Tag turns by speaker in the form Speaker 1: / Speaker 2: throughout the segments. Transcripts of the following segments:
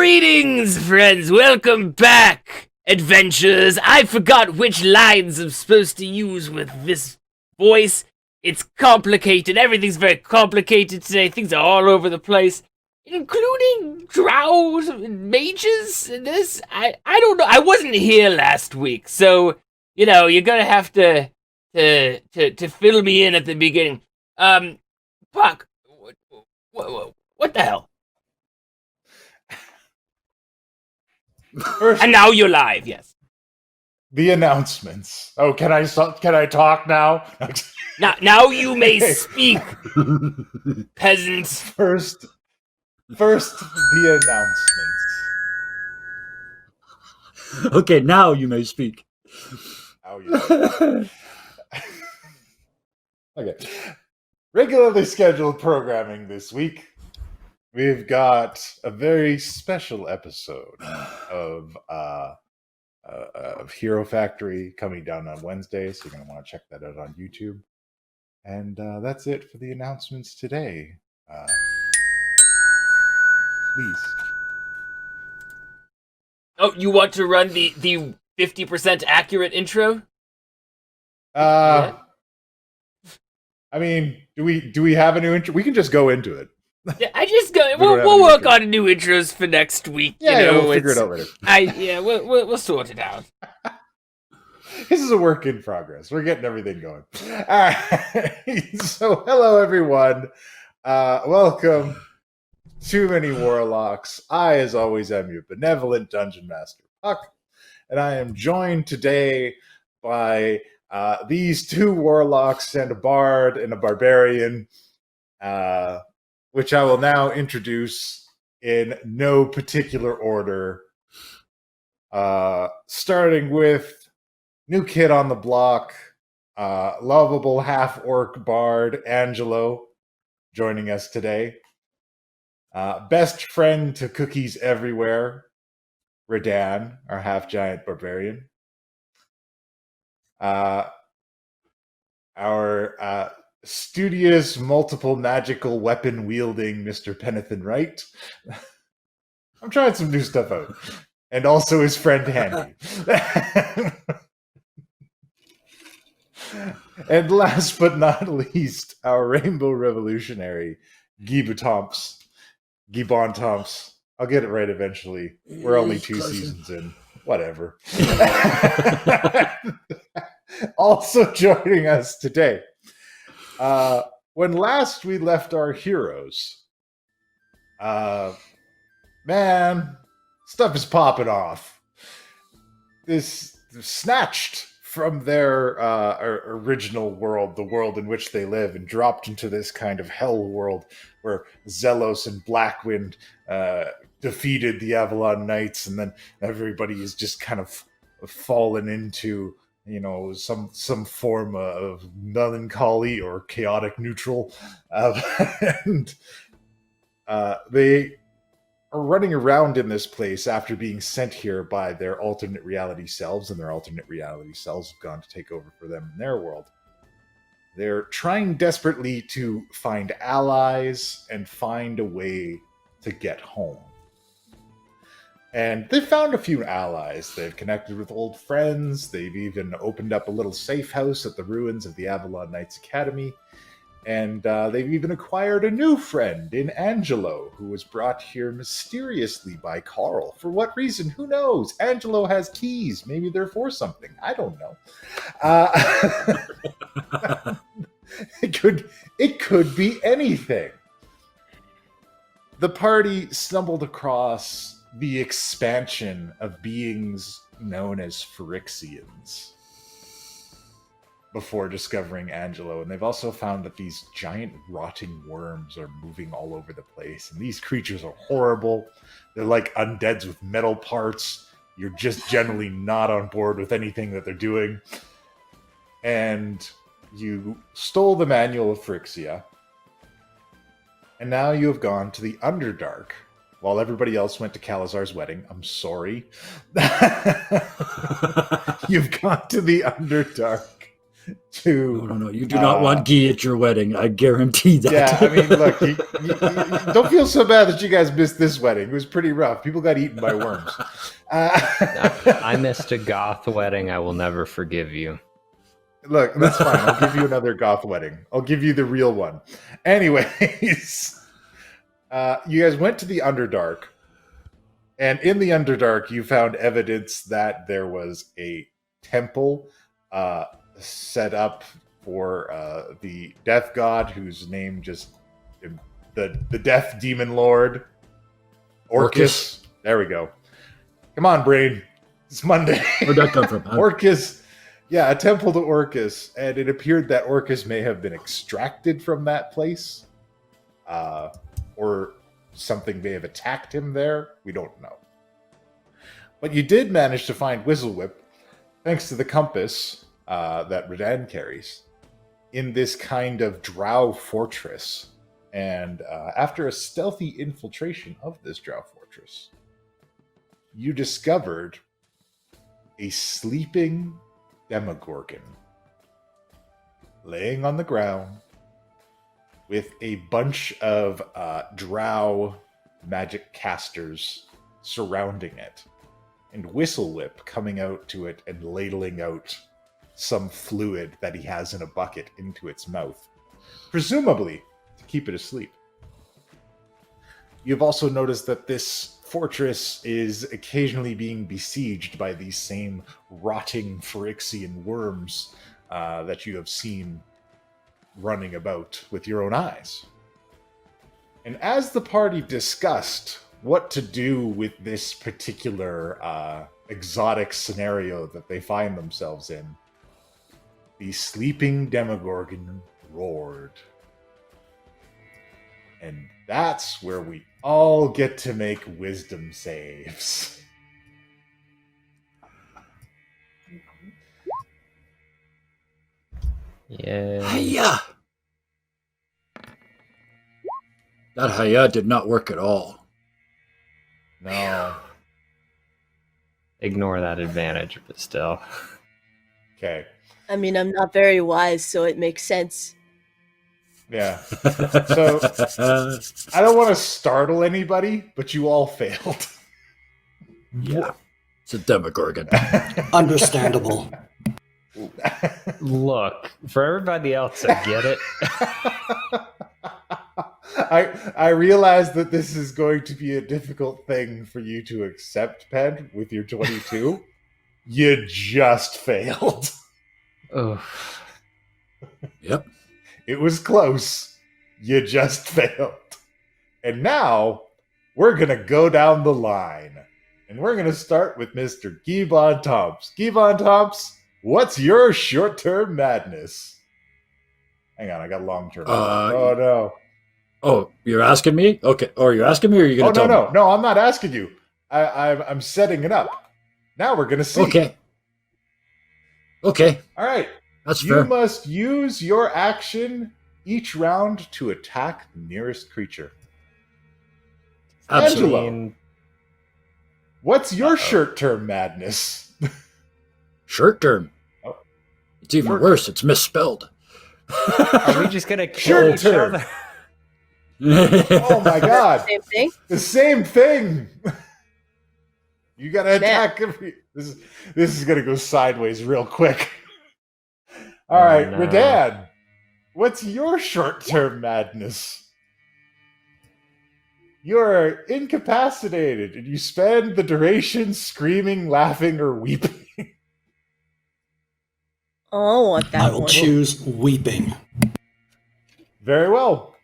Speaker 1: Greetings, friends! Welcome back, adventurers! I forgot which lines I'm supposed to use with this voice. It's complicated. Everything's very complicated today. Things are all over the place, including drows and mages and this. I don't know. I wasn't here last week, so, you know, you're gonna have to fill me in at the beginning. Puck, what the hell?
Speaker 2: First,
Speaker 1: And now you're live, yes.
Speaker 2: the announcements. Oh, can I talk now?
Speaker 1: Now you may speak, peasants.
Speaker 2: First, the announcements.
Speaker 3: Okay, now you may speak.
Speaker 2: Oh, yeah. Okay. Regularly scheduled programming this week. We've got a very special episode of Hero Factory coming down on Wednesday, so you're going to want to check that out on YouTube. And that's it for the announcements today. Please.
Speaker 1: Oh, you want to run the 50% accurate intro?
Speaker 2: I mean, do we have a new intro? We can just go into it.
Speaker 1: Yeah, I just go. We'll work on new intros for next week.
Speaker 2: Yeah,
Speaker 1: you know,
Speaker 2: we'll figure it out later.
Speaker 1: We'll sort it out.
Speaker 2: This is a work in progress. We're getting everything going. All right. So, hello everyone. Welcome to Many Warlocks. I, as always, am your benevolent dungeon master, Puck, and I am joined today by these two warlocks and a bard and a barbarian, which I will now introduce in no particular order. Starting with new kid on the block, lovable half-orc bard, Angelo, joining us today. Best friend to cookies everywhere, Radan, our half-giant barbarian. Our studious, multiple magical weapon wielding Mr. Penn Wright. I'm trying some new stuff out. And also his friend Handy. And last but not least, our rainbow revolutionary, Guy Bontomps. I'll get it right eventually. We're only 2 seasons in. Whatever. Also joining us today. When last we left our heroes, man, stuff is popping off. This snatched from their original world, the world in which they live, and dropped into this kind of hell world where Zelos and Blackwind defeated the Avalon Knights, and then everybody is just kind of fallen into, you know, some form of melancholy or chaotic neutral, and they are running around in this place after being sent here by their alternate reality selves, and their alternate reality selves have gone to take over for them in their world. They're trying desperately to find allies and find a way to get home. And they've found a few allies. They've connected with old friends. They've even opened up a little safe house at the ruins of the Avalon Knights Academy. And they've even acquired a new friend in Angelo, who was brought here mysteriously by Carl. For what reason? Who knows? Angelo has keys. Maybe they're for something. I don't know. It could be anything. The party stumbled across the expansion of beings known as Phyrexians before discovering Angelo, and they've also found that these giant rotting worms are moving all over the place, and these creatures are horrible. They're like undeads with metal parts. You're just generally not on board with anything that they're doing. And you stole the manual of Phyrexia, and now you have gone to the Underdark while everybody else went to Calazar's wedding. I'm sorry. You've gone to the Underdark to.
Speaker 3: No. You do not want ghee at your wedding. I guarantee that.
Speaker 2: Yeah, I mean, look, you don't feel so bad that you guys missed this wedding. It was pretty rough. People got eaten by worms.
Speaker 4: No, I missed a goth wedding. I will never forgive you.
Speaker 2: Look, that's fine. I'll give you another goth wedding. I'll give you the real one. Anyways, you guys went to the Underdark, and in the Underdark, you found evidence that there was a temple set up for the death god, whose name just the death demon lord Orcus. There we go. Come on, brain. It's Monday.
Speaker 3: Where'd that come from?
Speaker 2: Orcus. Yeah, a temple to Orcus, and it appeared that Orcus may have been extracted from that place, or something may have attacked him there. We don't know. But you did manage to find Whistlewyp, thanks to the compass that Redan carries, in this kind of drow fortress. And after a stealthy infiltration of this drow fortress, you discovered a sleeping Demigorgon laying on the ground with a bunch of drow magic casters surrounding it, and Whistlewyp coming out to it and ladling out some fluid that he has in a bucket into its mouth, presumably to keep it asleep. You've also noticed that this fortress is occasionally being besieged by these same rotting Phyrexian worms that you have seen running about with your own eyes. And as the party discussed what to do with this particular exotic scenario that they find themselves in, the sleeping Demigorgon roared. And that's where we all get to make wisdom saves.
Speaker 4: Yeah.
Speaker 3: Hiya! That hiya did not work at all.
Speaker 2: No.
Speaker 4: Ignore that advantage, but still.
Speaker 2: Okay.
Speaker 5: I mean, I'm not very wise, so it makes sense.
Speaker 2: Yeah. So, I don't want to startle anybody, but you all failed.
Speaker 3: Yeah. It's a Demigorgon.
Speaker 6: Understandable.
Speaker 4: Look, for everybody else, I get it.
Speaker 2: I realize that this is going to be a difficult thing for you to accept, Penn, with your 22. You just failed.
Speaker 4: Oh,
Speaker 3: Yep.
Speaker 2: It was close. You just failed. And now, we're going to go down the line. And we're going to start with Mr. Gibbon Tomps. Gibbon Tomps, what's your short-term madness? Hang on, I got long-term. Oh, no.
Speaker 3: Oh, you're asking me? Okay. Or you're asking me, or are you going to tell me?
Speaker 2: No, I'm not asking you. I'm setting it up. Now we're going to see.
Speaker 3: Okay.
Speaker 2: All right.
Speaker 3: That's
Speaker 2: You
Speaker 3: fair.
Speaker 2: must use your action each round to attack the nearest creature.
Speaker 3: Absolutely.
Speaker 2: Angelo, what's your short-term madness?
Speaker 3: Short term.
Speaker 2: Oh.
Speaker 3: It's even
Speaker 2: Short-
Speaker 3: worse. It's misspelled.
Speaker 4: are we just gonna kill each
Speaker 2: Short-term.
Speaker 4: other?
Speaker 2: Oh my god.
Speaker 5: Same thing.
Speaker 2: The same thing. You gotta attack every. This is gonna go sideways real quick. All right,
Speaker 4: no.
Speaker 2: Redan, what's your short-term madness? You're incapacitated, and you spend the duration screaming, laughing, or weeping.
Speaker 5: Oh, I want that
Speaker 6: I will
Speaker 5: one.
Speaker 6: choose weeping.
Speaker 2: Very well.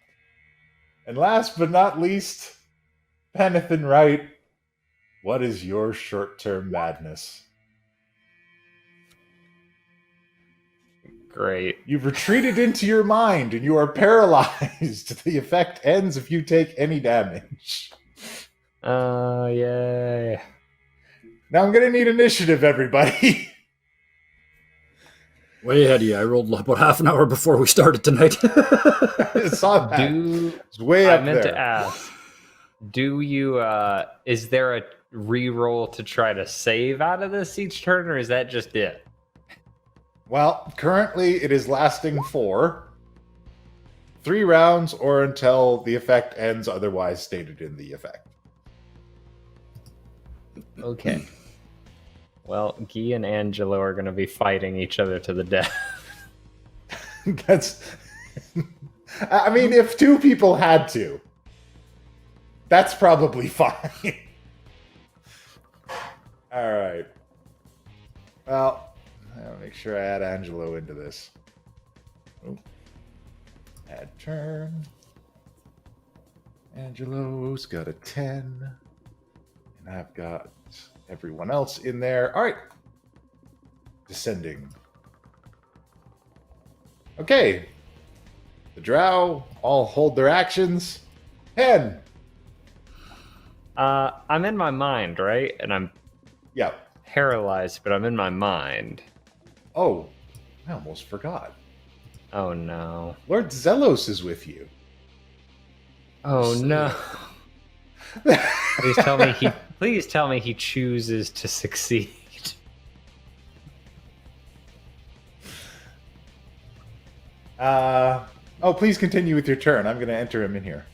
Speaker 2: And last but not least, Penathan Wright, what is your short-term madness?
Speaker 4: Great.
Speaker 2: You've retreated into your mind and you are paralyzed. The effect ends if you take any damage.
Speaker 4: Yay.
Speaker 2: Now I'm going to need initiative, everybody.
Speaker 3: Way ahead of you. I rolled about half an hour before we started tonight.
Speaker 2: I saw that. It's way
Speaker 4: I
Speaker 2: up
Speaker 4: meant
Speaker 2: there.
Speaker 4: to ask, do you, is there a reroll to try to save out of this each turn, or is that just it?
Speaker 2: Well, currently it is lasting for 3 rounds or until the effect ends otherwise stated in the effect.
Speaker 4: Okay. Well, Guy and Angelo are going to be fighting each other to the death.
Speaker 2: That's... I mean, if 2 people had to, that's probably fine. All right. Well, I'll make sure I add Angelo into this. Oh. Add turn. Angelo's got a 10. And I've got everyone else in there. All right. Descending. Okay. The drow all hold their actions. Penn.
Speaker 4: I'm in my mind, right? And I'm
Speaker 2: Yeah.
Speaker 4: paralyzed, but I'm in my mind.
Speaker 2: Oh, I almost forgot.
Speaker 4: Oh no.
Speaker 2: Lord Zelos is with you.
Speaker 4: Oh no. Please tell me he chooses to succeed.
Speaker 2: Please continue with your turn. I'm going to enter him in here.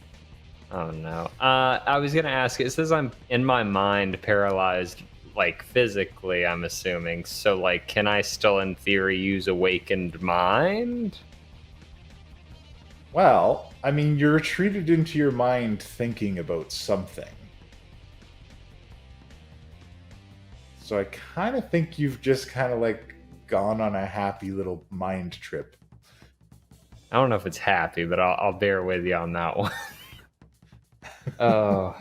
Speaker 4: Oh no. I was gonna ask, it says I'm in my mind paralyzed, like physically, I'm assuming. So like, can I still in theory use awakened mind?
Speaker 2: Well, I mean, you're retreated into your mind thinking about something. So I kind of think you've just kind of like gone on a happy little mind trip.
Speaker 4: I don't know if it's happy, but I'll bear with you on that one. Oh.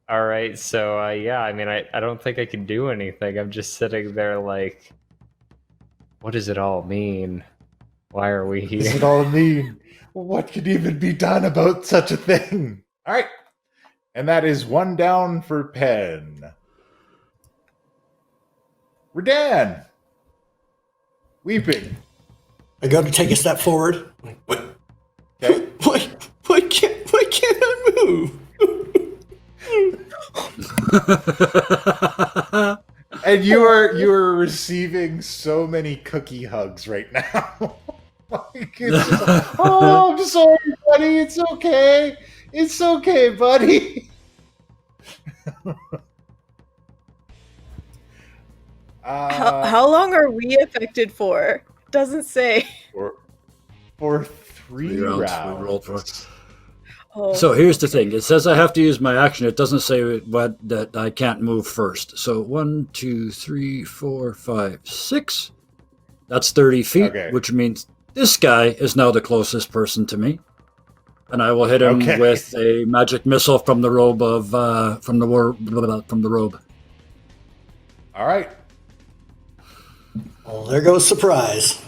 Speaker 4: All right, so yeah, I mean, I don't think I can do anything. I'm just sitting there like, what does it all mean? Why are we
Speaker 2: What does
Speaker 4: here?
Speaker 2: it all mean? What could even be done about such a thing? All right. And that is 1 down for Penn. Redan. Weeping.
Speaker 6: I go to take a step forward. What?
Speaker 2: Okay.
Speaker 6: Why can't I move?
Speaker 2: And you are receiving so many cookie hugs right now. Like, it's just like, oh, I'm sorry, buddy. It's okay. It's okay, buddy.
Speaker 5: How long are we affected for? Doesn't say.
Speaker 2: For 3 rounds.
Speaker 3: We rolled for.
Speaker 5: Oh.
Speaker 3: So here's the thing. It says I have to use my action. It doesn't say that I can't move first. So 1, 2, 3, 4, 5, 6. That's 30 feet,
Speaker 2: Okay.
Speaker 3: which means this guy is now the closest person to me. And I will hit him
Speaker 2: Okay.
Speaker 3: with a magic missile from the robe from the robe.
Speaker 2: All right.
Speaker 6: Oh, there goes surprise.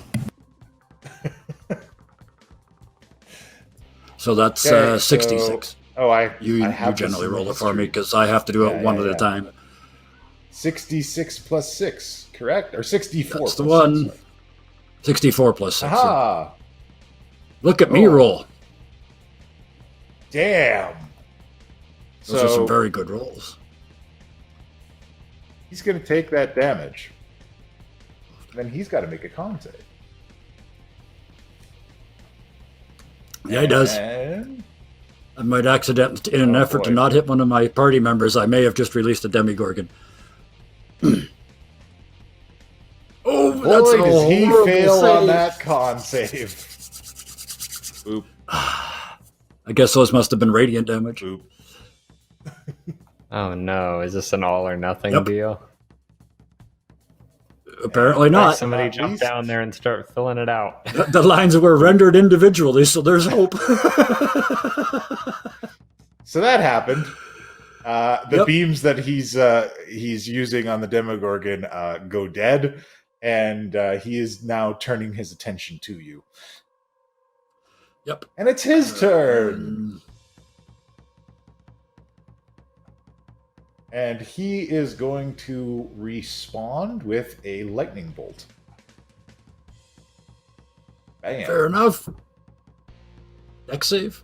Speaker 3: So that's
Speaker 2: Okay,
Speaker 3: 66.
Speaker 2: You
Speaker 3: You
Speaker 2: have
Speaker 3: generally
Speaker 2: this in
Speaker 3: roll
Speaker 2: the
Speaker 3: it for me
Speaker 2: history.
Speaker 3: because I have to do it one at
Speaker 2: Yeah.
Speaker 3: a time.
Speaker 2: 66 plus 6, correct? Or 64
Speaker 3: That's the
Speaker 2: plus
Speaker 3: one.
Speaker 2: 6, sorry.
Speaker 3: 64 plus 6.
Speaker 2: Aha!
Speaker 3: Look at me
Speaker 2: Oh.
Speaker 3: roll.
Speaker 2: Damn!
Speaker 3: Those are some
Speaker 2: So
Speaker 3: very good rolls.
Speaker 2: he's going to take that damage. Then he's got to make a con save.
Speaker 3: Yeah, he does.
Speaker 2: And
Speaker 3: I might accident, in an
Speaker 2: Oh,
Speaker 3: effort to
Speaker 2: boy.
Speaker 3: not hit one of my party members, I may have just released a Demigorgon. Oh, that's
Speaker 2: boy,
Speaker 3: a
Speaker 2: does he
Speaker 3: horrible
Speaker 2: fail
Speaker 3: save.
Speaker 2: on that con save. Oop,
Speaker 3: I guess those must have been radiant damage.
Speaker 2: oop.
Speaker 4: Oh no, is this an all or nothing
Speaker 3: Yep.
Speaker 4: deal?
Speaker 3: Apparently
Speaker 4: Like,
Speaker 3: not.
Speaker 4: somebody
Speaker 2: At
Speaker 4: jump
Speaker 2: least.
Speaker 4: down there and start filling it out.
Speaker 3: The lines were rendered individually, so there's hope.
Speaker 2: So that happened. The
Speaker 3: Yep.
Speaker 2: beams that he's using on the Demogorgon go dead, and he is now turning his attention to you.
Speaker 3: Yep.
Speaker 2: And it's his turn. And he is going to respond with a lightning bolt. Bam.
Speaker 3: Fair enough. Dex save.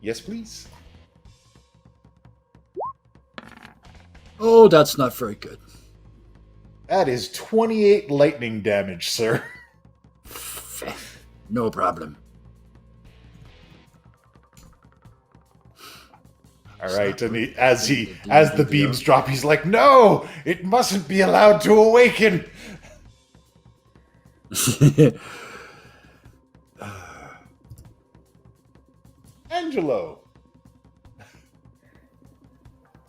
Speaker 2: Yes, please.
Speaker 3: Oh, that's not very good.
Speaker 2: That is 28 lightning damage, sir.
Speaker 3: No problem.
Speaker 2: All right, and as the beams drop, he's like, "No, it mustn't be allowed to awaken." Angelo.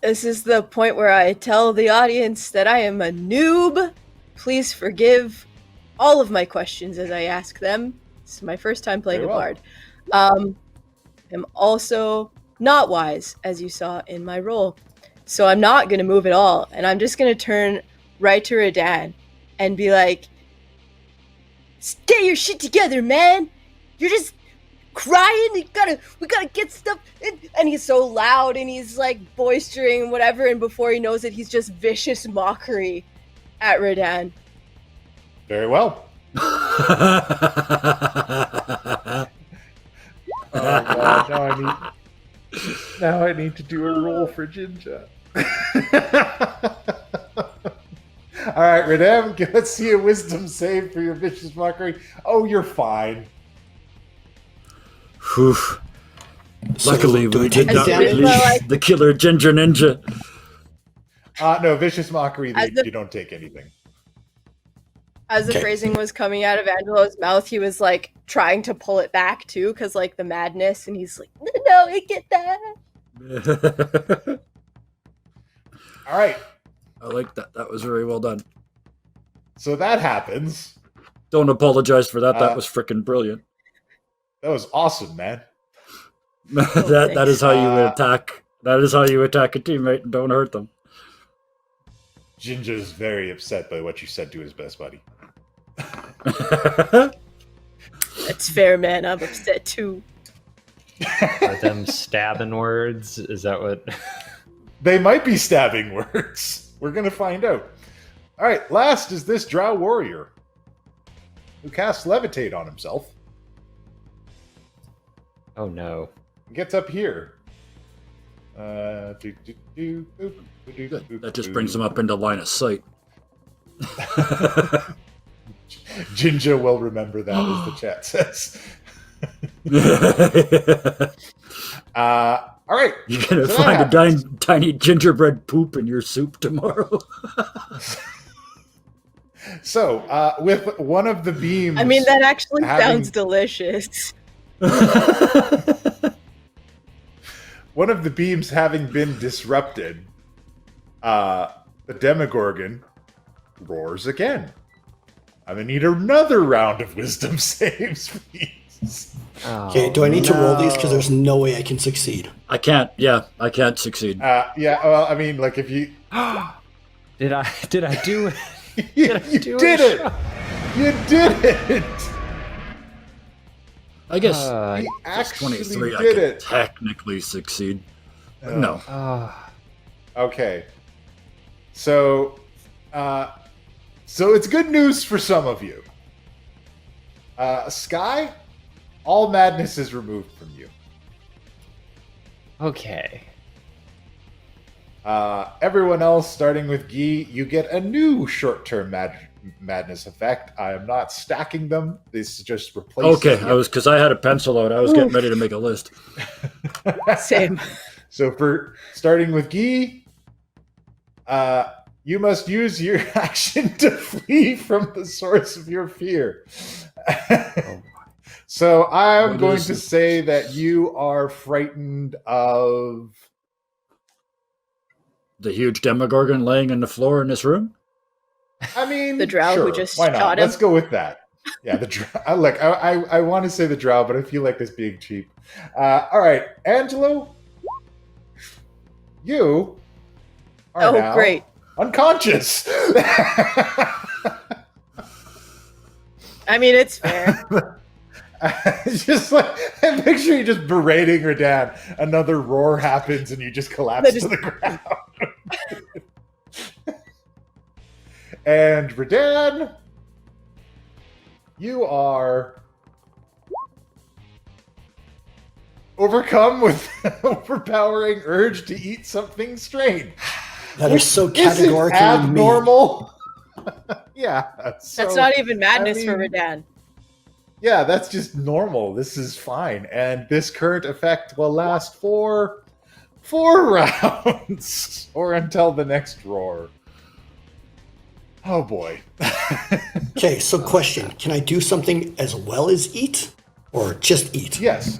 Speaker 5: This is the point where I tell the audience that I am a noob. Please forgive all of my questions as I ask them. This is my first time playing
Speaker 2: Very
Speaker 5: a
Speaker 2: well.
Speaker 5: bard. I'm also not wise, as you saw in my role. So I'm not going to move at all. And I'm just going to turn right to Radan and be like, get your shit together, man. You're just crying. We gotta get stuff. And he's so loud and he's like boistering and whatever. And before he knows it, he's just vicious mockery at Radan.
Speaker 2: Very well. Oh God, now I need to do a roll for Jinja. All right, Redem, let's see a wisdom save for your vicious mockery. Oh, you're fine.
Speaker 3: Whew.
Speaker 6: So,
Speaker 3: Luckily,
Speaker 6: do
Speaker 3: we
Speaker 6: we
Speaker 3: did
Speaker 6: take
Speaker 3: not
Speaker 6: damage?
Speaker 3: release the killer Ginger Ninja.
Speaker 2: No, vicious mockery,
Speaker 5: As the-
Speaker 2: you don't take anything.
Speaker 5: As the
Speaker 6: Okay.
Speaker 5: phrasing was coming out of Angelo's mouth, he was like trying to pull it back too, because like the madness, and he's like, "No, I get that."
Speaker 2: All right,
Speaker 3: I like that. That was very well done.
Speaker 2: so that happens.
Speaker 3: Don't apologize for that. That
Speaker 2: Uh,
Speaker 3: was freaking brilliant.
Speaker 2: That was awesome, man.
Speaker 3: That is how you
Speaker 2: Uh,
Speaker 3: attack. That is how you attack a teammate and don't hurt them.
Speaker 2: Jinja is very upset by what you said to his best buddy.
Speaker 5: That's fair, man. I'm upset too.
Speaker 4: Are them stabbing words? Is that what?
Speaker 2: They might be stabbing words. We're going to find out. All right, last is this drow warrior who casts levitate on himself.
Speaker 4: Oh no.
Speaker 2: Gets up here.
Speaker 3: That just brings them up into line of sight.
Speaker 2: Jinja will remember that, as the chat says. All right.
Speaker 3: You're gonna
Speaker 2: So that
Speaker 3: find a
Speaker 2: happens.
Speaker 3: tiny gingerbread poop in your soup tomorrow.
Speaker 2: So, with one of the beams...
Speaker 5: I mean, that actually
Speaker 2: having-
Speaker 5: sounds delicious.
Speaker 2: One of the beams having been disrupted, the Demigorgon roars again. I'm gonna need another round of wisdom saves, please.
Speaker 6: Okay, do I need to roll these? Because there's no way I can succeed.
Speaker 3: I can't. Yeah, I can't succeed.
Speaker 2: Yeah, well, I mean, like, if you...
Speaker 4: Did I do it?
Speaker 2: you
Speaker 4: do
Speaker 2: did
Speaker 4: it?
Speaker 2: it! You did it!
Speaker 3: I guess
Speaker 2: You
Speaker 3: just
Speaker 2: actually
Speaker 3: 23. I
Speaker 2: did
Speaker 3: could
Speaker 2: it!
Speaker 3: technically succeed. But no.
Speaker 2: Okay. So it's good news for some of you. Sky, all madness is removed from you.
Speaker 4: Okay.
Speaker 2: Everyone else, starting with Guy, you get a new short-term madness effect. I am not stacking them. This just replaces.
Speaker 3: Okay,
Speaker 2: the-
Speaker 3: because I had a pencil out. I was getting ready to make a list.
Speaker 5: Same.
Speaker 2: So for starting with Guy, you must use your action to flee from the source of your fear. So I'm
Speaker 3: What
Speaker 2: going
Speaker 3: is
Speaker 2: to
Speaker 3: it?
Speaker 2: say that you are frightened of...
Speaker 3: The huge Demogorgon laying on the floor in this room.
Speaker 2: I mean,
Speaker 5: The drow who
Speaker 2: sure,
Speaker 5: just
Speaker 2: why not?
Speaker 5: shot him?
Speaker 2: Let's go with that. Yeah, the drow. I want to say the drow, but I feel like this being cheap. All right, Angelo, you are now
Speaker 5: Great.
Speaker 2: unconscious.
Speaker 5: I mean, it's fair.
Speaker 2: Just like, I picture you just berating her dad. Another roar happens and you just collapse
Speaker 5: That
Speaker 2: to the ground. And Redan, you are overcome with overpowering urge to eat something strange.
Speaker 6: That is so
Speaker 2: Isn't
Speaker 6: categorically me.
Speaker 2: abnormal. Yeah.
Speaker 5: That's
Speaker 2: So,
Speaker 5: not even madness for
Speaker 2: mean,
Speaker 5: Redan.
Speaker 2: Yeah, that's just normal. This is fine. And this current effect will last for 4 rounds or until the next roar. Oh boy.
Speaker 6: Okay, so question. Can I do something as well as eat? Or just eat?
Speaker 2: Yes.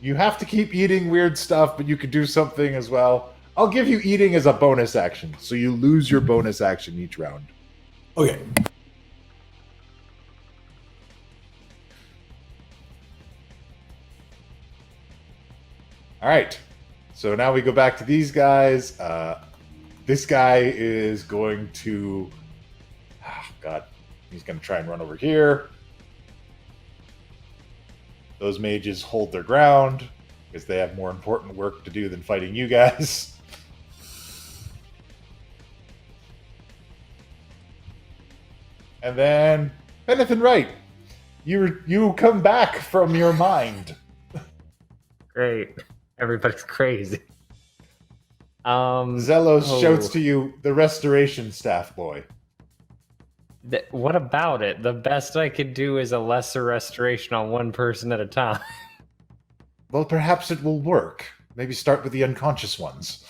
Speaker 2: You have to keep eating weird stuff, but you could do something as well. I'll give you eating as a bonus action, so you lose your bonus action each round.
Speaker 6: Okay.
Speaker 2: All right. So now we go back to these guys. This guy is going to... Oh, God. He's going to try and run over here. Those mages hold their ground because they have more important work to do than fighting you guys. And then, Benethan Wright, you come back from your mind.
Speaker 4: Great. Everybody's crazy.
Speaker 2: Zelos shouts to you, the restoration staff boy.
Speaker 4: What about it? The best I could do is a lesser restoration on one person at a time.
Speaker 2: Well, perhaps it will work. Maybe start with the unconscious ones.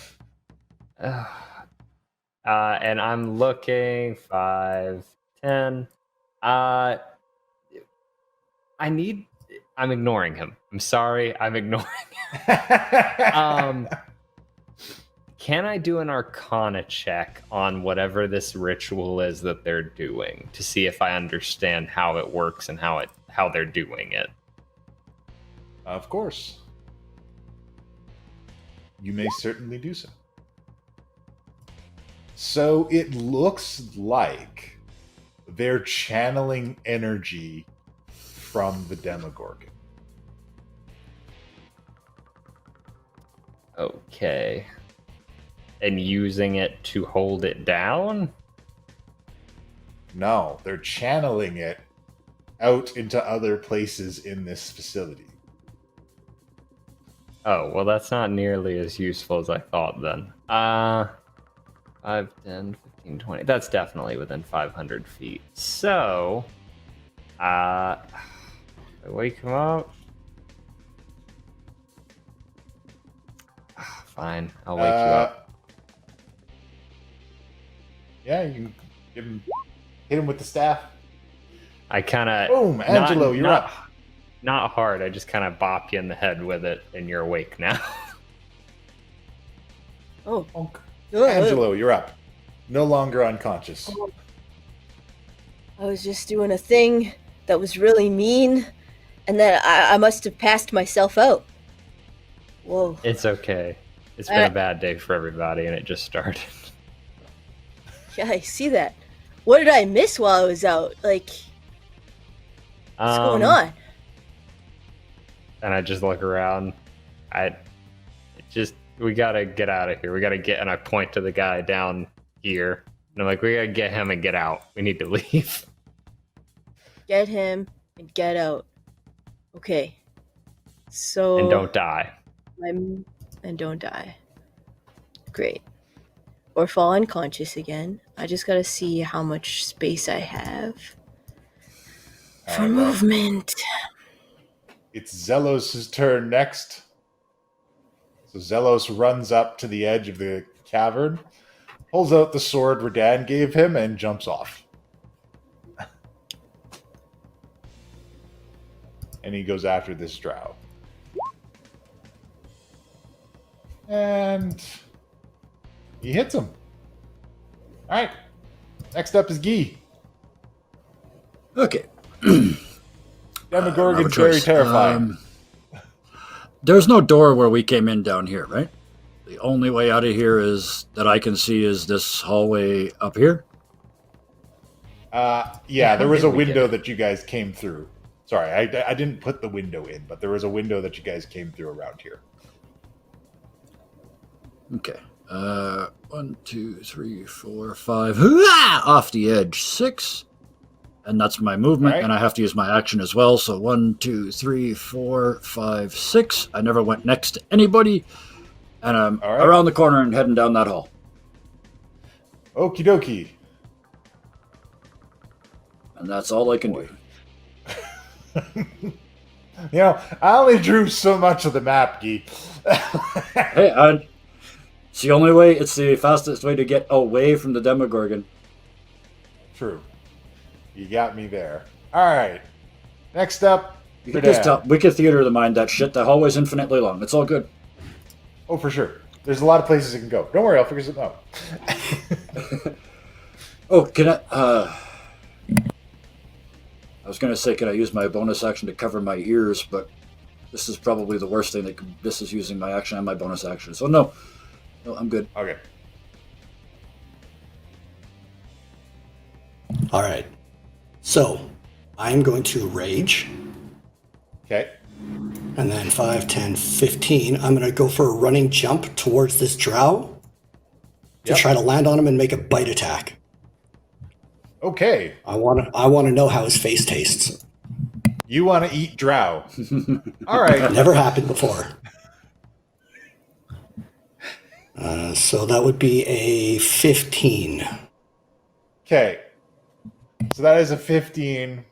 Speaker 4: And I'm looking 5, 10. I'm ignoring him. I'm sorry, I'm ignoring him. Can I do an Arcana check on whatever this ritual is that they're doing to see if I understand how it works and how they're doing it?
Speaker 2: Of course. You may certainly do so. So it looks like they're channeling energy from the Demigorgon.
Speaker 4: Okay. And using it to hold it down?
Speaker 2: No, they're channeling it out into other places in this facility.
Speaker 4: Oh, well, that's not nearly as useful as I thought then. 5, 10, 15, 20. That's definitely within 500 feet. So, I wake him up. Fine, I'll wake you up.
Speaker 2: Yeah, you can hit him with the staff.
Speaker 4: I kind of...
Speaker 2: Boom, Angelo, you're up.
Speaker 4: Not hard, I just kind of bop you in the head with it, and you're awake now.
Speaker 5: Oh.
Speaker 2: Angelo, you're up. No longer unconscious.
Speaker 5: I was just doing a thing that was really mean, and then I must have passed myself out. Whoa.
Speaker 4: It's okay. It's been a bad day for everybody, and it just started.
Speaker 5: Yeah, I see that. What did I miss while I was out? Like, what's going on?
Speaker 4: And I just look around. We gotta get out of here. We gotta get, and I point to the guy down here. And I'm like, we gotta get him and get out. We need to leave.
Speaker 5: Get him and get out. Okay. So.
Speaker 4: And don't die.
Speaker 5: And don't die. Great. Or fall unconscious again. I just gotta see how much space I have for movement.
Speaker 2: It's Zelos' turn next. So Zelos runs up to the edge of the cavern, pulls out the sword Redan gave him, and jumps off. And he goes after this drow. And he hits him. Alright. Next up is Guy.
Speaker 3: Okay.
Speaker 2: Demigorgon's very terrifying.
Speaker 3: There's no door where we came in down here, right? The only way out of here is that I can see is this hallway up here.
Speaker 2: Yeah, there was a window that you guys came through. Sorry, I didn't put the window in, but there was a window that you guys came through around here.
Speaker 3: Okay. 1, 2, 3, 4, 5. Hoo-ah! Off the edge. 6. And that's my movement,
Speaker 2: right.
Speaker 3: And I have to use my action as well. So 1, 2, 3, 4, 5, 6. I never went next to anybody. And I'm around the corner and heading down that hall.
Speaker 2: Okie dokie.
Speaker 3: And that's all I can do.
Speaker 2: You know, I only drew so much of the map, Geek.
Speaker 3: Hey, it's the only way, it's the fastest way to get away from the Demigorgon.
Speaker 2: True. You got me there. Alright. Next up,
Speaker 3: We could just
Speaker 2: Redan.
Speaker 3: we could theater of the mind that shit. The hallway's infinitely long. It's all good.
Speaker 2: Oh, for sure. There's a lot of places it can go. Don't worry, I'll figure something out.
Speaker 3: Oh, can I was going to say, can I use my bonus action to cover my ears, but this is probably the worst thing. This is using my action and my bonus action. So no, I'm good.
Speaker 2: Okay.
Speaker 6: All right. So I'm going to rage.
Speaker 2: Okay.
Speaker 6: And then 5, 10, 15. I'm going to go for a running jump towards this drow to
Speaker 2: Yep.
Speaker 6: try to land on him and make a bite attack.
Speaker 2: Okay.
Speaker 6: I want to know how his face tastes.
Speaker 2: You want to eat drow. Alright.
Speaker 6: Never happened before. So that would be a 15.
Speaker 2: Okay. So that is a 15.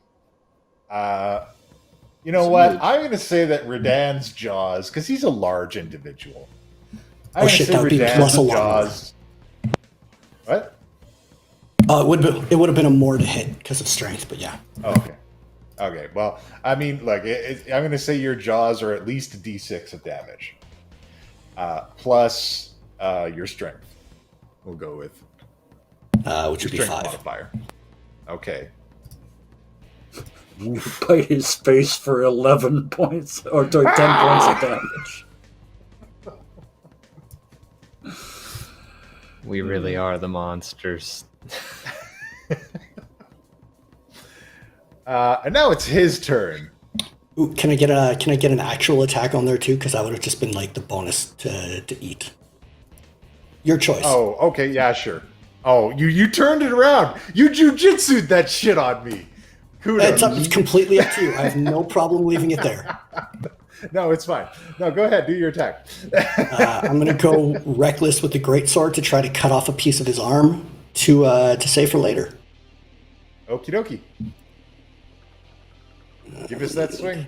Speaker 2: You know what? I'm going to say that Redan's jaws, because he's a large individual. I'm
Speaker 6: Oh,
Speaker 2: gonna
Speaker 6: shit,
Speaker 2: say
Speaker 6: that would be
Speaker 2: Redan's
Speaker 6: plus a lot
Speaker 2: jaws. What?
Speaker 6: It would have been a more to hit because of strength, but yeah.
Speaker 2: Oh, okay. Okay. Well, I mean, like, I'm going to say your jaws are at least a d6 of damage, plus your strength. We'll go with
Speaker 6: Which would be
Speaker 2: strength
Speaker 6: 5.
Speaker 2: modifier. Okay.
Speaker 3: Bite his face for 11 points, or 10 points of damage.
Speaker 4: We really are the monsters.
Speaker 2: And now it's his turn.
Speaker 6: Ooh, can I get an actual attack on there too? Because that would have just been like the bonus to eat. Your choice.
Speaker 2: Oh, okay, yeah, sure. Oh, you turned it around. You jujitsu'd that shit on me. Kudos.
Speaker 6: It's completely up to you. I have no problem leaving it there.
Speaker 2: No, it's fine. No, go ahead, do your attack.
Speaker 6: I'm going to go reckless with the greatsword to try to cut off a piece of his arm to save for later.
Speaker 2: Okie dokie. Give us that swing.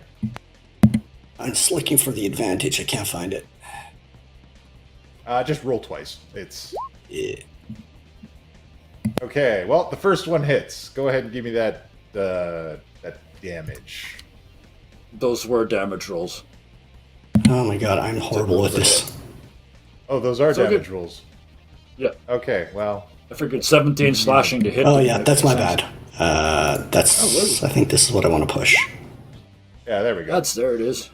Speaker 6: I'm just looking for the advantage. I can't find it.
Speaker 2: Just roll twice. It's
Speaker 6: Yeah.
Speaker 2: okay. Well, the first one hits. Go ahead and give me that that damage.
Speaker 3: Those were damage rolls.
Speaker 6: Oh my god, I'm horrible with this.
Speaker 2: Oh, those are
Speaker 3: So
Speaker 2: damage
Speaker 3: good.
Speaker 2: rolls.
Speaker 3: Yeah,
Speaker 2: Okay, well,
Speaker 3: I figured 17 slashing to hit.
Speaker 6: Oh
Speaker 3: would
Speaker 6: yeah,
Speaker 3: make
Speaker 6: that's my
Speaker 3: sense.
Speaker 6: bad. That's. I think this is what I want to push.
Speaker 2: yeah, there we go.
Speaker 3: There it is.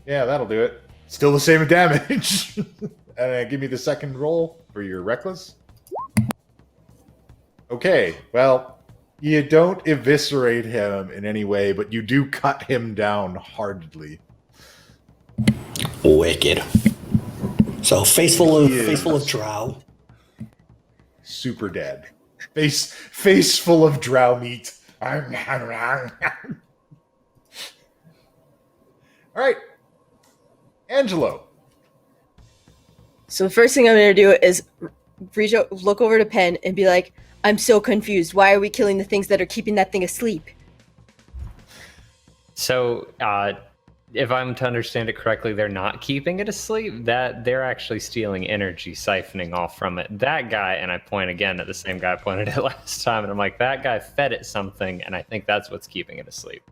Speaker 2: Yeah, that'll do it. Still the same damage. And give me the second roll for your reckless. Okay, well, you don't eviscerate him in any way, but you do cut him down hardly.
Speaker 6: Wicked. So face full
Speaker 2: Yes.
Speaker 6: of drow.
Speaker 2: Super dead. Face full of drow meat. All right, Angelo.
Speaker 5: So the first thing I'm going to do is reach out, look over to Penn and be like, I'm so confused. Why are we killing the things that are keeping that thing asleep?
Speaker 4: So, if I'm to understand it correctly, they're not keeping it asleep. That they're actually stealing energy, siphoning off from it. That guy, and I point again at the same guy I pointed at last time, and I'm like, that guy fed it something, and I think that's what's keeping it asleep.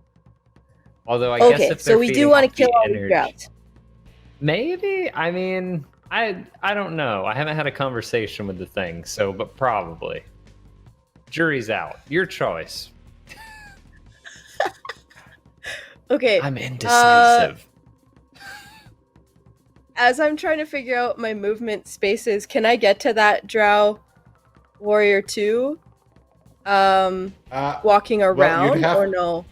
Speaker 4: Although I guess
Speaker 5: Okay,
Speaker 4: if
Speaker 5: so
Speaker 4: they're
Speaker 5: we do
Speaker 4: feeding
Speaker 5: want to
Speaker 4: off
Speaker 5: kill
Speaker 4: the
Speaker 5: all the
Speaker 4: energy-
Speaker 5: droughts.
Speaker 4: Maybe. I mean, I don't know. I haven't had a conversation with the thing, so but probably. Jury's out. Your choice.
Speaker 5: Okay.
Speaker 4: I'm indecisive.
Speaker 5: As I'm trying to figure out my movement spaces, can I get to that Drow Warrior 2? Walking around or no?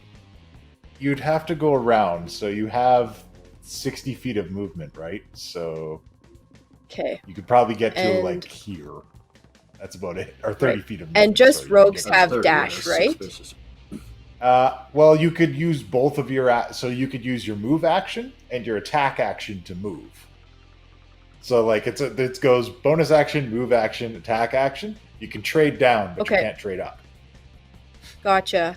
Speaker 2: You'd have to go around, so you have 60 feet of movement, right? So
Speaker 5: Okay.
Speaker 2: you could probably get to
Speaker 5: And-
Speaker 2: like here. That's about it, or 30
Speaker 5: Right.
Speaker 2: feet of movement.
Speaker 5: And just
Speaker 2: so you can
Speaker 5: rogues
Speaker 2: get-
Speaker 5: have
Speaker 3: 30,
Speaker 5: dash,
Speaker 3: six
Speaker 5: right?
Speaker 3: spaces.
Speaker 2: Well, you could use both of your so you could use your move action and your attack action to move. So like it goes bonus action, move action, attack action. You can trade down, but you
Speaker 5: Okay.
Speaker 2: can't trade up.
Speaker 5: Gotcha.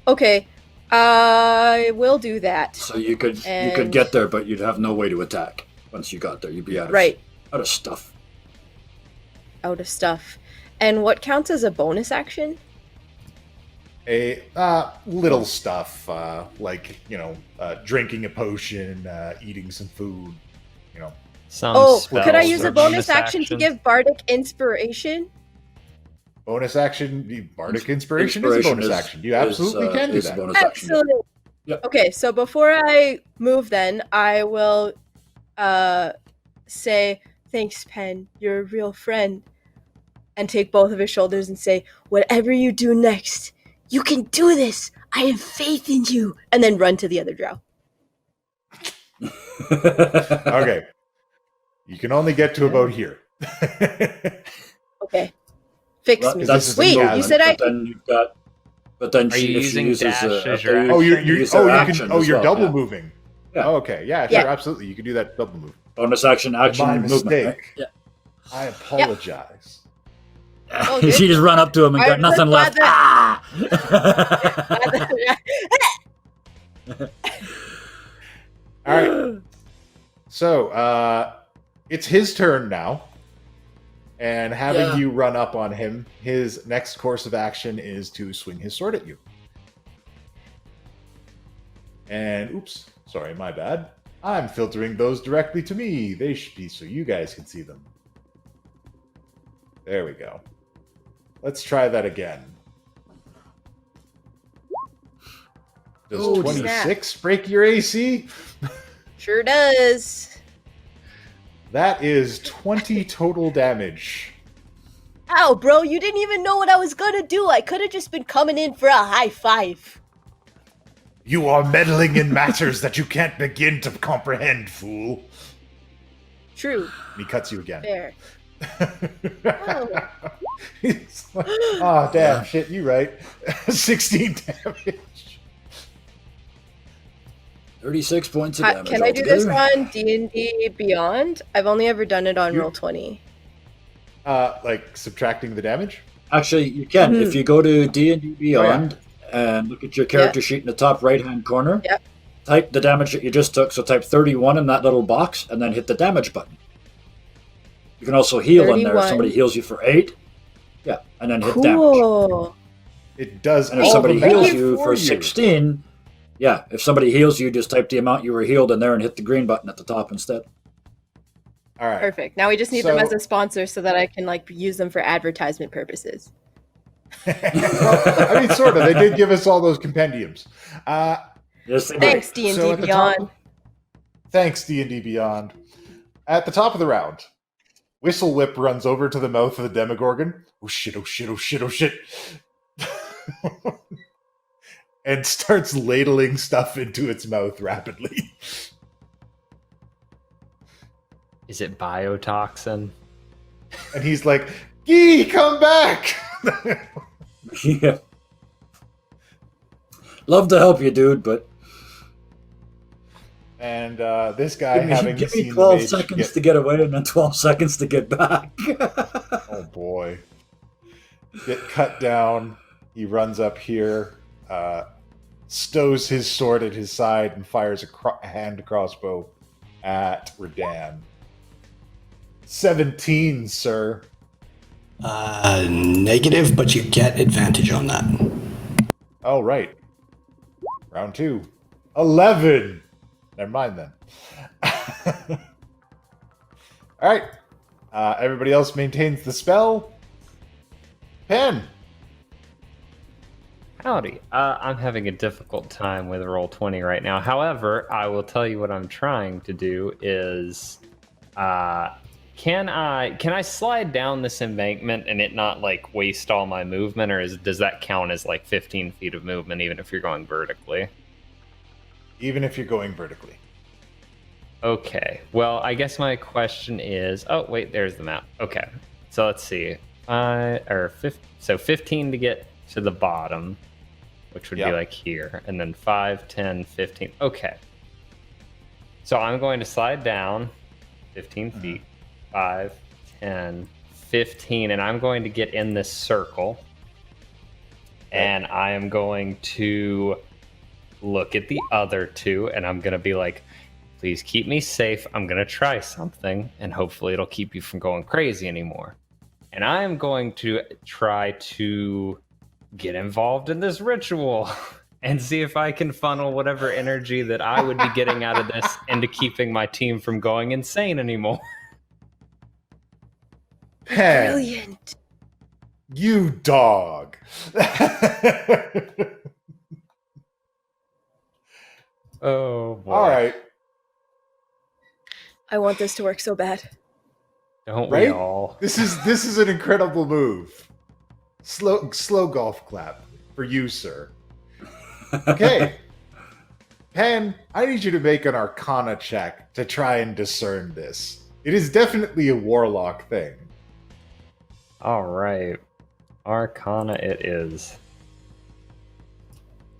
Speaker 5: Okay. I will do that.
Speaker 3: So you could
Speaker 5: And-
Speaker 3: get there, but you'd have no way to attack. Once you got there, you'd be out of stuff.
Speaker 5: Out of stuff. And what counts as a bonus action?
Speaker 2: A little stuff, like, drinking a potion, eating some food,
Speaker 4: Some
Speaker 5: could I
Speaker 4: spells
Speaker 5: use
Speaker 4: or
Speaker 5: a bonus action to
Speaker 4: actions?
Speaker 5: give Bardic Inspiration?
Speaker 2: bonus action. Bardic Inspiration is a bonus action. You absolutely can do
Speaker 3: is a
Speaker 2: that.
Speaker 3: bonus action.
Speaker 5: Excellent.
Speaker 3: Yep.
Speaker 5: Okay, so before I move then, I will say, thanks, Penn. You're a real friend. And take both of his shoulders and say, whatever you do next, you can do this. I have faith in you. And then run to the other drow.
Speaker 2: Okay. You can only get to about here.
Speaker 5: Okay. Fix
Speaker 3: Well,
Speaker 5: me.
Speaker 3: that's
Speaker 5: Wait,
Speaker 2: the
Speaker 5: you said I...
Speaker 3: But then you've got. But then
Speaker 4: Are you
Speaker 3: if she
Speaker 4: using
Speaker 3: uses
Speaker 4: dash as
Speaker 3: if
Speaker 4: your
Speaker 3: they-
Speaker 4: action?
Speaker 2: Oh,
Speaker 3: use their action
Speaker 2: you're
Speaker 3: as well,
Speaker 2: double moving.
Speaker 3: Yeah.
Speaker 2: Oh, okay, yeah, sure,
Speaker 5: Yeah.
Speaker 2: absolutely. You can do that double move.
Speaker 3: bonus action, action,
Speaker 2: My
Speaker 3: movement. Right?
Speaker 2: mistake.
Speaker 3: Yeah.
Speaker 2: I apologize.
Speaker 5: Oh,
Speaker 3: she just run up to him and got
Speaker 5: I'm
Speaker 3: nothing
Speaker 5: glad
Speaker 3: left.
Speaker 2: All right. So, it's his turn now. And having you run up on him, his next course of action is to swing his sword at you. And, oops, sorry, my bad. I'm filtering those directly to me. They should be so you guys can see them. There we go. Let's try that again. Does
Speaker 3: Oh,
Speaker 2: 26 break your AC?
Speaker 5: Sure does.
Speaker 2: That is 20 total damage.
Speaker 5: Ow, bro, you didn't even know what I was gonna do. I could have just been coming in for a high five.
Speaker 2: You are meddling in matters that you can't begin to comprehend, fool.
Speaker 5: True.
Speaker 2: And he cuts you again.
Speaker 5: Fair.
Speaker 2: He's like, oh, damn, shit, you right. 16 damage.
Speaker 3: 36 points of damage.
Speaker 5: Can I do this
Speaker 3: altogether.
Speaker 5: on D&D Beyond? I've only ever done it on
Speaker 2: You-
Speaker 5: Roll20.
Speaker 2: Like subtracting the damage?
Speaker 3: Actually, you can. If you go to D&D Beyond and look at your character sheet in the top right-hand corner,
Speaker 5: Yep.
Speaker 3: type the damage that you just took. So type 31 in that little box, and then hit the damage button. You can also heal in there.
Speaker 5: 31.
Speaker 3: If somebody heals you for 8, and then hit damage.
Speaker 5: Cool.
Speaker 2: It does
Speaker 3: And if
Speaker 2: all
Speaker 3: somebody
Speaker 2: the
Speaker 3: heals
Speaker 2: math
Speaker 3: you for
Speaker 2: you.
Speaker 3: 16, if somebody heals you, just type the amount you were healed in there and hit the green button at the top instead.
Speaker 2: All right.
Speaker 5: Perfect. Now we just need them
Speaker 2: So-
Speaker 5: as a sponsor so that I can use them for advertisement purposes.
Speaker 2: Well, I mean, sort of. They did give us all those compendiums.
Speaker 3: Yes, they did.
Speaker 5: Thanks, D&D
Speaker 2: So at the
Speaker 5: Beyond.
Speaker 2: top- Thanks, D&D Beyond. At the top of the round, Whistle Whip runs over to the mouth of the Demigorgon. Oh shit, oh shit, oh shit, oh shit. And starts ladling stuff into its mouth rapidly.
Speaker 4: Is it biotoxin?
Speaker 2: And he's like, Gee, come back!
Speaker 3: Yeah. Love to help you, dude, but
Speaker 2: And this guy, having
Speaker 3: give me
Speaker 2: seen
Speaker 3: 12
Speaker 2: the mage
Speaker 3: seconds
Speaker 2: get-
Speaker 3: to get away and then 12 seconds to get back.
Speaker 2: Oh boy. Get cut down. He runs up here, stows his sword at his side, and fires a hand crossbow at Redan. 17, sir.
Speaker 6: Negative, but you get advantage on that.
Speaker 2: Oh, right. Round 2. 11! Never mind then. Alright. Everybody else maintains the spell. Penn!
Speaker 4: Howdy. I'm having a difficult time with Roll20 right now. However, I will tell you what I'm trying to do is, can I slide down this embankment and it not waste all my movement, or does that count as 15 feet of movement even if you're going vertically?
Speaker 2: Even if you're going vertically.
Speaker 4: Okay. Well, I guess my question is, oh wait, there's the map. Okay. So let's see. 15 to get to the bottom, which would be here, and then 5, 10, 15. Okay. So I'm going to slide down 15 feet, 5, 10, 15, and I'm going to get in this circle. And I am going to look at the other two, and I'm going to be like, please keep me safe. I'm going to try something, and hopefully it'll keep you from going crazy anymore. And I am going to try to get involved in this ritual and see if I can funnel whatever energy that I would be getting out of this into keeping my team from going insane anymore.
Speaker 2: Penn,
Speaker 5: Brilliant.
Speaker 2: you dog.
Speaker 4: Oh, boy.
Speaker 2: All right.
Speaker 5: I want this to work so bad.
Speaker 4: Don't
Speaker 2: Right?
Speaker 4: we all?
Speaker 2: This is an incredible move. Slow golf clap for you, sir. Okay. Penn, I need you to make an Arcana check to try and discern this. It is definitely a Warlock thing.
Speaker 4: All right. Arcana it is.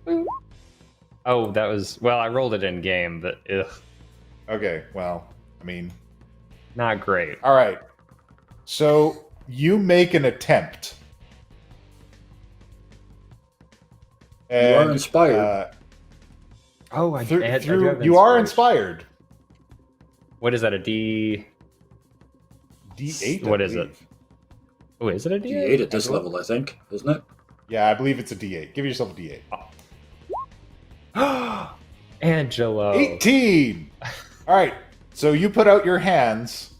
Speaker 4: Boop. Oh, that was... Well, I rolled it in game, but ugh,
Speaker 2: Okay, well, I mean...
Speaker 4: not great.
Speaker 2: All right. So, you make an attempt.
Speaker 3: You are inspired.
Speaker 4: Oh, I do have
Speaker 2: You are
Speaker 4: inspiration.
Speaker 2: inspired.
Speaker 4: What is that, a D...
Speaker 2: D8.
Speaker 4: What
Speaker 2: I
Speaker 4: is it?
Speaker 2: believe.
Speaker 4: Oh, is it a D8?
Speaker 3: D8 at this level, I think, isn't it?
Speaker 2: Yeah, I believe it's a D8. Give yourself a D8.
Speaker 4: Angelo.
Speaker 2: 18! All right. So you put out your hands,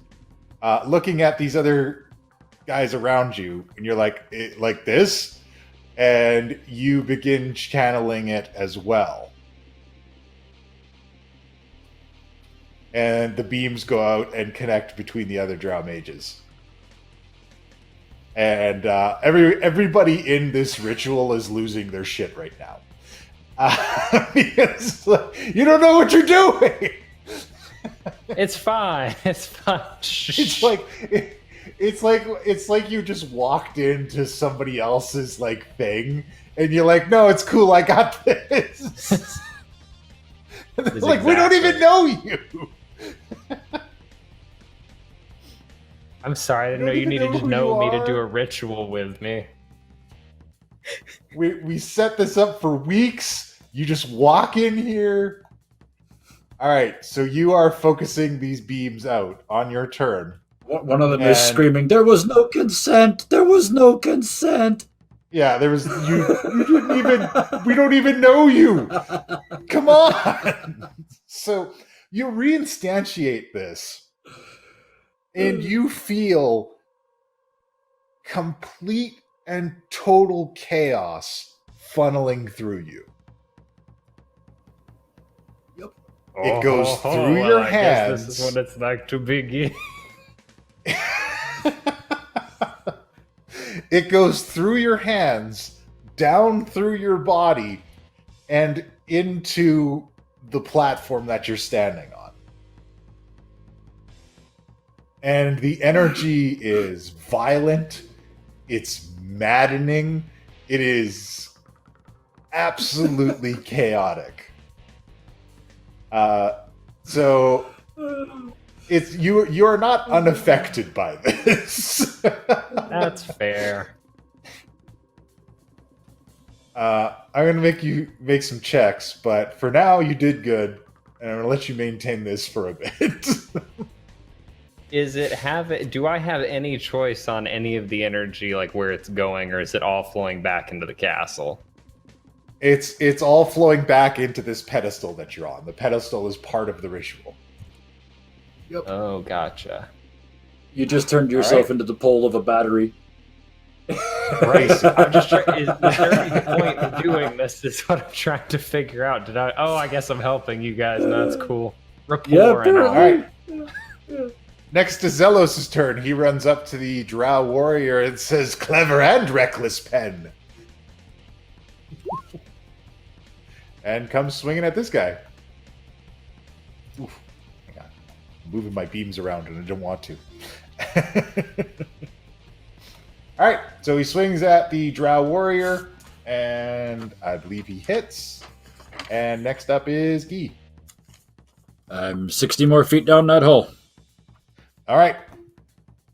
Speaker 2: looking at these other guys around you, and you're like this, and you begin channeling it as well. And the beams go out and connect between the other drow mages. And everybody in this ritual is losing their shit right now. Because you don't know what you're doing.
Speaker 4: It's fine. It's fine.
Speaker 2: It's like you just walked into somebody else's like thing, and you're like, no, it's cool, I got this. Like, we don't even know you.
Speaker 4: I'm sorry, I didn't know
Speaker 2: don't
Speaker 4: you
Speaker 2: even
Speaker 4: needed
Speaker 2: know
Speaker 4: to
Speaker 2: who
Speaker 4: know
Speaker 2: you
Speaker 4: me to do
Speaker 2: are.
Speaker 4: a ritual with me.
Speaker 2: We set this up for weeks. You just walk in here. All right, so you are focusing these beams out on your turn.
Speaker 3: One of them is
Speaker 2: And-
Speaker 3: screaming, "There was no consent! There was no consent!"
Speaker 2: Yeah, there was you didn't even we don't even know you. Come on. So you reinstantiate this and you feel complete and total chaos funneling through you. It goes through your
Speaker 4: I guess this
Speaker 2: hands.
Speaker 4: is what it's like to begin.
Speaker 2: It goes through your hands, down through your body, and into the platform that you're standing on. And the energy is violent, it's maddening, it is absolutely chaotic. So it's you are not unaffected by this.
Speaker 4: That's fair.
Speaker 2: I'm gonna make you make some checks, but for now you did good, and I'm gonna let you maintain this for a bit.
Speaker 4: Do I have any choice on any of the energy, like where it's going, or is it all flowing back into the castle?
Speaker 2: It's all flowing back into this pedestal that you're on. The pedestal is part of the ritual.
Speaker 4: Oh, gotcha.
Speaker 3: You just turned yourself
Speaker 2: right.
Speaker 3: into the pole of a battery.
Speaker 2: Right.
Speaker 4: I'm just trying. Is there any point in doing this? Is what I'm trying to figure out. Did I? Oh, I guess I'm helping you guys. No, that's cool. Rapport and all.
Speaker 2: All right. Next to Zelos' turn, he runs up to the Drow warrior and says, "Clever and reckless, Penn," and comes swinging at this guy. Oof. Hang on. I'm moving my beams around and I don't want to. All right, so he swings at the Drow warrior, and I believe he hits. And next up is Guy.
Speaker 3: I'm 60 more feet down that hole.
Speaker 2: All right,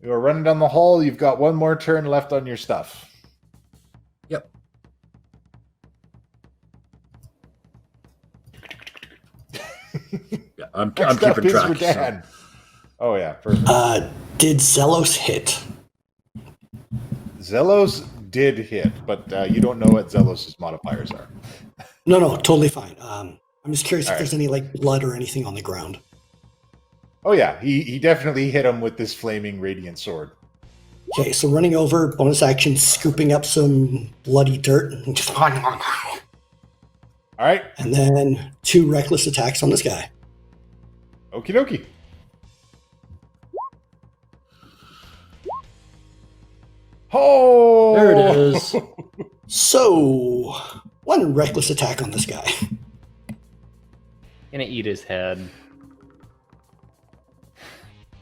Speaker 2: you are running down the hall. You've got one more turn left on your stuff.
Speaker 3: Yep. Yeah, I'm
Speaker 2: Next up
Speaker 3: keeping
Speaker 2: is
Speaker 3: track. So.
Speaker 2: Redan. Oh yeah, perfect.
Speaker 6: Did Zelos hit?
Speaker 2: Zelos did hit, but you don't know what Zelos' modifiers are.
Speaker 6: No, totally fine. I'm just curious
Speaker 2: All
Speaker 6: if
Speaker 2: right.
Speaker 6: there's any like blood or anything on the ground.
Speaker 2: Oh yeah, he definitely hit him with this flaming radiant sword.
Speaker 6: Okay, so running over, bonus action, scooping up some bloody dirt, and just
Speaker 2: All right,
Speaker 6: and then 2 reckless attacks on this guy.
Speaker 2: okie dokie. Oh,
Speaker 3: There it is.
Speaker 6: So 1 reckless attack on this guy.
Speaker 4: Gonna eat his head.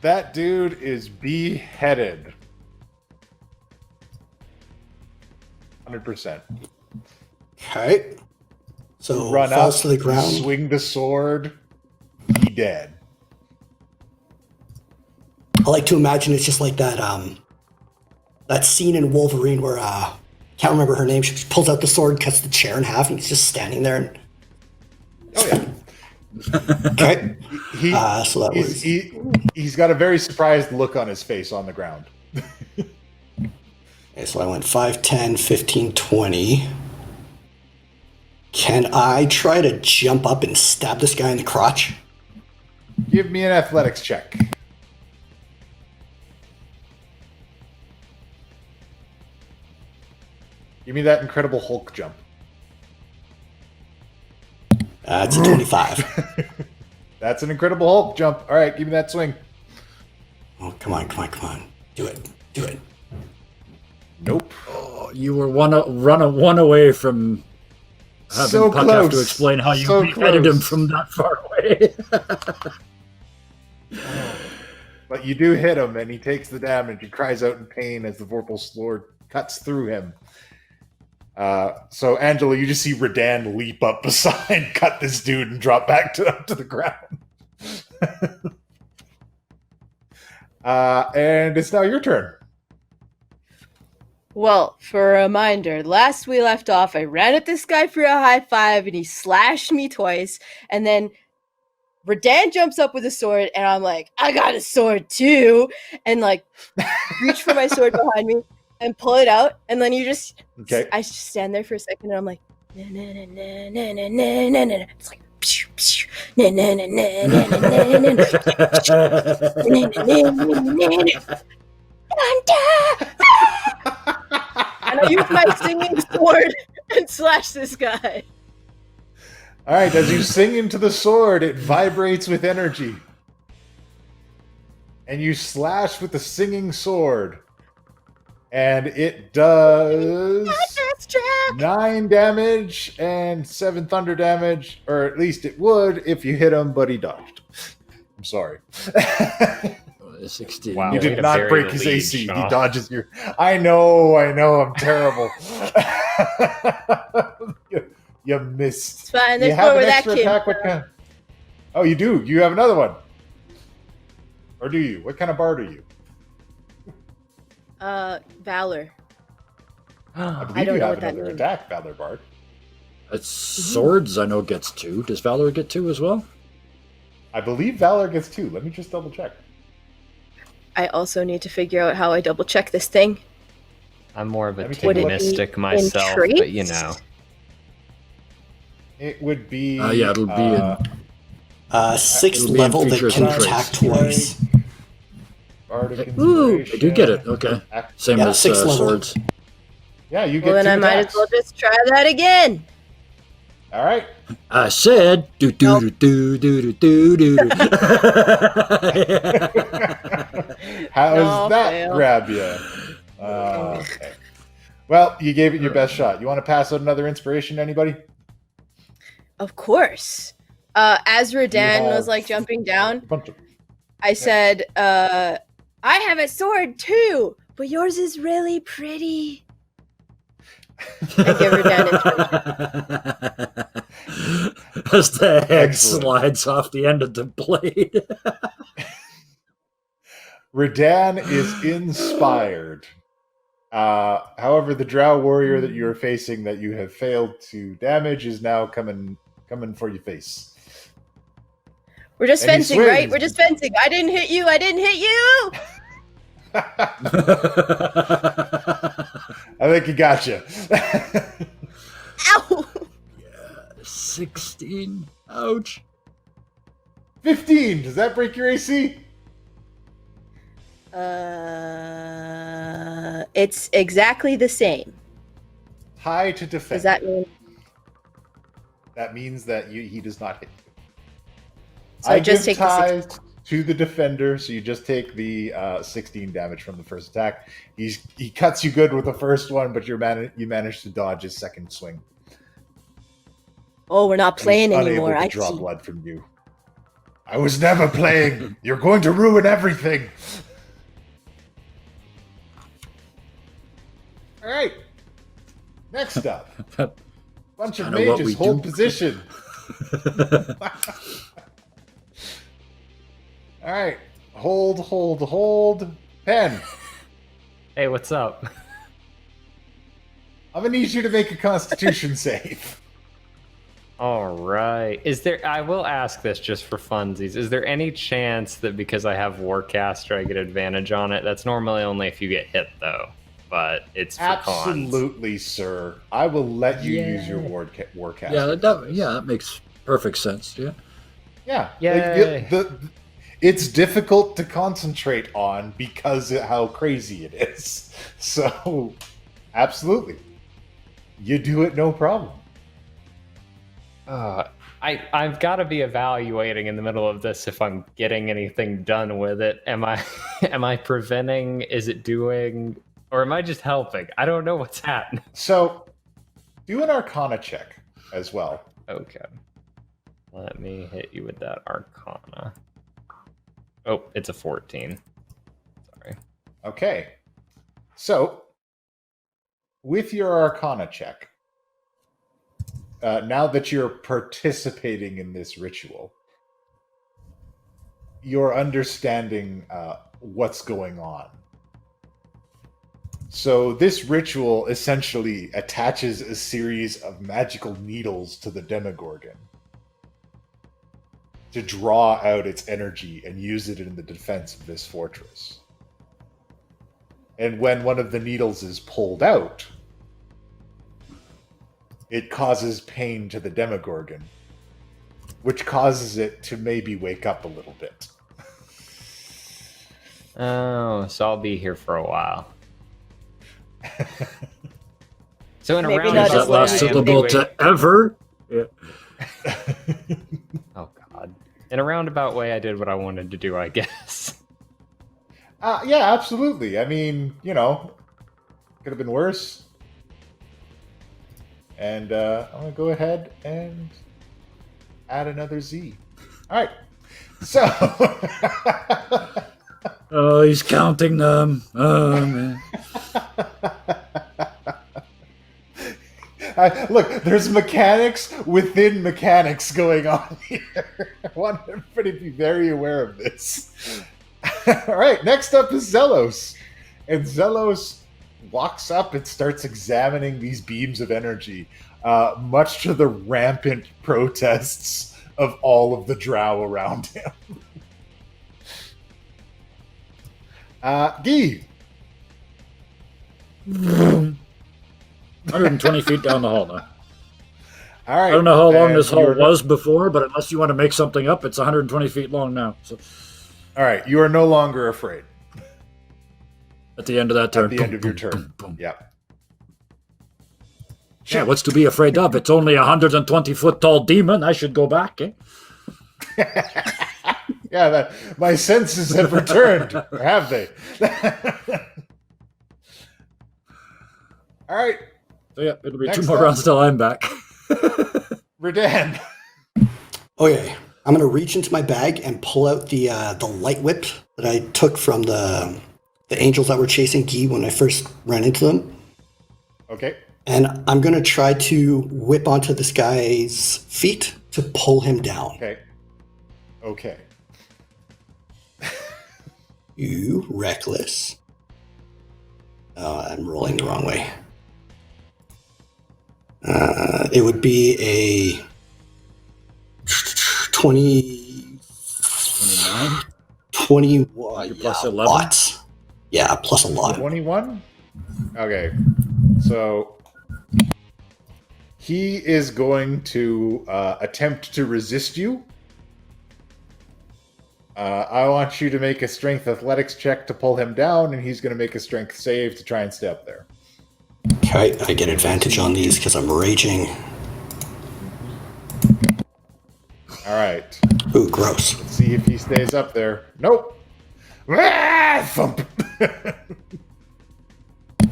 Speaker 2: That dude is beheaded. 100%.
Speaker 6: Okay. So
Speaker 2: Run
Speaker 6: falls
Speaker 2: up,
Speaker 6: to the ground.
Speaker 2: swing the sword, he dead.
Speaker 6: I like to imagine it's just like that that scene in Wolverine where can't remember her name. She just pulls out the sword, cuts the chair in half, and he's just standing there. And
Speaker 2: Oh yeah.
Speaker 6: okay,
Speaker 2: He,
Speaker 6: so that was
Speaker 2: he's got a very surprised look on his face on the ground.
Speaker 6: okay, so I went 5, 10, 15, 20. Can I try to jump up and stab this guy in the crotch?
Speaker 2: Give me an athletics check. Give me that Incredible Hulk jump.
Speaker 6: It's a 25.
Speaker 2: That's an Incredible Hulk jump. All right, give me that swing.
Speaker 6: Oh, come on. Do it.
Speaker 2: Nope.
Speaker 3: Oh, you were one away from having
Speaker 2: So
Speaker 3: Puck have to
Speaker 2: close.
Speaker 3: explain how you
Speaker 2: So
Speaker 3: beheaded him
Speaker 2: close.
Speaker 3: from that far away.
Speaker 2: But you do hit him, and he takes the damage. He cries out in pain as the Vorpal sword cuts through him. So, Angelo, you just see Redan leap up beside, cut this dude, and drop back to the ground. And it's now your turn.
Speaker 5: Well, for a reminder, last we left off, I ran at this guy for a high five and he slashed me twice. And then Redan jumps up with a sword and I'm like, I got a sword too. And like, reach for my sword behind me and pull it out. And then
Speaker 2: Okay.
Speaker 5: I just stand there for a second and I'm like, na na na na na na na na na. It's like, pshh, pshh, na na na na na na na na na. And I use my singing sword and slash this guy.
Speaker 2: All right, as you sing into the sword, it vibrates with energy. And you slash with the singing sword. And it does 9 damage and 7 thunder damage, or at least it would if you hit him, but he dodged. I'm sorry.
Speaker 3: 16.
Speaker 4: Wow.
Speaker 2: You
Speaker 4: way
Speaker 2: did
Speaker 4: to
Speaker 2: not
Speaker 4: bury
Speaker 2: break
Speaker 4: the
Speaker 2: his
Speaker 4: lead,
Speaker 2: AC.
Speaker 4: Shaw.
Speaker 2: He dodges your. I know, I'm terrible. you missed.
Speaker 5: It's fine.
Speaker 2: You
Speaker 5: There's
Speaker 2: have
Speaker 5: more
Speaker 2: an
Speaker 5: where that
Speaker 2: extra
Speaker 5: came
Speaker 2: attack. What kind? Oh, you do. You have another one. Or do you? What kind of bard are you?
Speaker 5: Valor.
Speaker 2: I believe
Speaker 5: I don't
Speaker 2: you
Speaker 5: know
Speaker 2: have
Speaker 5: what that
Speaker 2: another
Speaker 5: means.
Speaker 2: attack, Valor Bard.
Speaker 3: It's swords, I know, gets 2. Does Valor get 2 as well?
Speaker 2: I believe Valor gets 2. Let me just double check.
Speaker 5: I also need to figure out how I double check this thing.
Speaker 4: I'm more of a
Speaker 2: Let me take
Speaker 4: team
Speaker 2: a look.
Speaker 4: mystic
Speaker 5: In
Speaker 4: myself,
Speaker 5: traits?
Speaker 4: but you know.
Speaker 2: It would be.
Speaker 3: Yeah, it'll be in.
Speaker 6: 6th
Speaker 3: It'll be in
Speaker 6: level that
Speaker 3: features
Speaker 6: can
Speaker 3: and traits.
Speaker 6: attack twice.
Speaker 2: Bardic
Speaker 5: Ooh.
Speaker 2: Inspiration.
Speaker 3: I do get it. Okay. Same
Speaker 6: Yeah,
Speaker 3: as
Speaker 6: 6th level.
Speaker 3: swords.
Speaker 2: Yeah, you get
Speaker 5: Well,
Speaker 2: 2
Speaker 5: then I might
Speaker 2: attacks.
Speaker 5: as well just try that again.
Speaker 2: All right.
Speaker 3: I said do do do do do do do do.
Speaker 2: How
Speaker 5: No,
Speaker 2: does that
Speaker 5: fail.
Speaker 2: grab you? Okay. Well, you gave it your best shot. You want to pass out another inspiration to anybody?
Speaker 5: Of course. As Redan
Speaker 2: You
Speaker 5: was
Speaker 2: have-
Speaker 5: like jumping down,
Speaker 2: Bunch of-
Speaker 5: I said, I have a sword too, but yours is really pretty. And give Redan inspiration.
Speaker 3: As the head
Speaker 2: Excellent.
Speaker 3: slides off the end of the blade.
Speaker 2: Redan is inspired. However, the drow warrior that you are facing that you have failed to damage is now coming for your face.
Speaker 5: We're just
Speaker 2: And he
Speaker 5: fencing, right?
Speaker 2: swings.
Speaker 5: We're just fencing. I didn't hit you. I didn't hit you.
Speaker 2: I think he got you.
Speaker 5: Ow.
Speaker 3: 16. Ouch.
Speaker 2: 15. Does that break your AC?
Speaker 5: It's exactly the same.
Speaker 2: High to defend.
Speaker 5: Does that mean?
Speaker 2: That means that he does not hit you.
Speaker 5: So I just
Speaker 2: give
Speaker 5: take the
Speaker 2: ties to the defender, so you just take the 16 damage from the first attack. He cuts you good with the first one, but you manage to dodge his second swing.
Speaker 5: Oh, we're not playing
Speaker 2: He's
Speaker 5: anymore.
Speaker 2: unable
Speaker 5: I
Speaker 2: to draw
Speaker 5: see.
Speaker 2: blood from you. I was never playing. You're going to ruin everything. All right. Next up, bunch of
Speaker 3: kinda what
Speaker 2: mages
Speaker 3: we
Speaker 2: hold
Speaker 3: do.
Speaker 2: position. All right, hold. Penn,
Speaker 4: Hey, what's up?
Speaker 2: I'm gonna need you to make a Constitution save.
Speaker 4: All right. I will ask this just for funsies. Is there any chance that because I have Warcaster, I get advantage on it? That's normally only if you get hit, though. But it's for cons.
Speaker 2: Absolutely, sir. I will let you use your Warcaster.
Speaker 3: Yeah, that makes perfect sense. Yeah.
Speaker 2: Yeah.
Speaker 4: Yay.
Speaker 2: It's difficult to concentrate on because of how crazy it is. So, absolutely. You do it no problem.
Speaker 4: I've got to be evaluating in the middle of this if I'm getting anything done with it. Am I preventing? Is it doing? Or am I just helping? I don't know what's happening.
Speaker 2: So, do an Arcana check as well.
Speaker 4: Okay. Let me hit you with that Arcana. Oh, it's a 14. Sorry.
Speaker 2: Okay. So, with your Arcana check, now that you're participating in this ritual, you're understanding what's going on. So this ritual essentially attaches a series of magical needles to the Demigorgon to draw out its energy and use it in the defense of this fortress. And when one of the needles is pulled out, it causes pain to the Demigorgon, which causes it to maybe wake up a little bit.
Speaker 4: Oh, so I'll be here for a while. So in a
Speaker 5: Maybe
Speaker 4: round
Speaker 5: not
Speaker 3: Is that
Speaker 5: as long
Speaker 3: last
Speaker 5: as you
Speaker 3: syllable
Speaker 5: think.
Speaker 3: to ever? Yeah.
Speaker 4: Oh God! In a roundabout way, I did what I wanted to do, I guess.
Speaker 2: Yeah, absolutely. I mean, could have been worse. And I'm going to go ahead and add another Z. All right. So...
Speaker 3: Oh, he's counting them. Oh, man.
Speaker 2: Look, there's mechanics within mechanics going on here. I want everybody to be very aware of this. All right, next up is Zelos. And Zelos walks up and starts examining these beams of energy, much to the rampant protests of all of the drow around him. Guy.
Speaker 3: 120 feet down the hall now.
Speaker 2: All right.
Speaker 3: I don't know how long
Speaker 2: and
Speaker 3: this hall
Speaker 2: you're-
Speaker 3: was before, but unless you want to make something up, it's 120 feet long now. So
Speaker 2: All right, you are no longer afraid
Speaker 3: at the end of that turn.
Speaker 2: at the end of your turn.
Speaker 3: boom, boom.
Speaker 2: Yep.
Speaker 3: Yeah, what's to be afraid of? It's only a 120-foot tall demon. I should go back, eh?
Speaker 2: Yeah, my senses have returned, or have they? All right,
Speaker 3: So yeah, it'll be
Speaker 2: Next
Speaker 3: 2 more
Speaker 2: up.
Speaker 3: rounds till I'm back.
Speaker 2: Redan.
Speaker 6: Okay, I'm gonna reach into my bag and pull out the light whip that I took from the angels that were chasing Guy when I first ran into them,
Speaker 2: Okay.
Speaker 6: and I'm gonna try to whip onto this guy's feet to pull him down.
Speaker 2: Okay.
Speaker 6: You reckless. Oh, I'm rolling the wrong way. It would be a 24
Speaker 3: 9?
Speaker 6: 21.
Speaker 3: You're plus
Speaker 6: yeah,
Speaker 3: 11?
Speaker 6: lots. Yeah, plus a lot.
Speaker 2: 21? Okay. So he is going to attempt to resist you. I want you to make a strength athletics check to pull him down, and he's going to make a strength save to try and stay up there.
Speaker 6: Okay, I get advantage on these because I'm raging.
Speaker 2: All right.
Speaker 6: Ooh, gross.
Speaker 2: Let's see if he stays up there. Nope. Ah, thump.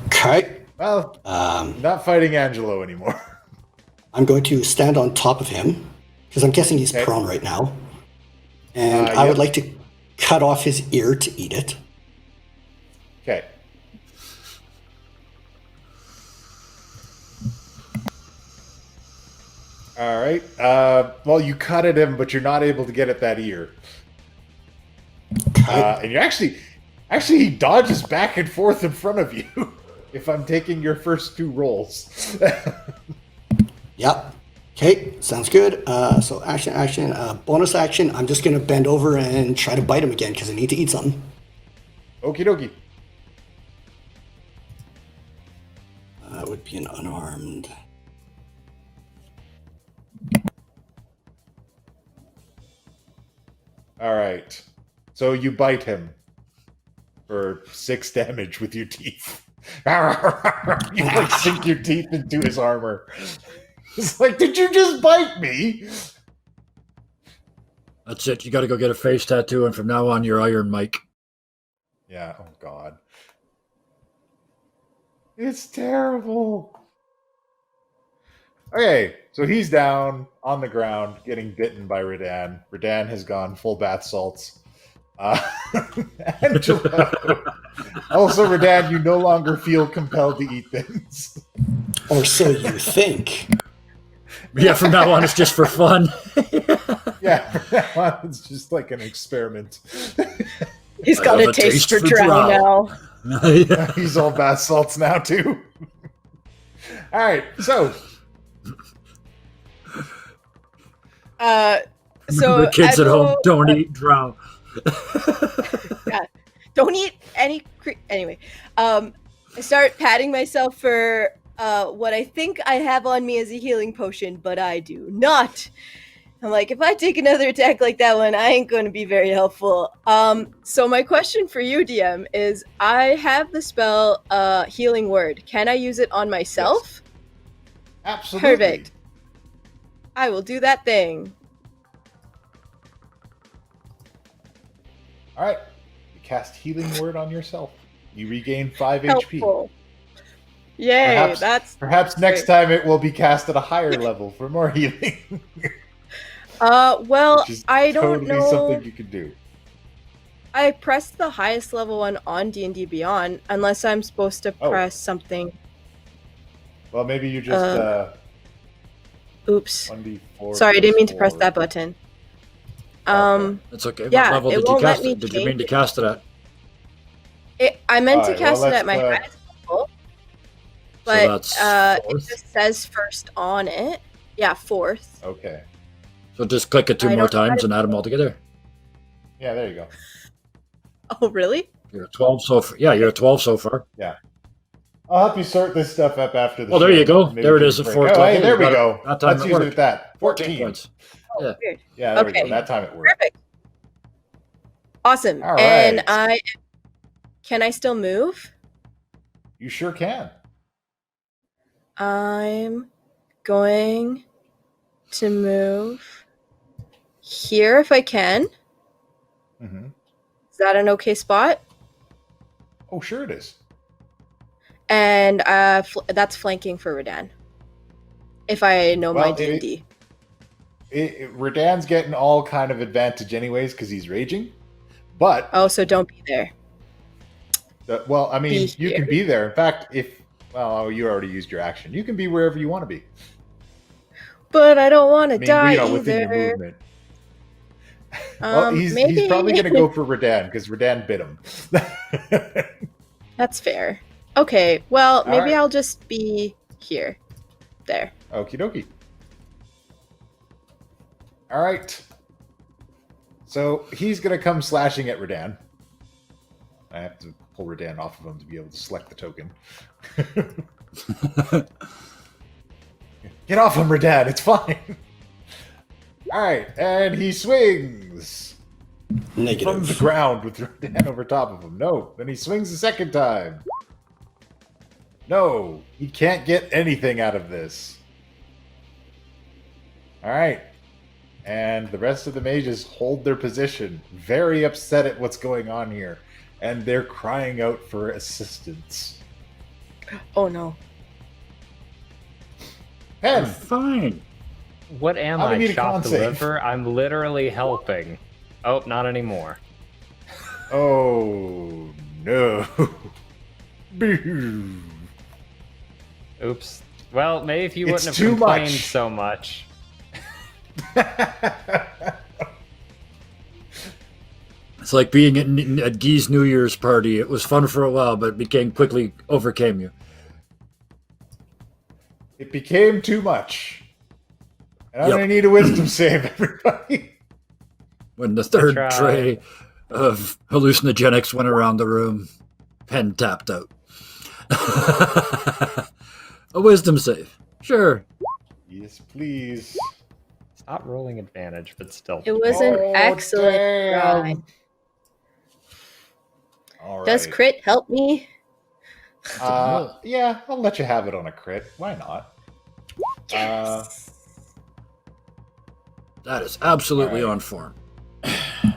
Speaker 6: Okay.
Speaker 2: Well, not fighting Angelo anymore.
Speaker 6: I'm going to stand on top of him because I'm guessing he's
Speaker 2: Okay.
Speaker 6: prone right now. And I would
Speaker 2: Yep.
Speaker 6: like to cut off his ear to eat it.
Speaker 2: Okay. All right. Well, you cut at him, but you're not able to get at that ear.
Speaker 6: Okay.
Speaker 2: And you're actually, he dodges back and forth in front of you. If I'm taking your first 2 rolls.
Speaker 6: Yep. Okay, sounds good. So action, bonus action. I'm just going to bend over and try to bite him again because I need to eat something.
Speaker 2: Okie dokie.
Speaker 6: That would be an unarmed.
Speaker 2: All right. So you bite him for 6 damage with your teeth. You like sink your teeth into his armor. It's like, did you just bite me?
Speaker 3: That's it. You got to go get a face tattoo, and from now on, you're Iron Mike.
Speaker 2: Yeah. Oh God. It's terrible. Okay, so he's down on the ground, getting bitten by Redan. Redan has gone full bath salts. Angelo. Also, Redan, you no longer feel compelled to eat things.
Speaker 6: Or so you think.
Speaker 3: Yeah, from now on, it's just for fun.
Speaker 2: Yeah, it's just like an experiment.
Speaker 5: He's
Speaker 3: I
Speaker 5: got
Speaker 3: have
Speaker 5: a
Speaker 3: a
Speaker 5: taste
Speaker 3: taste
Speaker 5: for
Speaker 3: for
Speaker 5: drow
Speaker 3: drow.
Speaker 5: now.
Speaker 2: He's all bath salts now, too. All right, so
Speaker 5: So
Speaker 3: the kids
Speaker 5: I
Speaker 3: at home
Speaker 5: will-
Speaker 3: don't eat drow.
Speaker 5: don't eat any anyway. I start patting myself for what I think I have on me as a healing potion, but I do not. I'm like, if I take another attack like that one, I ain't going to be very helpful. So my question for you, DM, is I have the spell Healing Word. Can I use it on myself?
Speaker 2: absolutely.
Speaker 5: Perfect. I will do that thing.
Speaker 2: All right, you cast Healing Word on yourself. You regain 5 HP.
Speaker 5: Helpful. Yay,
Speaker 2: Perhaps next
Speaker 5: great.
Speaker 2: time it will be cast at a higher level for more healing.
Speaker 5: Well,
Speaker 2: Which is
Speaker 5: I don't
Speaker 2: totally
Speaker 5: know.
Speaker 2: something you could do.
Speaker 5: I pressed the highest level one on D&D Beyond, unless I'm supposed to press something.
Speaker 2: Well, maybe you just
Speaker 5: Oops.
Speaker 2: 1d4.
Speaker 5: Sorry, I didn't mean to press
Speaker 2: 4.
Speaker 5: that button.
Speaker 3: That's okay.
Speaker 5: Yeah,
Speaker 3: What level
Speaker 5: it
Speaker 3: did you
Speaker 5: won't let
Speaker 3: cast
Speaker 5: me
Speaker 3: it? Did you
Speaker 5: change
Speaker 3: mean to
Speaker 5: it.
Speaker 3: cast it at?
Speaker 5: I meant to
Speaker 2: Alright, well,
Speaker 5: cast it at my
Speaker 2: let's,
Speaker 5: highest level,
Speaker 3: So
Speaker 5: but
Speaker 3: that's
Speaker 5: it
Speaker 3: fourth.
Speaker 5: just says first on it. Yeah, 4th.
Speaker 2: Okay.
Speaker 3: So just click it 2
Speaker 5: I
Speaker 3: more
Speaker 5: don't know how
Speaker 3: times
Speaker 5: to-
Speaker 3: and add them all together.
Speaker 2: Yeah, there you go.
Speaker 5: Oh, really?
Speaker 3: You're at 12 so far. Yeah, you're at 12 so far.
Speaker 2: I'll help you sort this stuff up after the show.
Speaker 3: Oh, there you go.
Speaker 2: Maybe
Speaker 3: There it
Speaker 2: take
Speaker 3: is,
Speaker 2: a
Speaker 3: at
Speaker 2: break.
Speaker 3: 4th
Speaker 2: Oh, hey,
Speaker 3: level.
Speaker 2: there
Speaker 3: You
Speaker 2: we
Speaker 3: got it.
Speaker 2: go.
Speaker 3: That time
Speaker 2: Let's
Speaker 3: it
Speaker 2: use it
Speaker 3: worked.
Speaker 2: at that.
Speaker 3: 14
Speaker 2: 14
Speaker 3: points.
Speaker 5: Oh,
Speaker 3: Yeah.
Speaker 5: weird.
Speaker 2: Yeah, there we
Speaker 5: Okay.
Speaker 2: go. That time it worked.
Speaker 5: Perfect. Awesome.
Speaker 2: All
Speaker 5: And
Speaker 2: right.
Speaker 5: can I still move?
Speaker 2: You sure can.
Speaker 5: I'm going to move here if I can.
Speaker 2: Mm-hmm.
Speaker 5: Is that an okay spot?
Speaker 2: Oh, sure it is.
Speaker 5: And that's flanking for Redan. If I know my
Speaker 2: Well,
Speaker 5: D&D.
Speaker 2: Redan's getting all kind of advantage anyways because he's raging. But,
Speaker 5: Oh, so don't be there.
Speaker 2: well, I mean,
Speaker 5: Be
Speaker 2: you
Speaker 5: here.
Speaker 2: can be there. In fact, you already used your action. You can be wherever you want to be.
Speaker 5: But I don't want to
Speaker 2: I mean,
Speaker 5: die
Speaker 2: within your
Speaker 5: either.
Speaker 2: movement. Well, he's
Speaker 5: Maybe
Speaker 2: probably going to go for Redan because Redan bit him.
Speaker 5: that's fair. Okay, well, maybe
Speaker 2: right.
Speaker 5: I'll just be here. There.
Speaker 2: Okie dokie. All right. So he's going to come slashing at Redan. I have to pull Redan off of him to be able to select the token. Get off him, Redan. It's fine. All right, and he swings
Speaker 6: Negative.
Speaker 2: from the ground with Redan over top of him. No, then he swings the second time. No, he can't get anything out of this. All right. And the rest of the mages hold their position, very upset at what's going on here. And they're crying out for assistance.
Speaker 5: Oh no.
Speaker 2: Penn,
Speaker 3: Fine.
Speaker 4: What am
Speaker 2: How do
Speaker 4: I,
Speaker 2: you need a
Speaker 4: chop
Speaker 2: con
Speaker 4: the
Speaker 2: save?
Speaker 4: liver? I'm literally helping. Oh, not anymore.
Speaker 2: oh no. Boo.
Speaker 4: Oops. Well, maybe if you
Speaker 2: It's
Speaker 4: wouldn't
Speaker 2: too
Speaker 4: have complained
Speaker 2: much.
Speaker 4: so much.
Speaker 3: It's like being at Gee's New Year's party. It was fun for a while, but it quickly overcame you.
Speaker 2: It became too much. And I'm
Speaker 3: Yep.
Speaker 2: going to need a wisdom save, everybody.
Speaker 3: When the third
Speaker 4: Try.
Speaker 3: tray of hallucinogenics went around the room, Penn tapped out. A wisdom save. Sure.
Speaker 2: Yes, please.
Speaker 4: Stop rolling advantage, but still.
Speaker 5: It was an
Speaker 2: Oh,
Speaker 5: excellent
Speaker 2: damn.
Speaker 5: try.
Speaker 2: All right.
Speaker 5: Does crit help me?
Speaker 2: Yeah, I'll let you have it on a crit. Why not?
Speaker 3: That is absolutely
Speaker 2: All right.
Speaker 3: on form.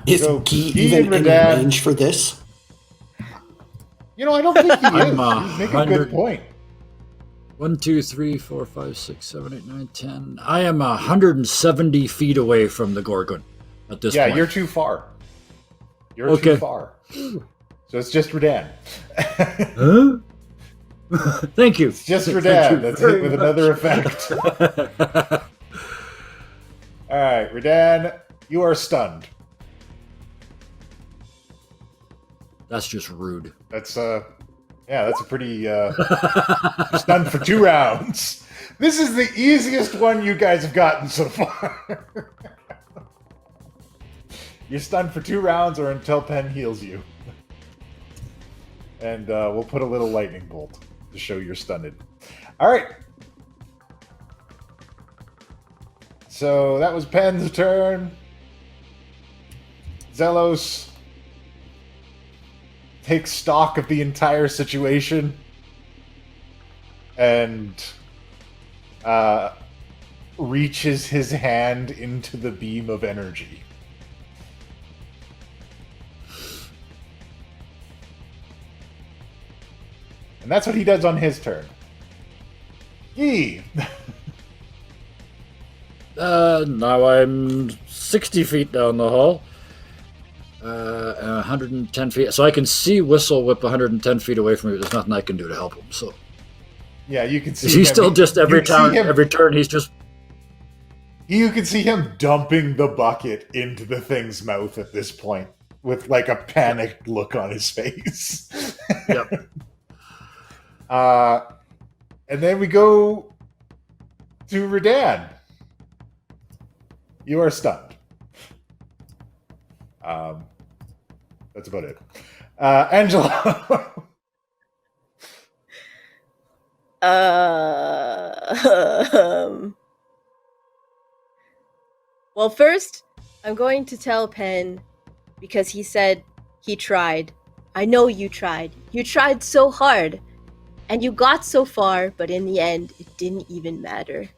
Speaker 6: Is
Speaker 2: So,
Speaker 6: Guy
Speaker 2: Guy
Speaker 6: even
Speaker 2: and
Speaker 6: in
Speaker 2: Redan-
Speaker 6: range for this?
Speaker 2: You know, I don't think he is.
Speaker 3: I'm,
Speaker 2: You make a
Speaker 3: 100
Speaker 2: good point.
Speaker 3: 1, 2, 3, 4, 5, 6, 7, 8, 9, 10. I am 170 feet away from the Gorgon at this
Speaker 2: Yeah,
Speaker 3: point.
Speaker 2: you're too far. You're
Speaker 3: Okay.
Speaker 2: too far. So it's just Redan.
Speaker 3: Huh? Thank you.
Speaker 2: It's just
Speaker 3: Thank
Speaker 2: Redan.
Speaker 3: you
Speaker 2: That's
Speaker 3: very
Speaker 2: it with
Speaker 3: much.
Speaker 2: another effect. All right, Redan, you are stunned.
Speaker 3: That's just rude.
Speaker 2: That's that's a pretty you're stunned for 2 rounds. This is the easiest one you guys have gotten so far. You're stunned for 2 rounds or until Penn heals you. And we'll put a little lightning bolt to show you're stunned. All right. So that was Penn's turn. Zelos takes stock of the entire situation and reaches his hand into the beam of energy. And that's what he does on his turn. Yee!
Speaker 3: Now I'm 60 feet down the hall. 110 feet. So I can see Whistle Whip 110 feet away from me. There's nothing I can do to help him. So
Speaker 2: Yeah, you can see
Speaker 3: is he
Speaker 2: him.
Speaker 3: still just every
Speaker 2: You can see him-
Speaker 3: turn he's just
Speaker 2: You can see him dumping the bucket into the thing's mouth at this point with like a panicked look on his face.
Speaker 3: Yep.
Speaker 2: And then we go to Redan. You are stunned. That's about it. Angelo.
Speaker 5: Well, first, I'm going to tell Penn, because he said he tried. I know you tried. You tried so hard. And you got so far, but in the end, it didn't even matter.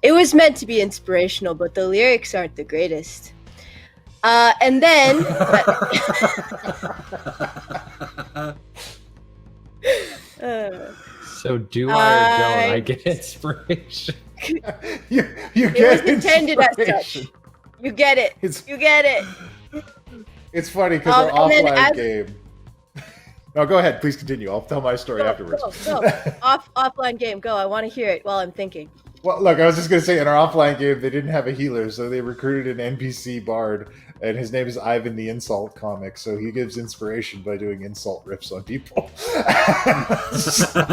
Speaker 5: It was meant to be inspirational, but the lyrics aren't the greatest. And then...
Speaker 4: So do I or don't I get inspiration?
Speaker 2: you
Speaker 5: It
Speaker 2: get
Speaker 5: was intended as
Speaker 2: inspiration.
Speaker 5: such. You get it.
Speaker 2: It's-
Speaker 5: You get it.
Speaker 2: It's funny because our
Speaker 5: and then
Speaker 2: offline
Speaker 5: as-
Speaker 2: game. No, go ahead. Please continue. I'll tell my story afterwards.
Speaker 5: Go. Offline game. Go. I want to hear it while I'm thinking.
Speaker 2: Well, look, I was just going to say, in our offline game, they didn't have a healer, so they recruited an NPC bard, and his name is Ivan the Insult Comic, so he gives inspiration by doing insult riffs on people.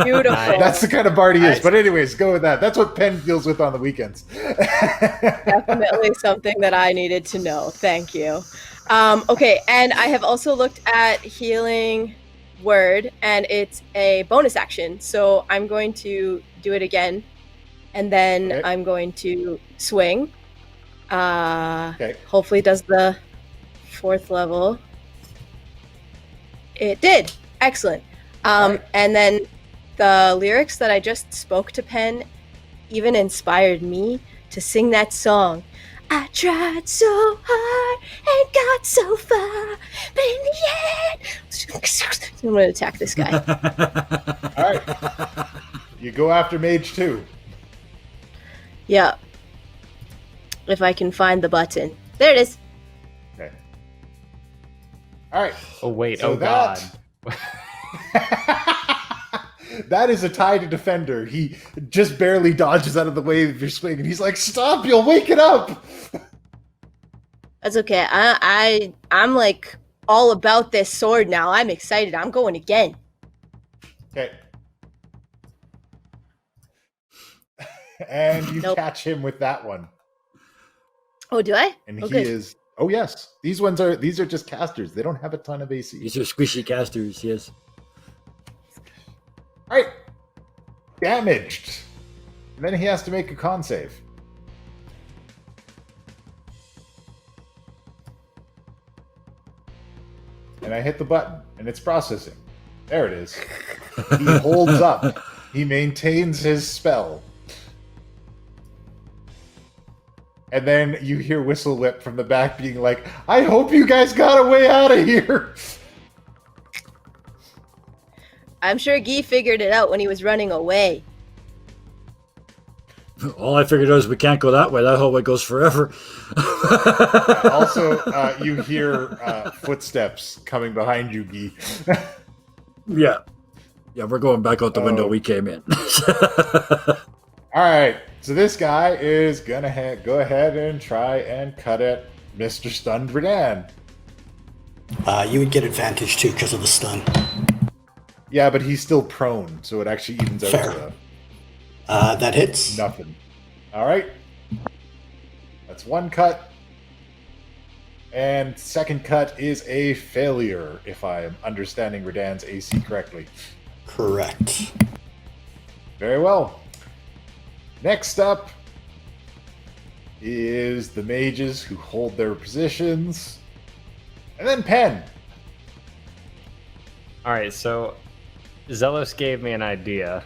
Speaker 5: Beautiful.
Speaker 2: That's the kind of bard he is. But anyways, go with that. That's what Penn deals with on the weekends.
Speaker 5: Definitely something that I needed to know. Thank you. Okay, and I have also looked at Healing Word, and it's a bonus action, so I'm going to do it again. And then
Speaker 2: Okay.
Speaker 5: I'm going to swing.
Speaker 2: Okay.
Speaker 5: Hopefully it does the 4th level. It did. Excellent.
Speaker 2: Alright.
Speaker 5: And then the lyrics that I just spoke to Penn even inspired me to sing that song. I tried so hard and got so far, but in the end... I'm going to attack this guy.
Speaker 2: All right. You go after Mage 2.
Speaker 5: Yeah. If I can find the button. There it is.
Speaker 2: Okay. All right.
Speaker 4: Oh wait,
Speaker 2: So
Speaker 4: oh god.
Speaker 2: That is a tie to defender. He just barely dodges out of the way of your swing, and he's like, "Stop! You'll wake it up."
Speaker 5: That's okay. I'm like all about this sword now. I'm excited. I'm going again.
Speaker 2: Okay. And you
Speaker 5: Nope.
Speaker 2: catch him with that one,
Speaker 5: Oh, do I?
Speaker 2: and
Speaker 5: Oh,
Speaker 2: he
Speaker 5: good.
Speaker 2: is. Oh yes, these are just casters. They don't have a ton of AC.
Speaker 3: These are squishy casters, yes.
Speaker 2: All right. Damaged. And then he has to make a con save. And I hit the button, and it's processing. There it is. He holds up. He maintains his spell. And then you hear Whistle Whip from the back being like, I hope you guys got a way out of here.
Speaker 5: I'm sure Guy figured it out when he was running away.
Speaker 3: All I figured was we can't go that way. That hallway goes forever.
Speaker 2: Also, you hear footsteps coming behind you, Guy.
Speaker 3: Yeah. Yeah, we're going back out the window
Speaker 2: Oh.
Speaker 3: we came in.
Speaker 2: All right, so this guy is gonna go ahead and try and cut at Mr. Stunned Redan.
Speaker 6: You would get advantage too because of the stun.
Speaker 2: Yeah, but he's still prone, so it actually evens out
Speaker 6: Fair.
Speaker 2: to
Speaker 6: That hits.
Speaker 2: nothing. All right, that's one cut. And second cut is a failure, if I am understanding Redan's AC correctly.
Speaker 6: Correct.
Speaker 2: Very well. Next up is the mages who hold their positions. And then Penn.
Speaker 4: Alright, so Zelos gave me an idea.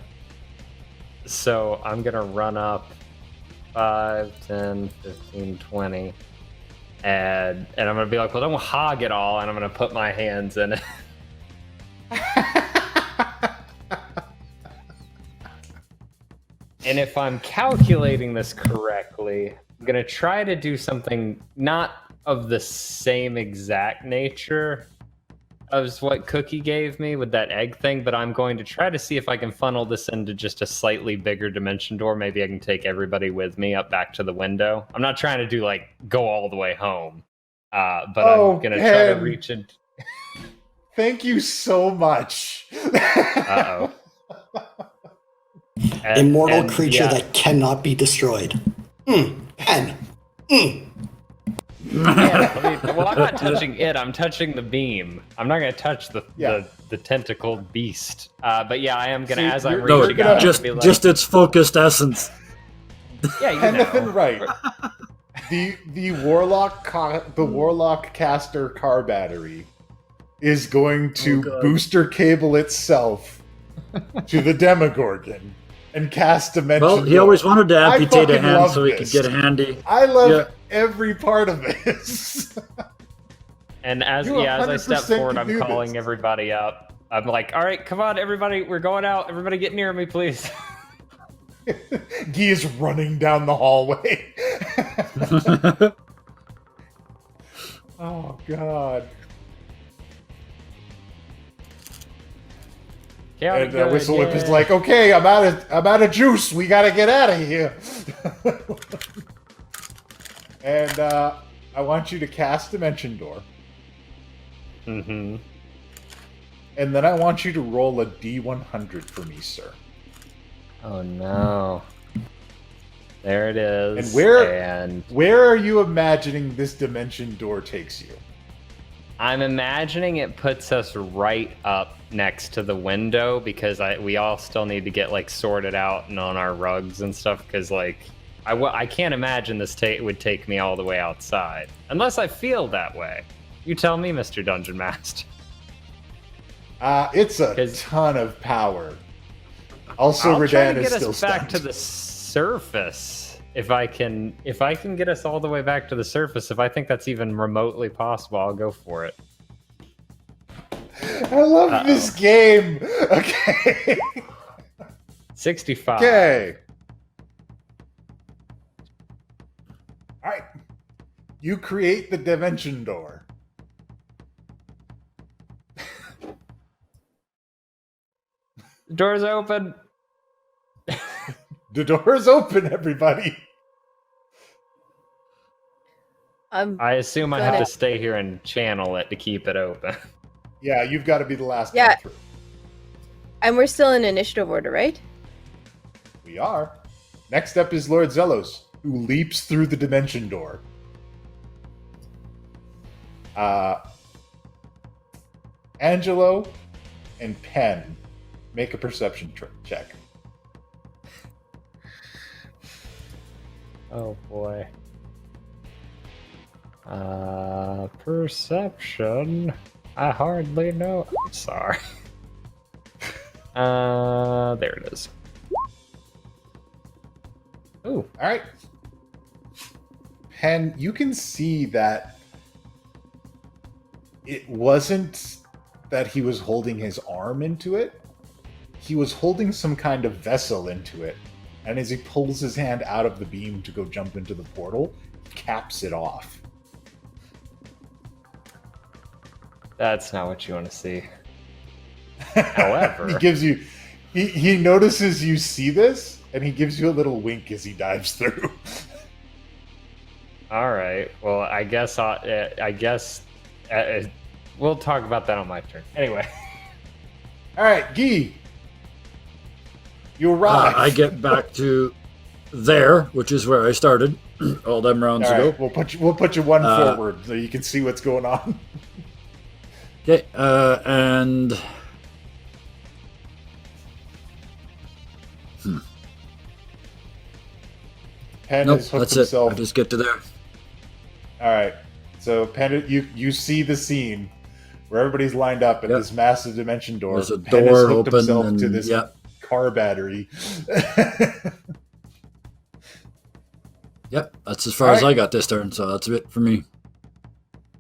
Speaker 4: So I'm gonna run up 5, 10, 15, 20. And I'm gonna be like, well, don't hog it all, and I'm gonna put my hands in it. And if I'm calculating this correctly, I'm gonna try to do something not of the same exact nature as what Cookie gave me with that egg thing, but I'm going to try to see if I can funnel this into just a slightly bigger dimension door. Maybe I can take everybody with me up back to the window. I'm not trying to do like go all the way home, but I'm gonna try to
Speaker 2: Penn.
Speaker 4: reach it.
Speaker 2: Thank you so much.
Speaker 4: Uh-oh.
Speaker 6: Immortal
Speaker 4: And,
Speaker 6: creature
Speaker 4: yeah.
Speaker 6: that cannot be destroyed. Pen.
Speaker 4: Yeah, well, I'm not touching it. I'm touching the beam. I'm not going to touch
Speaker 2: Yeah.
Speaker 4: the tentacled beast. But yeah, I am going to,
Speaker 2: See,
Speaker 4: as I'm
Speaker 2: you're-
Speaker 3: No,
Speaker 4: reaching out,
Speaker 3: just
Speaker 4: be like,
Speaker 3: just its focused essence.
Speaker 4: yeah, you
Speaker 2: Anything
Speaker 4: know.
Speaker 2: right. The warlock caster car battery is going to
Speaker 3: Oh, God.
Speaker 2: booster cable itself to the Demigorgon and cast Dimension
Speaker 3: Well, he
Speaker 2: Door.
Speaker 3: always wanted to
Speaker 2: I
Speaker 3: amputate a
Speaker 2: fucking
Speaker 3: hand
Speaker 2: love
Speaker 3: so he
Speaker 2: this.
Speaker 3: could get handy.
Speaker 2: I love
Speaker 3: Yeah.
Speaker 2: every part of this.
Speaker 4: And as
Speaker 2: You
Speaker 4: as I step
Speaker 2: 100%
Speaker 4: forward,
Speaker 2: can
Speaker 4: I'm
Speaker 2: do
Speaker 4: calling
Speaker 2: this.
Speaker 4: everybody up. I'm like, all right, come on, everybody, we're going out. Everybody get near me, please.
Speaker 2: Guy is running down the hallway. Oh, God.
Speaker 4: Chaotic
Speaker 2: And
Speaker 4: good,
Speaker 2: Whistle Whip is
Speaker 4: yeah.
Speaker 2: like, okay, I'm out of juice. We gotta get out of here. And I want you to cast Dimension Door.
Speaker 4: Mm-hmm.
Speaker 2: And then I want you to roll a D100 for me, sir.
Speaker 4: Oh no. There it is.
Speaker 2: And where are you imagining this Dimension Door takes you?
Speaker 4: I'm imagining it puts us right up next to the window because we all still need to get like sorted out and on our rugs and stuff because like I can't imagine this would take me all the way outside unless I feel that way. You tell me, Mr. Dungeon Master.
Speaker 2: It's a ton of power. Also,
Speaker 4: I'll try
Speaker 2: Redan
Speaker 4: to
Speaker 2: is
Speaker 4: get
Speaker 2: still
Speaker 4: us back
Speaker 2: stunned.
Speaker 4: to the surface. If I can get us all the way back to the surface, if I think that's even remotely possible, I'll go for it.
Speaker 2: I love this game. Okay.
Speaker 4: 65.
Speaker 2: Okay. All right. You create the Dimension Door.
Speaker 4: The door's open.
Speaker 2: The door is open, everybody.
Speaker 4: I assume I have to stay here and channel it to keep it open.
Speaker 2: Yeah, you've got to be the last
Speaker 5: Yeah.
Speaker 2: one through.
Speaker 5: And we're still in initiative order, right?
Speaker 2: We are. Next up is Lord Zelos, who leaps through the Dimension Door. Angelo and Penn, make a perception check.
Speaker 4: Oh boy. Perception. I hardly know. I'm sorry. There it is. Ooh.
Speaker 2: All right. Penn, you can see that it wasn't that he was holding his arm into it. He was holding some kind of vessel into it. And as he pulls his hand out of the beam to go jump into the portal, caps it off.
Speaker 4: That's not what you want to see. However,
Speaker 2: he gives you he notices you see this and he gives you a little wink as he dives through.
Speaker 4: all right. Well, I guess we'll talk about that on my turn. Anyway.
Speaker 2: All right, Guy. You arrive.
Speaker 3: I get back to there, which is where I started all them rounds
Speaker 2: All
Speaker 3: ago.
Speaker 2: right, we'll put you one forward so you can see what's going on.
Speaker 3: Okay, and
Speaker 2: Penn
Speaker 3: nope,
Speaker 2: has hooked
Speaker 3: that's
Speaker 2: himself.
Speaker 3: it. I just get to there.
Speaker 2: All right, so Penn, you see the scene where everybody's lined up at
Speaker 3: Yep.
Speaker 2: this massive dimension door.
Speaker 3: There's a
Speaker 2: Penn has
Speaker 3: door
Speaker 2: hooked
Speaker 3: open,
Speaker 2: himself
Speaker 3: and
Speaker 2: to this car battery.
Speaker 3: Yep, that's as far
Speaker 2: All
Speaker 3: as
Speaker 2: right.
Speaker 3: I got this turn, so that's it for me.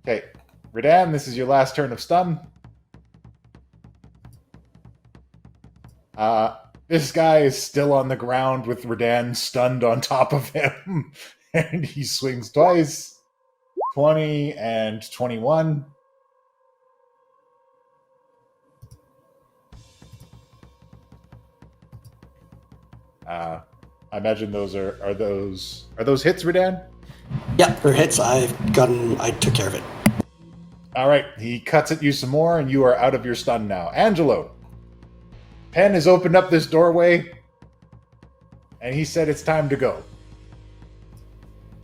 Speaker 2: Okay, Redan, this is your last turn of stun. This guy is still on the ground with Redan stunned on top of him, and he swings twice, 20 and 21. I imagine those are those hits, Redan?
Speaker 6: Yep, for hits, I took care of it.
Speaker 2: All right, he cuts at you some more, and you are out of your stun now. Angelo, Penn has opened up this doorway, and he said it's time to go.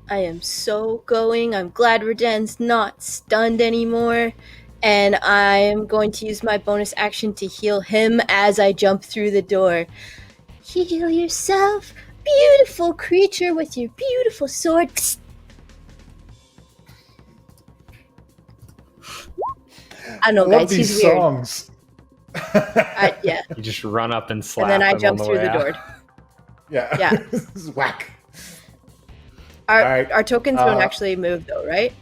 Speaker 5: I am so going. I'm glad Reden's not stunned anymore. And I am going to use my bonus action to heal him as I jump through the door. Heal yourself, beautiful creature with your beautiful sword. I don't know,
Speaker 2: I love
Speaker 5: guys.
Speaker 2: these
Speaker 5: He's weird.
Speaker 2: songs.
Speaker 5: Yeah.
Speaker 4: You just run up and slap
Speaker 5: And then I
Speaker 4: him
Speaker 5: jump
Speaker 4: on the
Speaker 5: through
Speaker 4: way
Speaker 5: the
Speaker 4: out.
Speaker 5: door.
Speaker 2: Yeah.
Speaker 5: Yeah.
Speaker 2: Whack.
Speaker 5: Our,
Speaker 2: All right,
Speaker 5: our tokens don't actually move, though, right?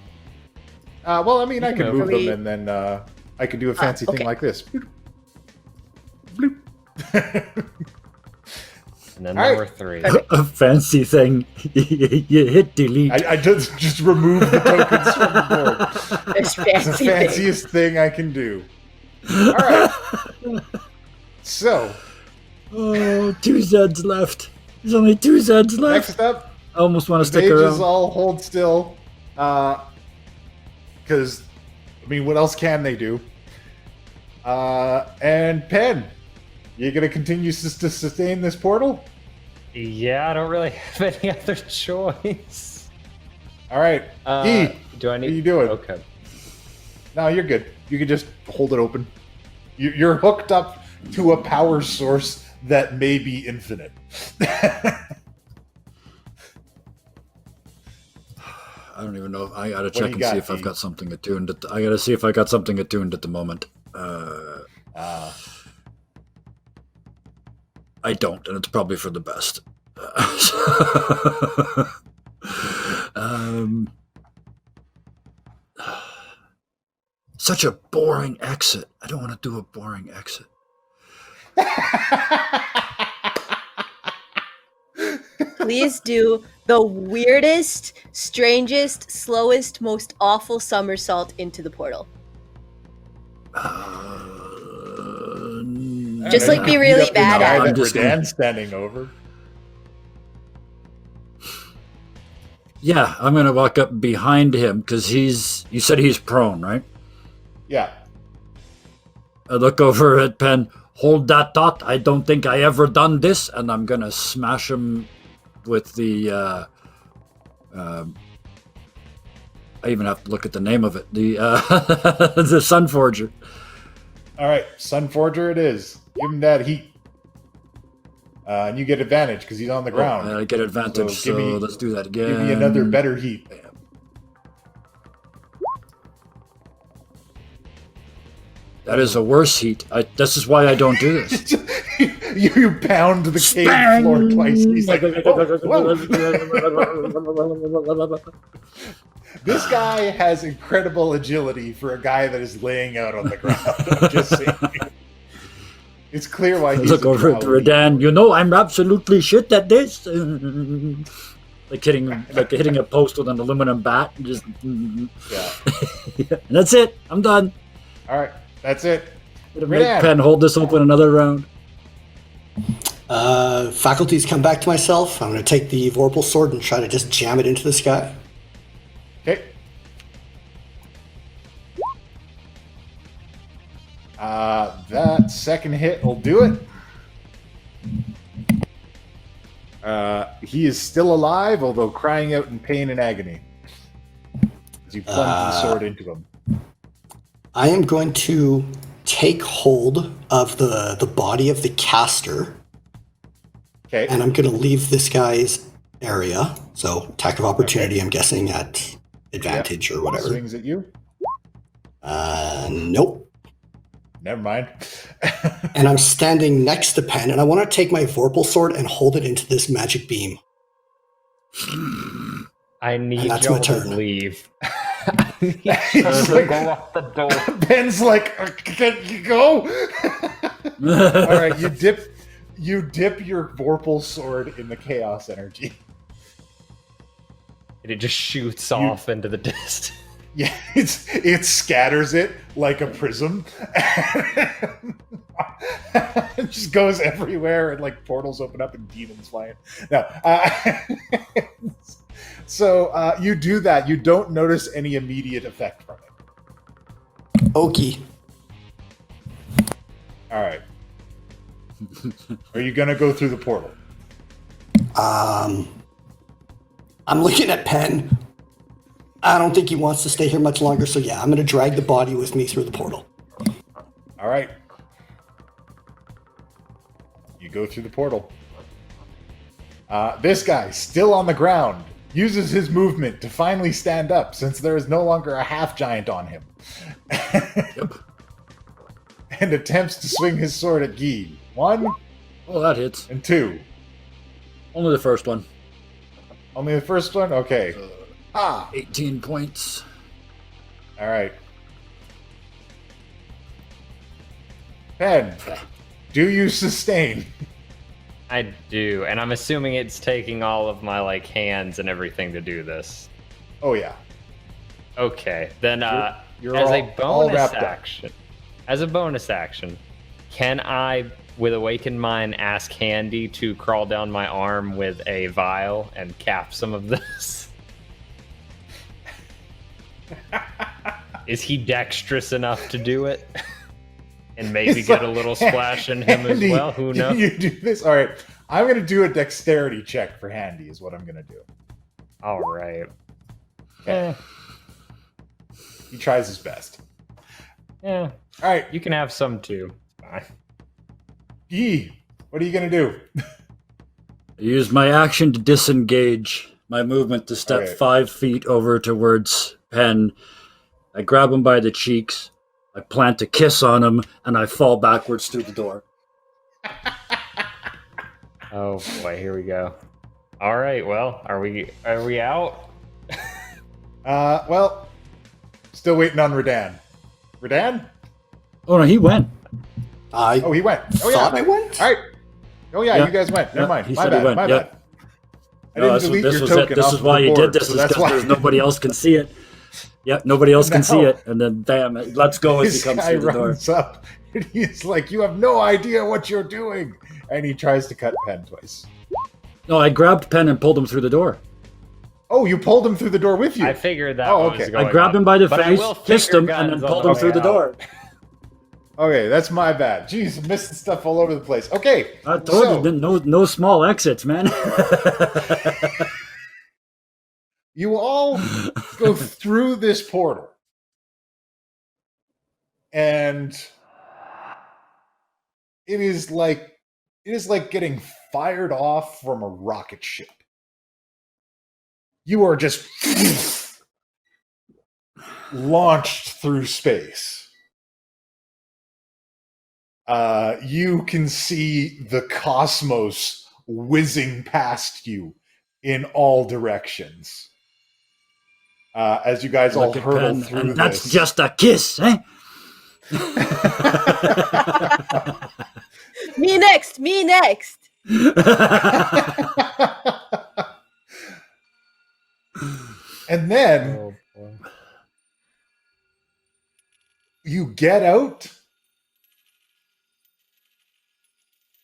Speaker 2: Well, I mean, I can
Speaker 4: know.
Speaker 2: move
Speaker 5: We-
Speaker 2: them, and then I can do a fancy
Speaker 5: okay.
Speaker 2: thing like this. Bloop. Bloop.
Speaker 4: And then
Speaker 2: All
Speaker 4: there
Speaker 2: right.
Speaker 4: were three.
Speaker 3: A fancy thing. You hit delete.
Speaker 2: I just remove the tokens from the board.
Speaker 5: There's
Speaker 2: It's the
Speaker 5: fancy things.
Speaker 2: fanciest thing I can do. All right. So,
Speaker 3: Oh, 2 Zeds left. There's only 2 Zeds left.
Speaker 2: next up,
Speaker 3: I almost want to
Speaker 2: the
Speaker 3: stick
Speaker 2: mages
Speaker 3: around.
Speaker 2: all hold still. Because, I mean, what else can they do? And Penn, you going to continue to sustain this portal?
Speaker 4: Yeah, I don't really have any other choice.
Speaker 2: All right. E,
Speaker 4: Do I need?
Speaker 2: what are you doing?
Speaker 4: Okay.
Speaker 2: no, you're good. You can just hold it open. You're hooked up to a power source that may be infinite.
Speaker 3: I don't even know. I gotta
Speaker 2: do
Speaker 3: check
Speaker 2: you
Speaker 3: and
Speaker 2: got,
Speaker 3: see if I've
Speaker 2: Pete?
Speaker 3: got something attuned. I gotta see if I got something attuned at the moment. I don't, and it's probably for the best. Such a boring exit. I don't want to do a boring exit.
Speaker 5: Please do the weirdest, strangest, slowest, most awful somersault into the portal. Just, like, be really bad at
Speaker 2: it.
Speaker 3: it.
Speaker 2: Redan's standing over.
Speaker 3: Yeah, I'm gonna walk up behind him because you said he's prone, right?
Speaker 2: Yeah.
Speaker 3: I look over at Penn. Hold that thought. I don't think I ever done this, and I'm gonna smash him with the. I even have to look at the name of it. The the Sunforger.
Speaker 2: All right, Sunforger it is. Give him that heat. And you get advantage because he's on the ground.
Speaker 3: I get advantage, so let's do that again.
Speaker 2: Give me another better heat.
Speaker 3: Bam. That is a worse heat. This is why I don't do this.
Speaker 2: You pound the cave floor twice. He's like, whoa, whoa. This guy has incredible agility for a guy that is laying out on the ground. I'm just saying. It's clear why he's
Speaker 3: Look over at Redan. You know, I'm absolutely shit at this. like hitting a post with an aluminum bat. Just
Speaker 2: Yeah.
Speaker 3: And that's it. I'm done.
Speaker 2: All right, that's it.
Speaker 3: Gonna make Penn hold this open another round.
Speaker 6: Faculties come back to myself. I'm going to take the Vorpal sword and try to just jam it into this guy.
Speaker 2: Okay. That second hit will do it. He is still alive, although crying out in pain and agony. As you plunge the sword into him.
Speaker 6: I am going to take hold of the body of the caster,
Speaker 2: Okay.
Speaker 6: and I'm going to leave this guy's area. So attack of opportunity, I'm guessing at advantage or whatever.
Speaker 2: Swings at you.
Speaker 6: Nope.
Speaker 2: Never mind.
Speaker 6: And I'm standing next to Penn, and I want to take my Vorpal sword and hold it into this magic beam.
Speaker 4: I need
Speaker 6: that's
Speaker 4: y'all
Speaker 6: my
Speaker 4: to
Speaker 6: turn.
Speaker 4: leave.
Speaker 2: He's like,
Speaker 4: Go out the door.
Speaker 2: Ben's like, can you go? All right, you dip your Vorpal sword in the chaos energy.
Speaker 4: And it just shoots off into the distance.
Speaker 2: Yeah, it scatters it like a prism. It just goes everywhere, and like portals open up and demons fly in. No, so you do that. You don't notice any immediate effect from it.
Speaker 6: Okie.
Speaker 2: All right. Are you gonna go through the portal?
Speaker 6: I'm looking at Penn. I don't think he wants to stay here much longer, so yeah, I'm going to drag the body with me through the portal.
Speaker 2: All right. You go through the portal. This guy, still on the ground, uses his movement to finally stand up since there is no longer a half giant on him.
Speaker 3: Yep.
Speaker 2: And attempts to swing his sword at Guy. 1
Speaker 3: Oh, that hits.
Speaker 2: and 2.
Speaker 3: Only the first one.
Speaker 2: Only the first one? Okay.
Speaker 3: 18 points.
Speaker 2: All right. Penn, do you sustain?
Speaker 4: I do, and I'm assuming it's taking all of my like hands and everything to do this.
Speaker 2: Oh, yeah.
Speaker 4: Okay, then
Speaker 2: You're
Speaker 4: as
Speaker 2: all
Speaker 4: a bonus
Speaker 2: wrapped up.
Speaker 4: action, as a bonus action, Can I, with Awakened Mind, ask Handy to crawl down my arm with a vial and cap some of this? Is he dexterous enough to do it? And maybe get a little splash in him as
Speaker 2: Handy,
Speaker 4: well? Who knows?
Speaker 2: You do this? All right. I'm going to do a dexterity check for Handy is what I'm going to do.
Speaker 4: All right.
Speaker 2: Okay. He tries his best.
Speaker 4: Yeah.
Speaker 2: All right.
Speaker 4: You can have some too. Fine.
Speaker 2: Yee, what are you going to do?
Speaker 3: I use my action to disengage, my movement to step
Speaker 2: Okay.
Speaker 3: 5 feet over towards Penn. I grab him by the cheeks, I plant a kiss on him, and I fall backwards through the door.
Speaker 4: Oh boy, here we go. All right, well, are we out?
Speaker 2: Well, still waiting on Redan. Redan?
Speaker 3: Oh no, he went.
Speaker 6: I
Speaker 2: Oh, he went. Oh,
Speaker 6: thought
Speaker 2: yeah.
Speaker 6: I went.
Speaker 2: All right. Oh, yeah,
Speaker 3: Yeah.
Speaker 2: you guys went. Never
Speaker 3: Yeah,
Speaker 2: mind.
Speaker 3: he
Speaker 2: My
Speaker 3: said he
Speaker 2: bad.
Speaker 3: went,
Speaker 2: My
Speaker 3: yeah.
Speaker 2: bad. I
Speaker 3: No,
Speaker 2: didn't
Speaker 3: this
Speaker 2: delete
Speaker 3: was
Speaker 2: your
Speaker 3: it.
Speaker 2: token
Speaker 3: This
Speaker 2: off
Speaker 3: is
Speaker 2: the
Speaker 3: why you
Speaker 2: board,
Speaker 3: did this,
Speaker 2: so
Speaker 3: is
Speaker 2: that's
Speaker 3: because
Speaker 2: why.
Speaker 3: there's nobody else can see it. Yep, nobody else can see
Speaker 2: No.
Speaker 3: it, and then bam, let's go as he
Speaker 2: This
Speaker 3: comes
Speaker 2: guy
Speaker 3: through the door.
Speaker 2: runs up and he's like, "You have no idea what you're doing," and he tries to cut Penn twice.
Speaker 3: No, I grabbed Penn and pulled him through the door.
Speaker 2: Oh, you pulled him through the door with you.
Speaker 4: I figured that
Speaker 2: Oh,
Speaker 4: was
Speaker 2: okay.
Speaker 4: going
Speaker 3: I grabbed him by the
Speaker 4: But I
Speaker 3: face,
Speaker 4: will
Speaker 3: kissed
Speaker 4: finger
Speaker 3: him, and
Speaker 4: guns
Speaker 3: then
Speaker 4: on
Speaker 3: pulled
Speaker 4: the
Speaker 3: him
Speaker 4: way
Speaker 3: through the
Speaker 4: out.
Speaker 3: door.
Speaker 2: Okay, that's my bad. Jeez, I'm missing stuff all over the place. Okay,
Speaker 3: I told
Speaker 2: so
Speaker 3: you, no small exits, man.
Speaker 2: you all go through this portal, and it is like getting fired off from a rocket ship. You are just launched through space. You can see the cosmos whizzing past you in all directions. As you guys all
Speaker 3: Look at
Speaker 2: hurtle
Speaker 3: Penn,
Speaker 2: through
Speaker 3: and that's
Speaker 2: this.
Speaker 3: just a kiss, eh?
Speaker 5: Me next. Me next.
Speaker 2: And then
Speaker 4: Oh, boy.
Speaker 2: you get out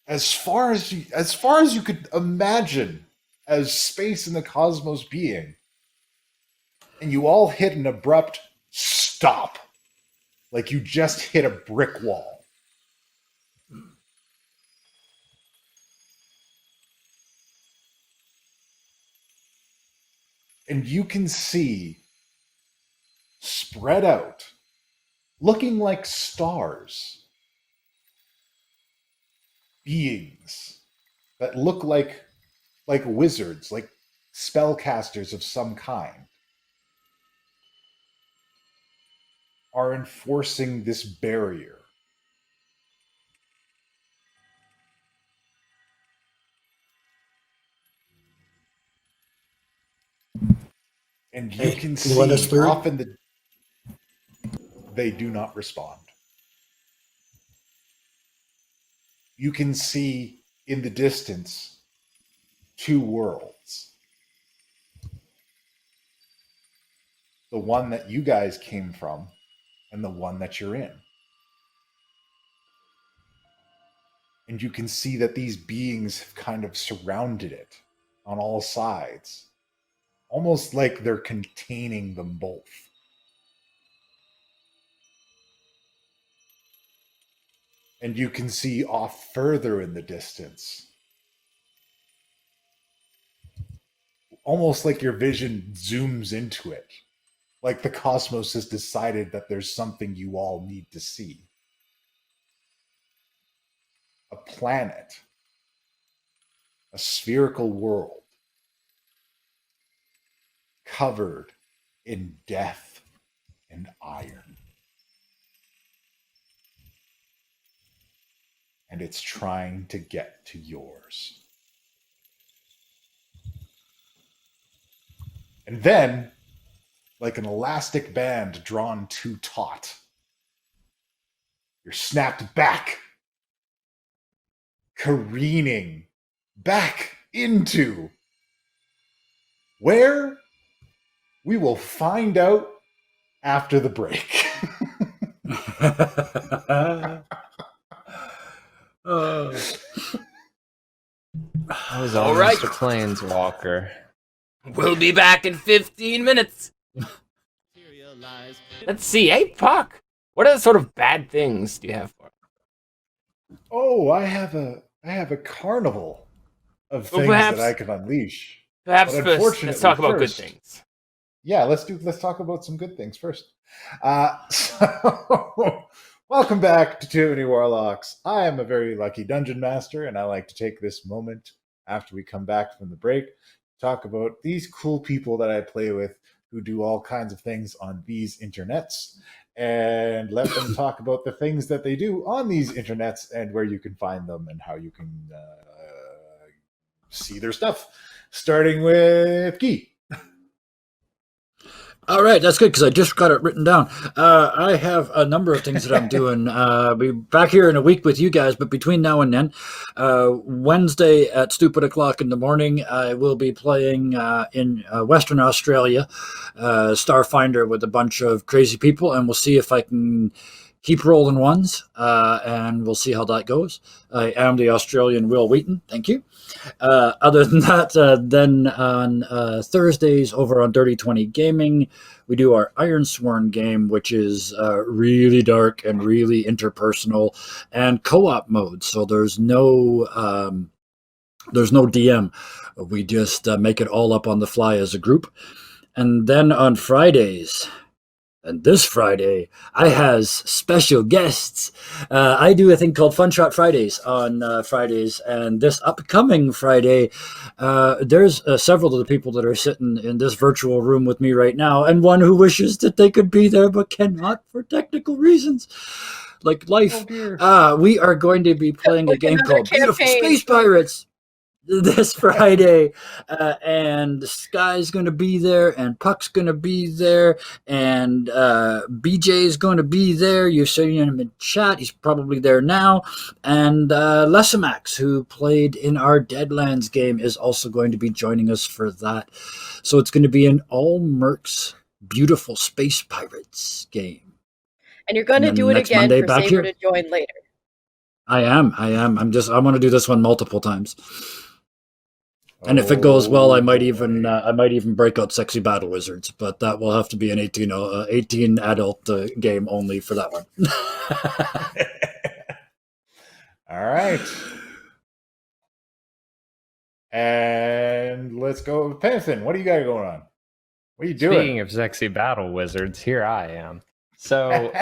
Speaker 2: as far as you could imagine as space in the cosmos being, and you all hit an abrupt stop, like you just hit a brick wall. And you can see spread out, looking like stars, beings that look like wizards, like spellcasters of some kind, are enforcing this barrier. And you
Speaker 6: Hey,
Speaker 2: can
Speaker 6: can you let us
Speaker 2: see
Speaker 6: through?
Speaker 2: off in the... They do not respond. You can see in the distance 2 worlds. The one that you guys came from and the one that you're in. And you can see that these beings have kind of surrounded it on all sides, almost like they're containing them both. And you can see off further in the distance, almost like your vision zooms into it, like the cosmos has decided that there's something you all need to see. A planet, a spherical world, covered in death and iron. And it's trying to get to yours. And then, like an elastic band drawn too taut, you're snapped back, careening back into where we will find out after the break.
Speaker 4: I was
Speaker 1: All
Speaker 4: almost
Speaker 1: right.
Speaker 4: a planeswalker.
Speaker 1: We'll be back in 15 minutes. Let's see. Hey, Puck. What other sort of bad things do you have for us?
Speaker 2: Oh, I have a carnival of
Speaker 1: Well,
Speaker 2: things
Speaker 1: perhaps-
Speaker 2: that I can unleash.
Speaker 1: Perhaps
Speaker 2: But
Speaker 1: first, let's
Speaker 2: unfortunately,
Speaker 1: talk about good
Speaker 2: first-
Speaker 1: things.
Speaker 2: Yeah, let's talk about some good things first. So, welcome back to Too Many Warlocks. I am a very lucky dungeon master, and I like to take this moment after we come back from the break to talk about these cool people that I play with who do all kinds of things on these internets, and let them talk about the things that they do on these internets and where you can find them and how you can see their stuff. Starting with Guy.
Speaker 3: All right, that's good because I just got it written down. I have a number of things that I'm doing. Be back here in a week with you guys, but between now and then, Wednesday at stupid o'clock in the morning, I will be playing in Western Australia, Starfinder with a bunch of crazy people, and we'll see if I can keep rolling ones, and we'll see how that goes. I am the Australian Will Wheaton. Thank you. Other than that, then on Thursdays over on Dirty 20 Gaming, we do our Ironsworn game, which is really dark and really interpersonal and co-op mode. So there's no DM. We just make it all up on the fly as a group. And then on Fridays, and this Friday, I has special guests. I do a thing called Fun Shot Fridays on Fridays, and this upcoming Friday, there's several of the people that are sitting in this virtual room with me right now, and one who wishes that they could be there but cannot for technical reasons, like life.
Speaker 2: Oh, dear.
Speaker 3: We are going to be playing a
Speaker 5: Like
Speaker 3: game
Speaker 5: another
Speaker 3: called Beautiful
Speaker 5: campaign.
Speaker 3: Space Pirates this Friday, and Sky's going to be there, and Puck's going to be there, and BJ's going to be there. You're seeing him in chat. He's probably there now. And Lessamax, who played in our Deadlands game, is also going to be joining us for that. So it's going to be an all Mercs Beautiful Space Pirates game.
Speaker 5: And you're going to
Speaker 3: And
Speaker 5: do it
Speaker 3: next
Speaker 5: again
Speaker 3: Monday
Speaker 5: for
Speaker 3: back
Speaker 5: Saber
Speaker 3: here.
Speaker 5: to join later.
Speaker 3: I am. I want to do this one multiple times. And if it goes well, I might even break out Sexy Battle Wizards, but that will have to be an 18 adult game only for that one.
Speaker 2: All right. And let's go with Penn. What do you got going on? What are you doing?
Speaker 4: Speaking of sexy battle wizards, here I am. So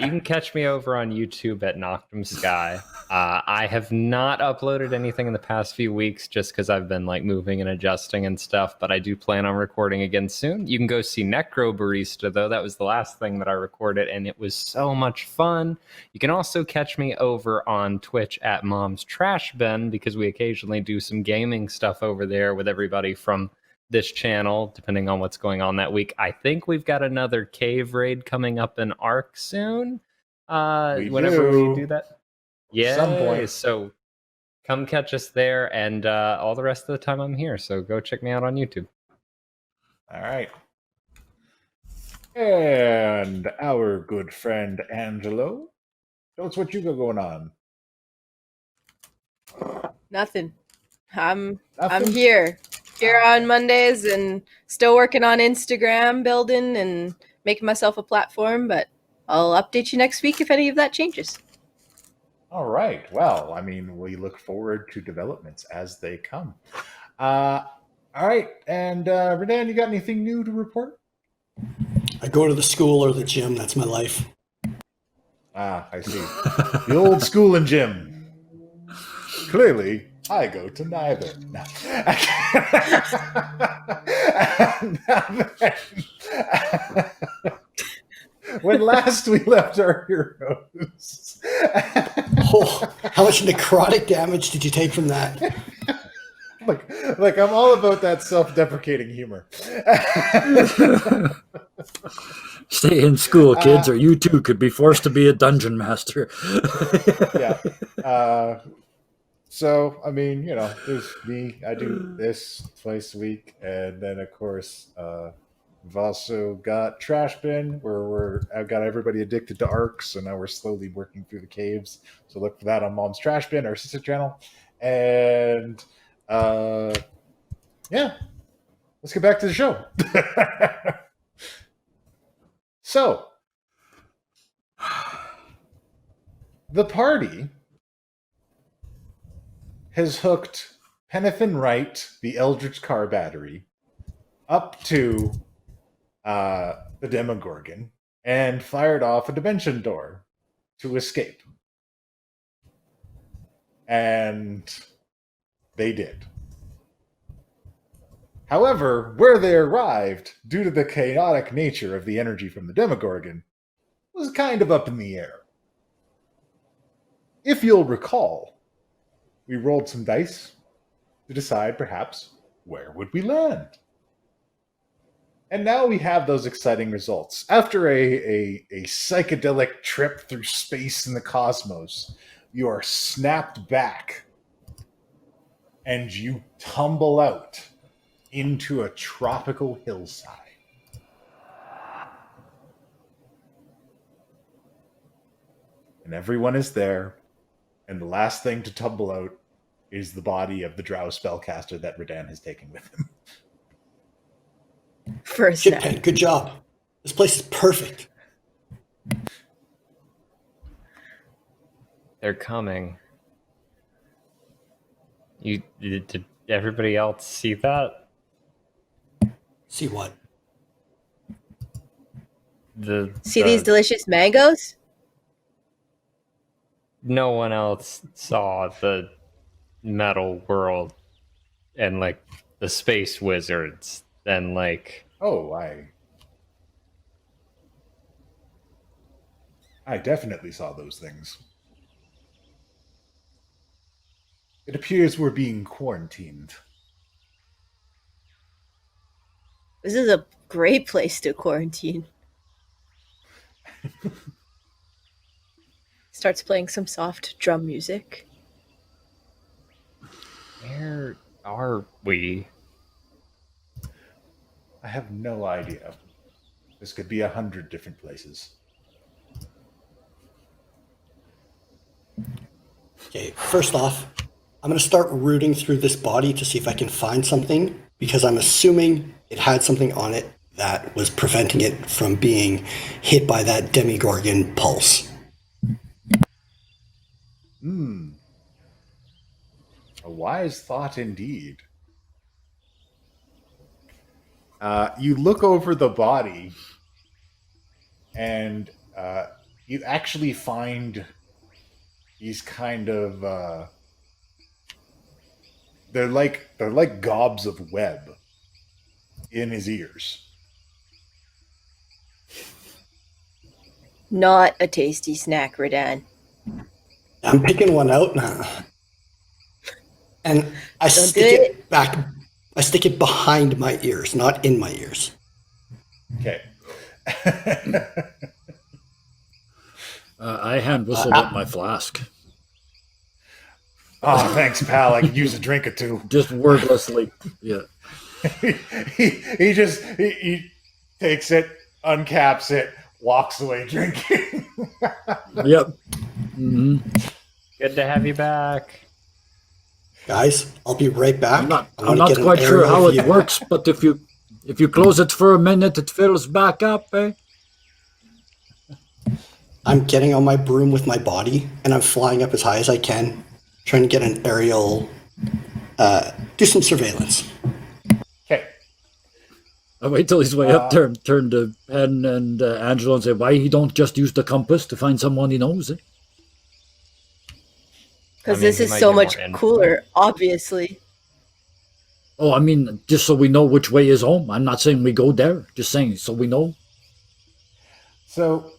Speaker 4: you can catch me over on YouTube at Noctum Sky. I have not uploaded anything in the past few weeks just because I've been like moving and adjusting and stuff, but I do plan on recording again soon. You can go see Necro Barista, though. That was the last thing that I recorded, and it was so much fun. You can also catch me over on Twitch at Mom's Trash Bin because we occasionally do some gaming stuff over there with everybody from this channel, depending on what's going on that week. I think we've got another cave raid coming up in Arc soon. Whenever we do that. Yeah.
Speaker 2: Some point.
Speaker 4: So come catch us there, and all the rest of the time I'm here. So go check me out on YouTube.
Speaker 2: All right. And our good friend Angelo. Tell us what you got going on.
Speaker 5: Nothing. I'm
Speaker 2: Nothing?
Speaker 5: here on Mondays and still working on Instagram building and making myself a platform, but I'll update you next week if any of that changes.
Speaker 2: All right. Well, I mean, we look forward to developments as they come. All right. And Renan, you got anything new to report?
Speaker 6: I go to the school or the gym. That's my life.
Speaker 2: Ah, I see. The old school and gym. Clearly, I go to neither. No. When last we left our heroes.
Speaker 6: Oh, how much necrotic damage did you take from that?
Speaker 2: Look, I'm all about that self-deprecating humor.
Speaker 3: Stay in school, kids, or you too could be forced to be a dungeon master.
Speaker 2: Yeah. So, I mean, there's me. I do this twice a week. And then, of course, We've also got Trash Bin, where I've got everybody addicted to arcs, so now we're slowly working through the caves. So look for that on Mom's Trash Bin, our sister channel. And yeah, let's get back to the show. So, the party has hooked Penn Wright, the Eldritch Car Battery, up to the Demigorgon and fired off a dimension door to escape. And they did. However, where they arrived, due to the chaotic nature of the energy from the Demigorgon, was kind of up in the air. If you'll recall, we rolled some dice to decide, perhaps, where would we land? And now we have those exciting results. After a psychedelic trip through space and the cosmos, you are snapped back and you tumble out into a tropical hillside. And everyone is there, and the last thing to tumble out is the body of the drow spellcaster that Redan has taken with him.
Speaker 5: For a
Speaker 6: Shit,
Speaker 5: sec.
Speaker 6: Penn, good job. This place is perfect.
Speaker 4: They're coming. Did everybody else see that?
Speaker 6: See what?
Speaker 5: See these delicious mangoes?
Speaker 4: No one else saw the metal world and like the space wizards and like
Speaker 2: Oh, I definitely saw those things. It appears we're being quarantined.
Speaker 5: This is a great place to quarantine. Starts playing some soft drum music.
Speaker 4: where are we?
Speaker 2: I have no idea. This could be 100 different places.
Speaker 6: Okay, first off, I'm going to start rooting through this body to see if I can find something, because I'm assuming it had something on it that was preventing it from being hit by that Demigorgon pulse.
Speaker 2: A wise thought indeed. You look over the body, and you actually find these kind of they're like gobs of web in his ears.
Speaker 5: Not a tasty snack, Redan.
Speaker 6: I'm picking one out now. And I
Speaker 5: Don't
Speaker 6: stick
Speaker 5: do
Speaker 6: it back. I stick it behind my ears, not in my ears.
Speaker 2: Okay.
Speaker 3: I hand whistled up my flask.
Speaker 2: Oh, thanks, pal. I could use a drink or two.
Speaker 3: Just wordlessly. Yeah.
Speaker 2: he takes it, uncaps it, walks away drinking.
Speaker 3: Yep. Mm-hmm.
Speaker 4: Good to have you back.
Speaker 6: Guys, I'll be right back.
Speaker 3: I'm not quite sure how it works, but if you close it for a minute, it fills back up, eh?
Speaker 6: I'm getting on my broom with my body, and I'm flying up as high as I can, trying to get an aerial, do some surveillance.
Speaker 2: Okay.
Speaker 3: I wait till he's way up there and turn to Penn and Angelo and say, why he don't just use the compass to find someone he knows, eh?
Speaker 5: Because
Speaker 4: I mean,
Speaker 5: this
Speaker 4: he
Speaker 5: is
Speaker 4: might
Speaker 5: so
Speaker 4: get
Speaker 5: much
Speaker 4: more info.
Speaker 5: cooler, obviously.
Speaker 3: Oh, I mean, just so we know which way is home. I'm not saying we go there. Just saying so we know.
Speaker 2: So,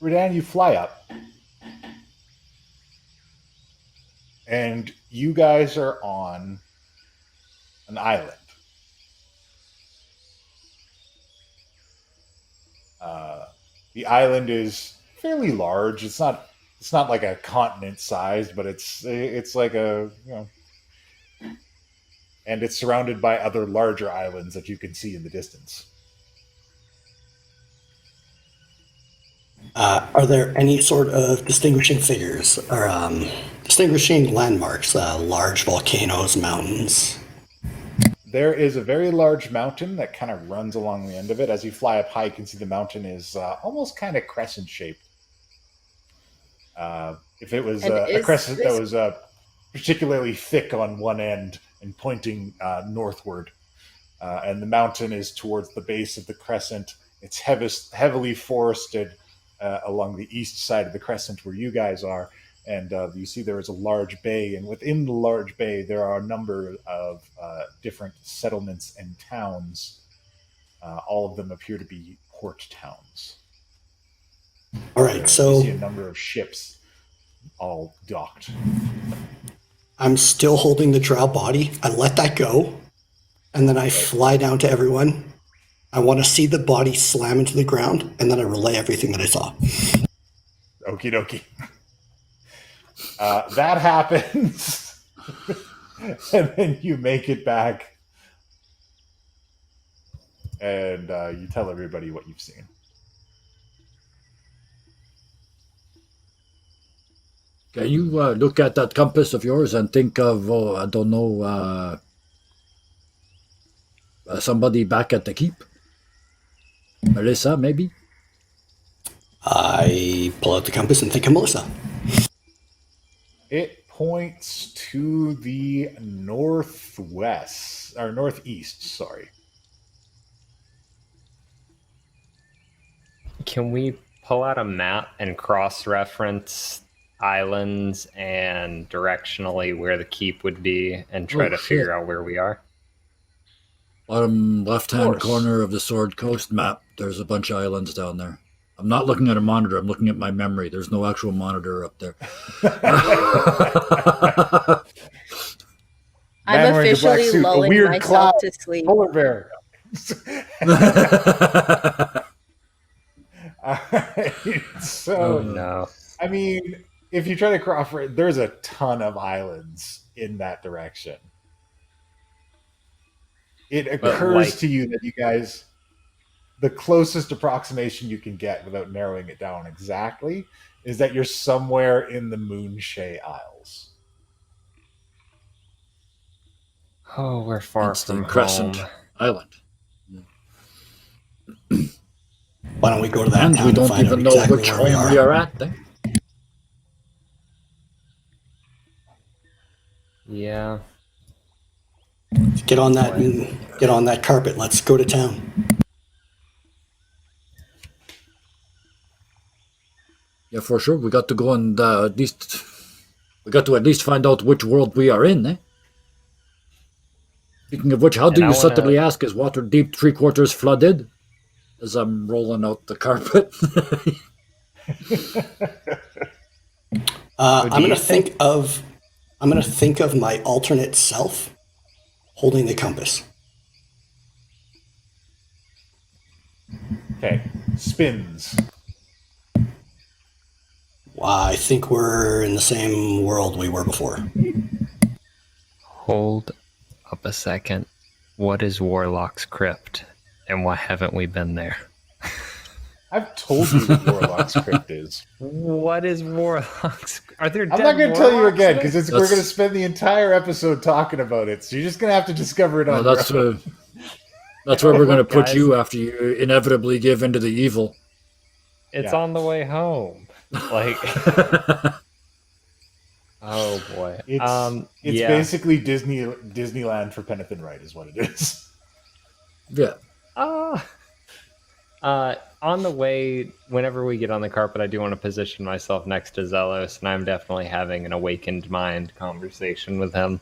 Speaker 2: Redan, you fly up. And you guys are on an island. The island is fairly large. It's not like a continent size, but it's like a, you know, and it's surrounded by other larger islands that you can see in the distance.
Speaker 6: Are there any sort of distinguishing figures or distinguishing landmarks? Large volcanoes, mountains?
Speaker 2: There is a very large mountain that kind of runs along the end of it. As you fly up high, you can see the mountain is almost kind of crescent shaped. If it was a crescent that was particularly thick on one end and pointing northward, and the mountain is towards the base of the crescent. It's heavily forested along the east side of the crescent where you guys are, and you see there is a large bay, and within the large bay there are a number of different settlements and towns. All of them appear to be port towns.
Speaker 6: All right, so
Speaker 2: you see a number of ships all docked.
Speaker 6: I'm still holding the drow body. I let that go, and then I fly down to everyone. I want to see the body slam into the ground, and then I relay everything that I saw.
Speaker 2: Okie dokie. That happens, and then you make it back, and you tell everybody what you've seen.
Speaker 3: Can you look at that compass of yours and think of, I don't know, somebody back at the keep? Melissa, maybe?
Speaker 6: I pull out the compass and think of Melissa.
Speaker 2: It points to the northwest, or northeast, sorry.
Speaker 4: Can we pull out a map and cross-reference islands and directionally where the keep would be and try to figure out where we are?
Speaker 3: Bottom left-hand corner of the Sword Coast map, there's a bunch of islands down there. I'm not looking at a monitor, I'm looking at my memory. There's no actual monitor up there.
Speaker 5: I'm officially lulling myself to sleep.
Speaker 2: Polar bear. All right, so,
Speaker 4: Oh no.
Speaker 2: I mean, if you try to cross, there's a ton of islands in that direction. It occurs to you that you guys, the closest approximation you can get without narrowing it down exactly, is that you're somewhere in the Moonshay Isles.
Speaker 4: Oh, we're far
Speaker 3: It's
Speaker 4: from
Speaker 3: the Crescent
Speaker 4: home.
Speaker 3: Island.
Speaker 6: Why don't we go to that
Speaker 3: And
Speaker 6: town
Speaker 3: we
Speaker 6: and
Speaker 3: don't
Speaker 6: find
Speaker 3: even
Speaker 6: out
Speaker 3: know
Speaker 6: exactly
Speaker 3: which
Speaker 6: where
Speaker 3: home we are at then.
Speaker 4: Yeah.
Speaker 6: Get on that carpet. Let's go to town.
Speaker 3: Yeah, for sure. We got to go and at least find out which world we are in, eh? Speaking of which, how do you subtly ask, is water deep 3/4 flooded? As I'm rolling out the carpet.
Speaker 6: I'm gonna think of my alternate self holding the compass.
Speaker 2: Okay, spins.
Speaker 6: I think we're in the same world we were before.
Speaker 4: Hold up a second. What is Warlock's Crypt? And why haven't we been there?
Speaker 2: I've told you what Warlock's Crypt is.
Speaker 4: What is Warlock's? Are there?
Speaker 2: I'm not going to tell you again because we're going to spend the entire episode talking about it. So you're just going to have to discover it on your own.
Speaker 3: That's where we're going to put
Speaker 4: Guys.
Speaker 3: you after you inevitably give into the evil.
Speaker 4: It's
Speaker 2: Yeah.
Speaker 4: on the way home. Like, oh boy.
Speaker 2: It's
Speaker 4: yeah.
Speaker 2: basically Disneyland for Penn Wright is what it is.
Speaker 3: Yeah.
Speaker 4: On the way, whenever we get on the carpet, I do want to position myself next to Zelos, and I'm definitely having an awakened mind conversation with him.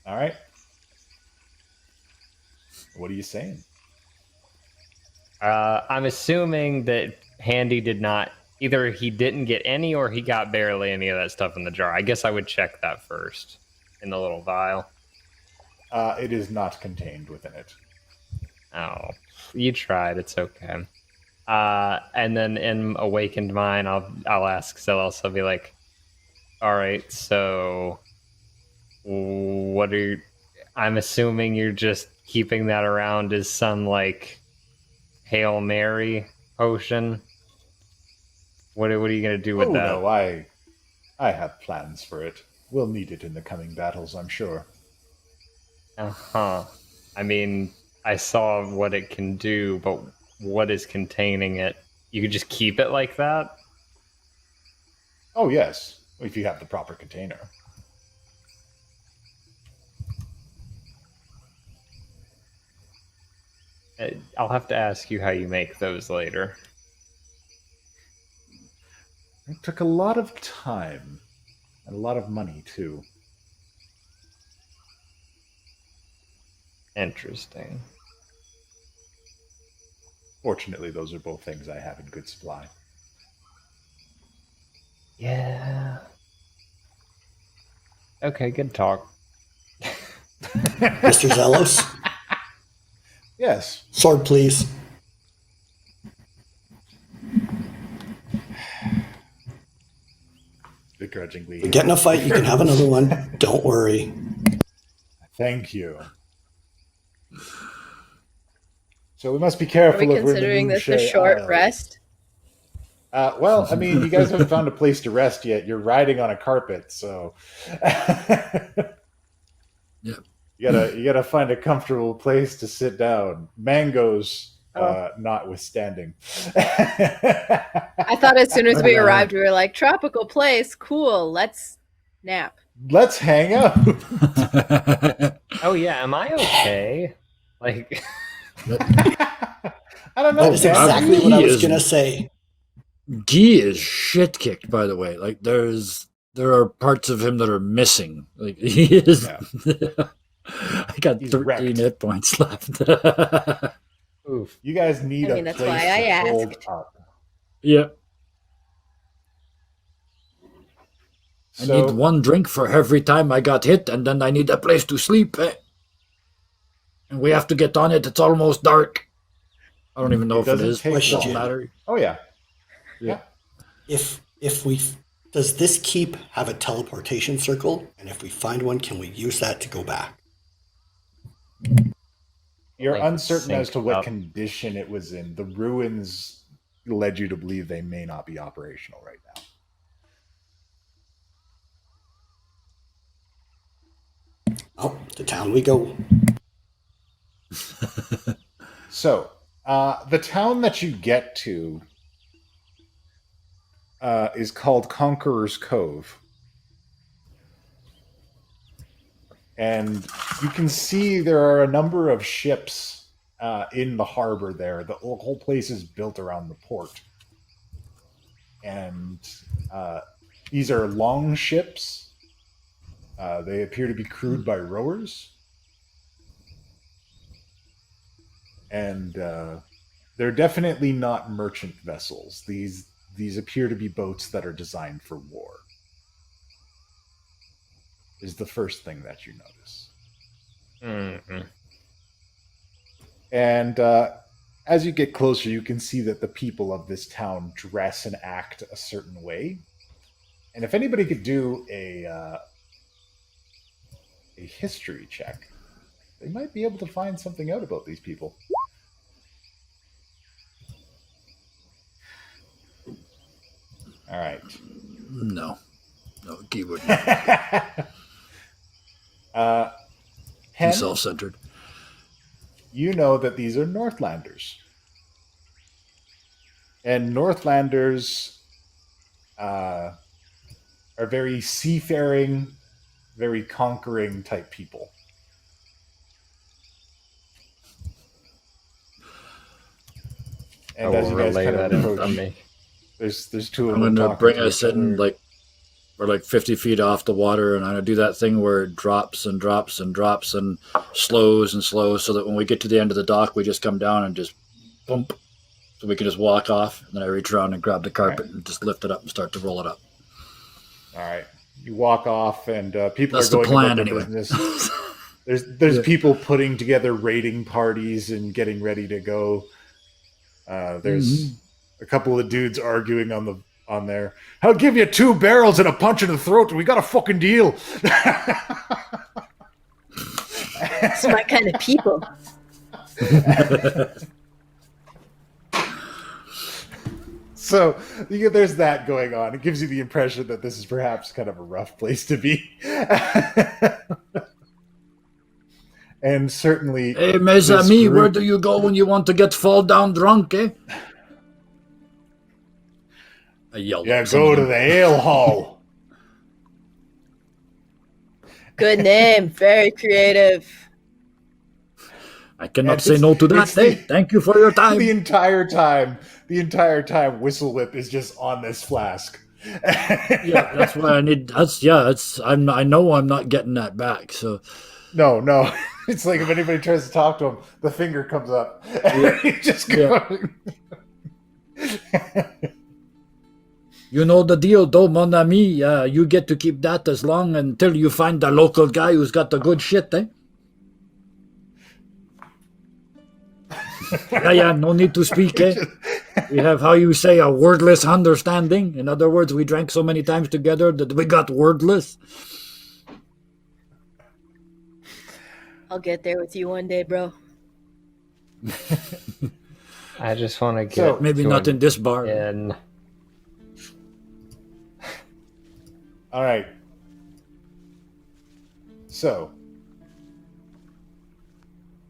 Speaker 2: All right. What are you saying?
Speaker 4: I'm assuming that Handy did not, either he didn't get any or he got barely any of that stuff in the jar. I guess I would check that first in the little vial.
Speaker 2: It is not contained within it.
Speaker 4: Oh, you tried. It's okay. And then in awakened mind, I'll ask Zelos. I'll be like, "All right, so what are you?" I'm assuming you're just keeping that around as some like Hail Mary potion. What are you gonna do with
Speaker 2: Oh
Speaker 4: that?
Speaker 2: no, I have plans for it. We'll need it in the coming battles, I'm sure.
Speaker 4: Uh-huh. I mean, I saw what it can do, but what is containing it? You could just keep it like that?
Speaker 2: Oh yes, if you have the proper container.
Speaker 4: I'll have to ask you how you make those later.
Speaker 2: It took a lot of time and a lot of money too.
Speaker 4: Interesting.
Speaker 2: Fortunately, those are both things I have in good supply.
Speaker 4: Yeah. Okay, good talk.
Speaker 6: Mr. Zelos,
Speaker 2: Yes.
Speaker 6: sword, please.
Speaker 2: Begrudgingly.
Speaker 6: We get in a fight, you can have another one. Don't worry.
Speaker 2: Thank you. So we must be
Speaker 5: Are
Speaker 2: careful
Speaker 5: we
Speaker 2: if we're in the
Speaker 5: considering this a
Speaker 2: Moonshade
Speaker 5: short
Speaker 2: Isles.
Speaker 5: rest?
Speaker 2: Well, I mean, you guys haven't found a place to rest yet. You're riding on a carpet, so
Speaker 3: Yeah.
Speaker 2: you gotta find a comfortable place to sit down. Mangoes,
Speaker 5: Oh.
Speaker 2: notwithstanding.
Speaker 5: I thought as soon as we arrived, we were like, tropical place, cool, let's nap.
Speaker 2: Let's hang out.
Speaker 4: Oh yeah, am I okay? Like,
Speaker 2: I don't know.
Speaker 6: That is
Speaker 2: Dan.
Speaker 6: exactly what I was
Speaker 3: is-
Speaker 6: going to say.
Speaker 3: Guy is shit kicked, by the way. Like there are parts of him that are missing. Like he is. I got
Speaker 2: He's
Speaker 3: 13
Speaker 2: wrecked.
Speaker 3: hit points left.
Speaker 4: oof.
Speaker 2: You guys need
Speaker 5: I mean,
Speaker 2: a
Speaker 5: that's
Speaker 2: place
Speaker 5: why I
Speaker 2: to hold
Speaker 5: asked.
Speaker 2: up.
Speaker 3: Yep. I
Speaker 2: So,
Speaker 3: need one drink for every time I got hit, and then I need a place to sleep. And we have to get on it. It's almost dark. I don't even know if it
Speaker 2: doesn't
Speaker 3: is.
Speaker 2: take
Speaker 3: It doesn't
Speaker 6: long.
Speaker 3: matter.
Speaker 2: oh yeah.
Speaker 3: Yeah.
Speaker 6: If we does this keep have a teleportation circle? And if we find one, can we use that to go back?
Speaker 2: You're
Speaker 4: Like
Speaker 2: uncertain as
Speaker 4: sync
Speaker 2: to what
Speaker 4: up.
Speaker 2: condition it was in. The ruins led you to believe they may not be operational right now.
Speaker 6: Oh, to town we go.
Speaker 2: So, the town that you get to is called Conqueror's Cove. And you can see there are a number of ships in the harbor there. The whole place is built around the port. And these are long ships. They appear to be crewed by rowers. And they're definitely not merchant vessels. These appear to be boats that are designed for war. Is the first thing that you notice.
Speaker 4: Mm-mm.
Speaker 2: And as you get closer, you can see that the people of this town dress and act a certain way. And if anybody could do a history check, they might be able to find something out about these people. All right.
Speaker 3: No, Guy wouldn't.
Speaker 2: Penn,
Speaker 3: He's self-centered.
Speaker 2: you know that these are Northlanders. And Northlanders are very seafaring, very conquering type people.
Speaker 4: I
Speaker 2: And as
Speaker 4: will
Speaker 2: you guys
Speaker 4: relay
Speaker 2: kind
Speaker 4: that
Speaker 2: of
Speaker 4: in
Speaker 2: approach,
Speaker 4: from me.
Speaker 2: there's two of
Speaker 3: I'm
Speaker 2: them
Speaker 3: going to
Speaker 2: talking
Speaker 3: bring
Speaker 2: to
Speaker 3: us
Speaker 2: each
Speaker 3: in
Speaker 2: other.
Speaker 3: we're like 50 feet off the water, and I'm going to do that thing where it drops and drops and drops and slows so that when we get to the end of the dock, we just come down and just bump. So we can just walk off, and then I reach around and grab the carpet and just lift it up and start to roll it up.
Speaker 2: All right, you walk off, and people
Speaker 3: That's
Speaker 2: are
Speaker 3: the
Speaker 2: going
Speaker 3: plan
Speaker 2: about their
Speaker 3: anyway.
Speaker 2: business. There's people putting together raiding parties and getting ready to go. There's a couple of dudes arguing on there. I'll give you 2 barrels and a punch in the throat, and we got a fucking deal.
Speaker 5: It's my kind of people.
Speaker 2: So there's that going on. It gives you the impression that this is perhaps kind of a rough place to be. And certainly...
Speaker 3: Hey, mes
Speaker 2: this
Speaker 3: amis, where
Speaker 2: group-
Speaker 3: do you go when you want to get fall down drunk, eh? I yelled.
Speaker 2: Yeah,
Speaker 3: at some of
Speaker 2: go to
Speaker 3: them.
Speaker 2: the ale hall.
Speaker 5: Good name. Very creative.
Speaker 3: I cannot
Speaker 2: And
Speaker 3: say no to that,
Speaker 2: it's
Speaker 3: eh?
Speaker 2: the-
Speaker 3: Thank you for your time.
Speaker 2: The entire time, Whistle Whip is just on this flask.
Speaker 3: Yeah, that's why I need. I know I'm not getting that back. So
Speaker 2: No. It's like if anybody tries to talk to him, the finger comes up. He just
Speaker 3: Yeah.
Speaker 2: goes.
Speaker 3: you know the deal, though, mon ami. You get to keep that as long until you find the local guy who's got the good shit, eh? Yeah. No need to speak, eh? We have how you say a wordless understanding. In other words, we drank so many times together that we got wordless.
Speaker 5: I'll get there with you one day, bro.
Speaker 4: I just want to get
Speaker 2: So,
Speaker 3: Maybe
Speaker 4: to
Speaker 3: not
Speaker 4: an
Speaker 3: in this bar.
Speaker 4: inn.
Speaker 2: All right. So,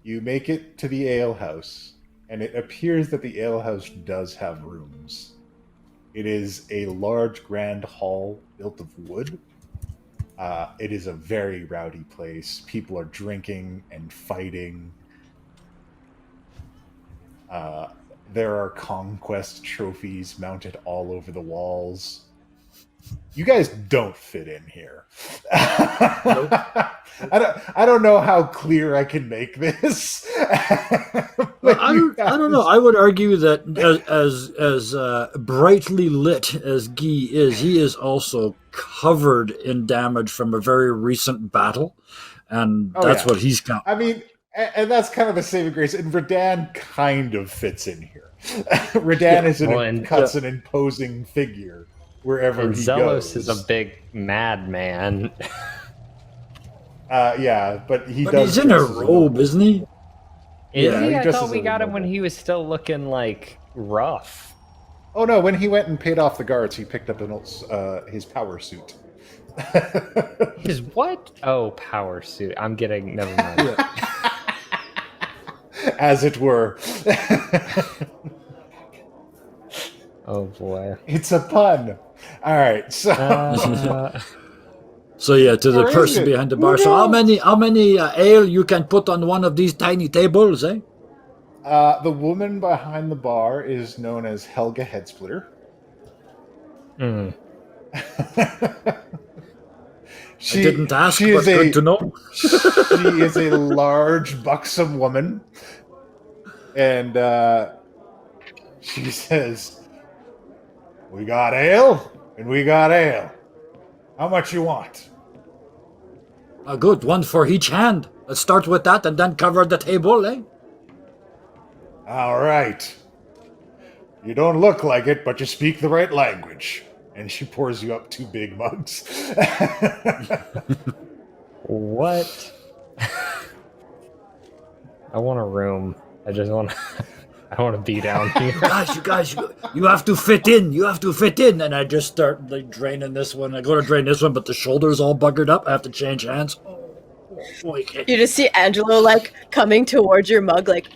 Speaker 2: you make it to the ale house, and it appears that the ale house does have rooms. It is a large grand hall built of wood. It is a very rowdy place. People are drinking and fighting. There are conquest trophies mounted all over the walls. You guys don't fit in here. I don't know how clear I can make this.
Speaker 3: Well, I don't know. I would argue that as brightly lit as Guy is, he is also covered in damage from a very recent battle, and
Speaker 2: Oh,
Speaker 3: that's
Speaker 2: yeah.
Speaker 3: what he's got.
Speaker 2: I mean, and that's kind of the saving grace. And Radan kind of fits in here. Radan cuts an imposing figure wherever
Speaker 4: And
Speaker 2: he
Speaker 4: Zelos
Speaker 2: goes.
Speaker 4: is a big madman.
Speaker 2: Yeah, but he
Speaker 3: But
Speaker 2: does.
Speaker 3: he's in a
Speaker 2: dress as
Speaker 3: robe, isn't he?
Speaker 4: Is
Speaker 3: Yeah,
Speaker 4: he?
Speaker 2: he
Speaker 4: I
Speaker 2: dresses
Speaker 4: thought we
Speaker 2: as a
Speaker 4: got him when
Speaker 2: noble.
Speaker 4: he was still looking like rough.
Speaker 2: Oh no! When he went and paid off the guards, he picked up his power suit.
Speaker 4: His what? Oh, power suit. I'm getting. Never mind.
Speaker 2: As it were.
Speaker 4: Oh boy.
Speaker 2: It's a pun. All right, so
Speaker 3: So yeah, to the
Speaker 2: Or is
Speaker 3: person
Speaker 2: it?
Speaker 3: behind the
Speaker 2: Who
Speaker 3: bar. So how
Speaker 2: knows?
Speaker 3: many ale you can put on one of these tiny tables, eh?
Speaker 2: the woman behind the bar is known as Helga Headsplitter.
Speaker 4: Hmm.
Speaker 3: I didn't ask,
Speaker 2: she
Speaker 3: but
Speaker 2: is
Speaker 3: good to know.
Speaker 2: She is a large, buxom woman, and she says, "We got ale, and we got ale. How much you want?"
Speaker 3: Good, one for each hand. Let's start with that and then cover the table, eh?
Speaker 2: All right. You don't look like it, but you speak the right language. And she pours you up 2 big mugs.
Speaker 4: What? I want a room. I just want. I want to be down here.
Speaker 3: You guys, you have to fit in. You have to fit in. And I just start like draining this one. I go to drain this one, but the shoulder's all buggered up. I have to change hands. Oh, boy.
Speaker 5: You just see Angelo like coming towards your mug, like,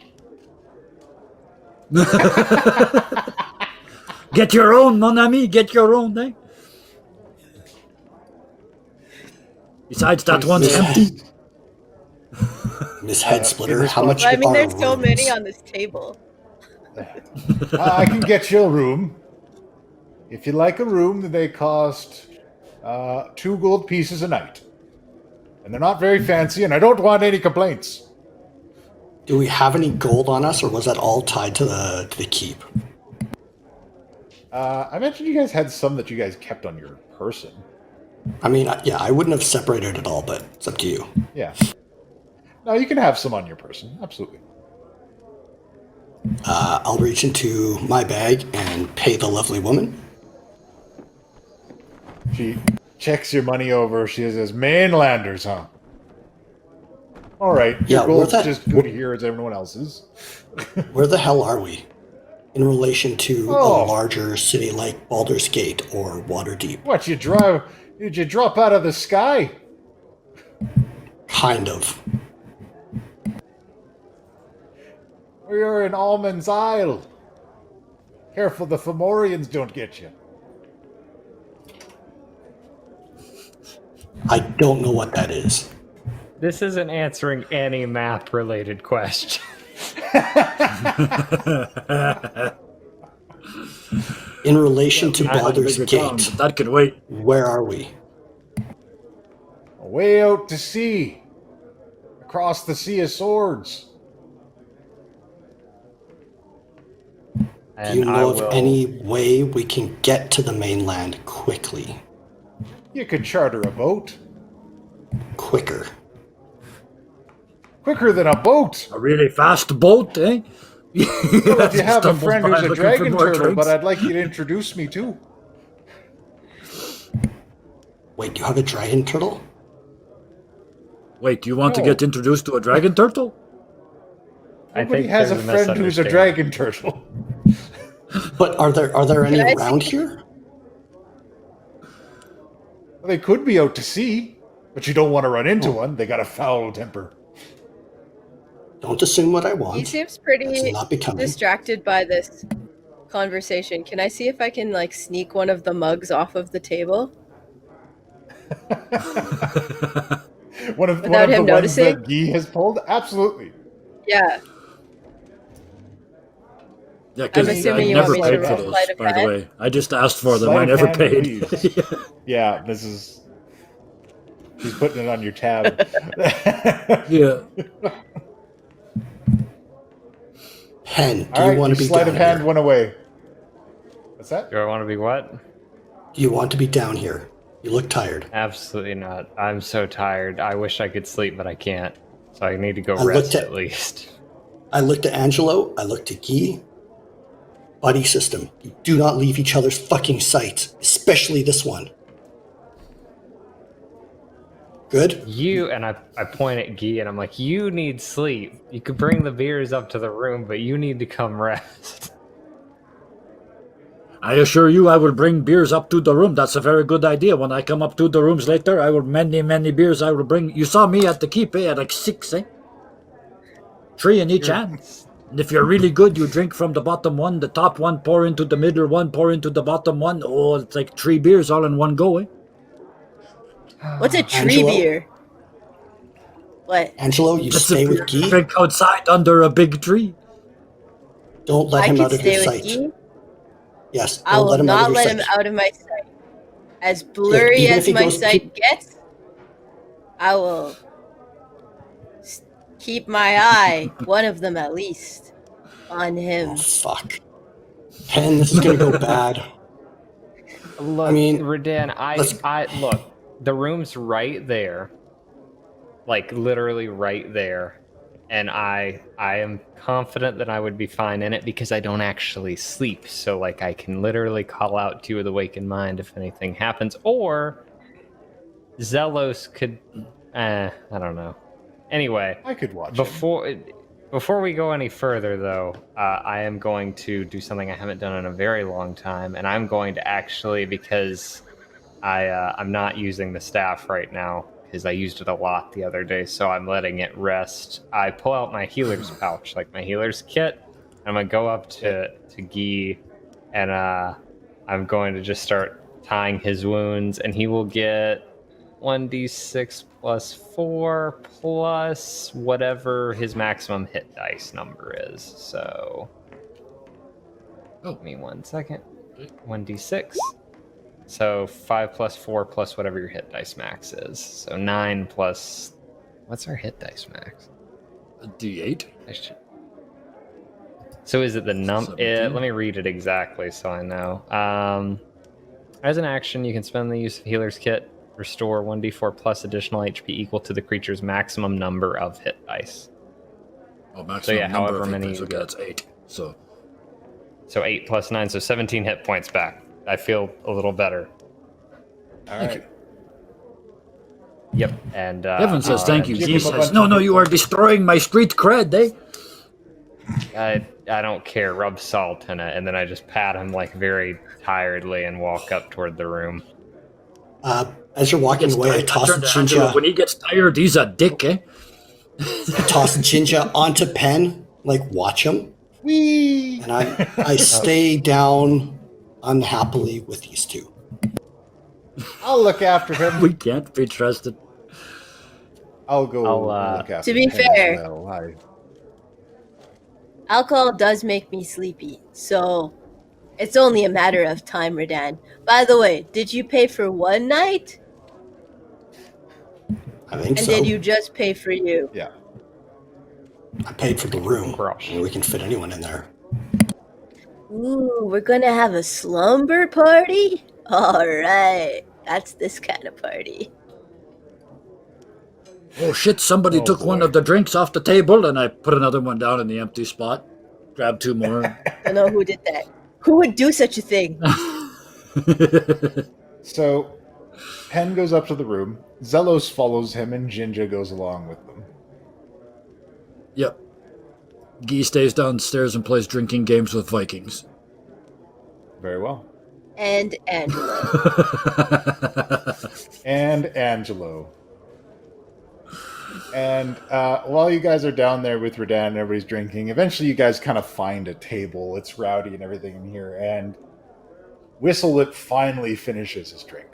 Speaker 3: Get your own, mon ami. Get your own, eh? Besides, that one's empty.
Speaker 6: Miss Headsplitter, how much
Speaker 5: I mean,
Speaker 6: are
Speaker 5: there's so many
Speaker 6: rooms?
Speaker 5: on this table.
Speaker 2: I can get you a room. If you like a room, they cost 2 gold pieces a night. And they're not very fancy, and I don't want any complaints.
Speaker 6: Do we have any gold on us, or was that all tied to the keep?
Speaker 2: I mentioned you guys had some that you guys kept on your person.
Speaker 6: I mean, yeah, I wouldn't have separated it all, but it's up to you.
Speaker 2: Yeah. No, you can have some on your person. Absolutely.
Speaker 6: I'll reach into my bag and pay the lovely woman.
Speaker 2: She checks your money over. She says, "Mainlanders, huh? All right. Your
Speaker 6: Yeah,
Speaker 2: gold's
Speaker 6: what's that-
Speaker 2: just good here as everyone else's."
Speaker 6: Where the hell are we? in relation to
Speaker 2: Oh.
Speaker 6: a larger city like Baldur's Gate or Waterdeep?
Speaker 2: What, did you drop out of the sky?
Speaker 6: Kind of.
Speaker 2: We're in Almond's Isle. Careful the Fomorians don't get you.
Speaker 6: I don't know what that is.
Speaker 4: This isn't answering any map-related question.
Speaker 6: In relation to
Speaker 3: I like
Speaker 6: Baldur's
Speaker 3: bigger
Speaker 6: Gate,
Speaker 3: towns, but that could wait.
Speaker 6: where are we?
Speaker 2: Way out to sea. Across the Sea of Swords.
Speaker 6: Do you know of any way we can get to the mainland quickly?
Speaker 2: You could charter a boat.
Speaker 6: Quicker.
Speaker 2: Quicker than a boat.
Speaker 3: A really fast boat, eh?
Speaker 2: Well, if you have a friend who's a
Speaker 3: looking for
Speaker 2: dragon
Speaker 3: more
Speaker 2: turtle,
Speaker 3: drinks.
Speaker 2: but I'd like you to introduce me too.
Speaker 6: Wait, you have a dragon turtle?
Speaker 3: Wait, you want to
Speaker 2: No.
Speaker 3: get introduced to a dragon turtle?
Speaker 2: Nobody has a
Speaker 4: there's
Speaker 2: friend who's a
Speaker 4: misunderstanding.
Speaker 2: dragon turtle.
Speaker 6: But are there any
Speaker 5: Can I
Speaker 6: around
Speaker 5: see-
Speaker 6: here?
Speaker 2: Well, they could be out to sea, but you don't want to run into one. They got a foul temper.
Speaker 6: Don't assume what I
Speaker 5: He
Speaker 6: want.
Speaker 5: seems
Speaker 6: It's
Speaker 5: pretty
Speaker 6: not becoming.
Speaker 5: distracted by this conversation. Can I see if I can like sneak one of the mugs off of the table?
Speaker 2: One of
Speaker 5: Without
Speaker 2: the
Speaker 5: him
Speaker 2: ones
Speaker 5: noticing?
Speaker 2: that Guy has pulled? Absolutely.
Speaker 5: Yeah.
Speaker 3: Yeah, because
Speaker 5: I'm
Speaker 3: I
Speaker 5: assuming you
Speaker 3: never
Speaker 5: want me to
Speaker 3: paid for
Speaker 5: roll
Speaker 3: those,
Speaker 5: sleight of
Speaker 3: by the
Speaker 5: hand?
Speaker 3: way. I just asked for them.
Speaker 2: Sleight
Speaker 3: I
Speaker 2: of
Speaker 3: never
Speaker 2: hand,
Speaker 3: paid.
Speaker 2: please. Yeah, this is... He's putting it on your tab.
Speaker 3: Yeah.
Speaker 6: Penn, do
Speaker 2: All
Speaker 6: you
Speaker 2: right,
Speaker 6: want
Speaker 2: you
Speaker 6: to be
Speaker 2: sleight
Speaker 6: down
Speaker 2: of hand
Speaker 6: here?
Speaker 2: one away. What's that?
Speaker 4: Do I want to be what?
Speaker 6: Do you want to be down here? You look tired.
Speaker 4: Absolutely not. I'm so tired. I wish I could sleep, but I can't. So I need to go
Speaker 6: I
Speaker 4: rest
Speaker 6: looked at-
Speaker 4: at least.
Speaker 6: I looked at Angelo. I looked at Guy. Buddy system. You do not leave each other's fucking sight, especially this one. Good?
Speaker 4: You, and I point at Guy and I'm like, you need sleep. You could bring the beers up to the room, but you need to come rest.
Speaker 3: I assure you I will bring beers up to the room. That's a very good idea. When I come up to the rooms later, I will many beers I will bring. You saw me at the keep, eh? At like 6, eh? 3 in each hand. And if you're really good, you drink from the bottom one, the top one, pour into the middle one, pour into the bottom one. Oh, it's like 3 beers all in one go, eh?
Speaker 5: What's a tree
Speaker 6: Angelo?
Speaker 5: beer? What?
Speaker 6: Angelo, you
Speaker 3: That's
Speaker 6: stay
Speaker 3: a
Speaker 6: with
Speaker 3: beer
Speaker 6: Guy.
Speaker 3: drink outside under a big tree.
Speaker 6: Don't let
Speaker 5: I
Speaker 6: him
Speaker 5: can
Speaker 6: out of
Speaker 5: stay
Speaker 6: your
Speaker 5: with
Speaker 6: sight.
Speaker 5: you.
Speaker 6: Yes,
Speaker 5: I
Speaker 6: don't
Speaker 5: will
Speaker 6: let him out
Speaker 5: not
Speaker 6: of your
Speaker 5: let
Speaker 6: sight.
Speaker 5: him out of my sight. As blurry
Speaker 6: even if
Speaker 5: as
Speaker 6: he
Speaker 5: my
Speaker 6: goes
Speaker 5: sight gets, I will keep my eye, one of them at least, on him.
Speaker 6: Oh, fuck. Penn, this is gonna go bad.
Speaker 4: Look,
Speaker 6: I mean,
Speaker 4: Redan, I look, the room's right there. Like literally right there. And I am confident that I would be fine in it because I don't actually sleep. So like I can literally call out to you with awakened mind if anything happens. Or Zelos could I don't know. Anyway,
Speaker 2: I could watch it.
Speaker 4: before we go any further though, I am going to do something I haven't done in a very long time, and I'm going to actually, because I'm not using the staff right now because I used it a lot the other day, so I'm letting it rest. I pull out my healer's pouch, like my healer's kit. I'm gonna go up to Guy, and I'm going to just start tying his wounds, and he will get 1d6 plus 4 plus whatever his maximum hit dice number is. So, give me 1 second. 1d6. So 5 plus 4 plus whatever your hit dice max is. So 9 plus... What's our hit dice max?
Speaker 3: A D8?
Speaker 4: So is it the num...
Speaker 3: 17.
Speaker 4: let me read it exactly so I know. As an action, you can spend the use of Healer's Kit. Restore 1d4 plus additional HP equal to the creature's maximum number of hit dice.
Speaker 3: Oh, maximum
Speaker 4: So yeah,
Speaker 3: number
Speaker 4: however
Speaker 3: of hit
Speaker 4: many
Speaker 3: points.
Speaker 4: you
Speaker 3: Okay,
Speaker 4: get.
Speaker 3: that's 8.
Speaker 4: So 8 plus 9, so 17 hit points back. I feel a little better.
Speaker 2: All right.
Speaker 4: Yep. And
Speaker 3: Evan says thank you.
Speaker 2: give
Speaker 3: He
Speaker 2: him a
Speaker 3: says,
Speaker 2: bunch
Speaker 3: no,
Speaker 2: of
Speaker 3: no,
Speaker 2: hit
Speaker 3: you are
Speaker 2: points.
Speaker 3: destroying my street cred, eh?
Speaker 4: I don't care. Rub salt in it, and then I just pat him like very tiredly and walk up toward the room.
Speaker 6: As you're walking away, I toss
Speaker 3: Turn to Angelo.
Speaker 6: Jinja.
Speaker 3: When he gets tired, he's a dick, eh?
Speaker 6: I toss Jinja onto Penn, like watch him,
Speaker 2: Whee!
Speaker 6: and I stay down unhappily with these two.
Speaker 2: I'll look after him.
Speaker 3: We can't be trusted.
Speaker 2: I'll go
Speaker 4: I'll,
Speaker 2: look after
Speaker 5: To be
Speaker 2: Penn as
Speaker 5: fair-
Speaker 2: well.
Speaker 5: Alcohol does make me sleepy, so it's only a matter of time, Redan. By the way, did you pay for one night?
Speaker 6: I think
Speaker 5: And
Speaker 6: so.
Speaker 5: did you just pay for you?
Speaker 2: Yeah.
Speaker 6: I paid for the room.
Speaker 4: Crush.
Speaker 6: We can fit anyone in there.
Speaker 5: Ooh, we're gonna have a slumber party? Alright, that's this kind of party.
Speaker 3: Oh shit, somebody
Speaker 2: Oh,
Speaker 3: took one
Speaker 2: boy.
Speaker 3: of the drinks off the table and I put another one down in the empty spot. Grabbed two more.
Speaker 5: I don't know who did that. Who would do such a thing?
Speaker 2: So, Penn goes up to the room. Zelos follows him, and Jinja goes along with them.
Speaker 3: Yep. Guy stays downstairs and plays drinking games with Vikings.
Speaker 2: Very well.
Speaker 5: And Angelo.
Speaker 2: And Angelo. And while you guys are down there with Redan and everybody's drinking, eventually you guys kind of find a table. It's rowdy and everything in here, and Whistlet finally finishes his drink.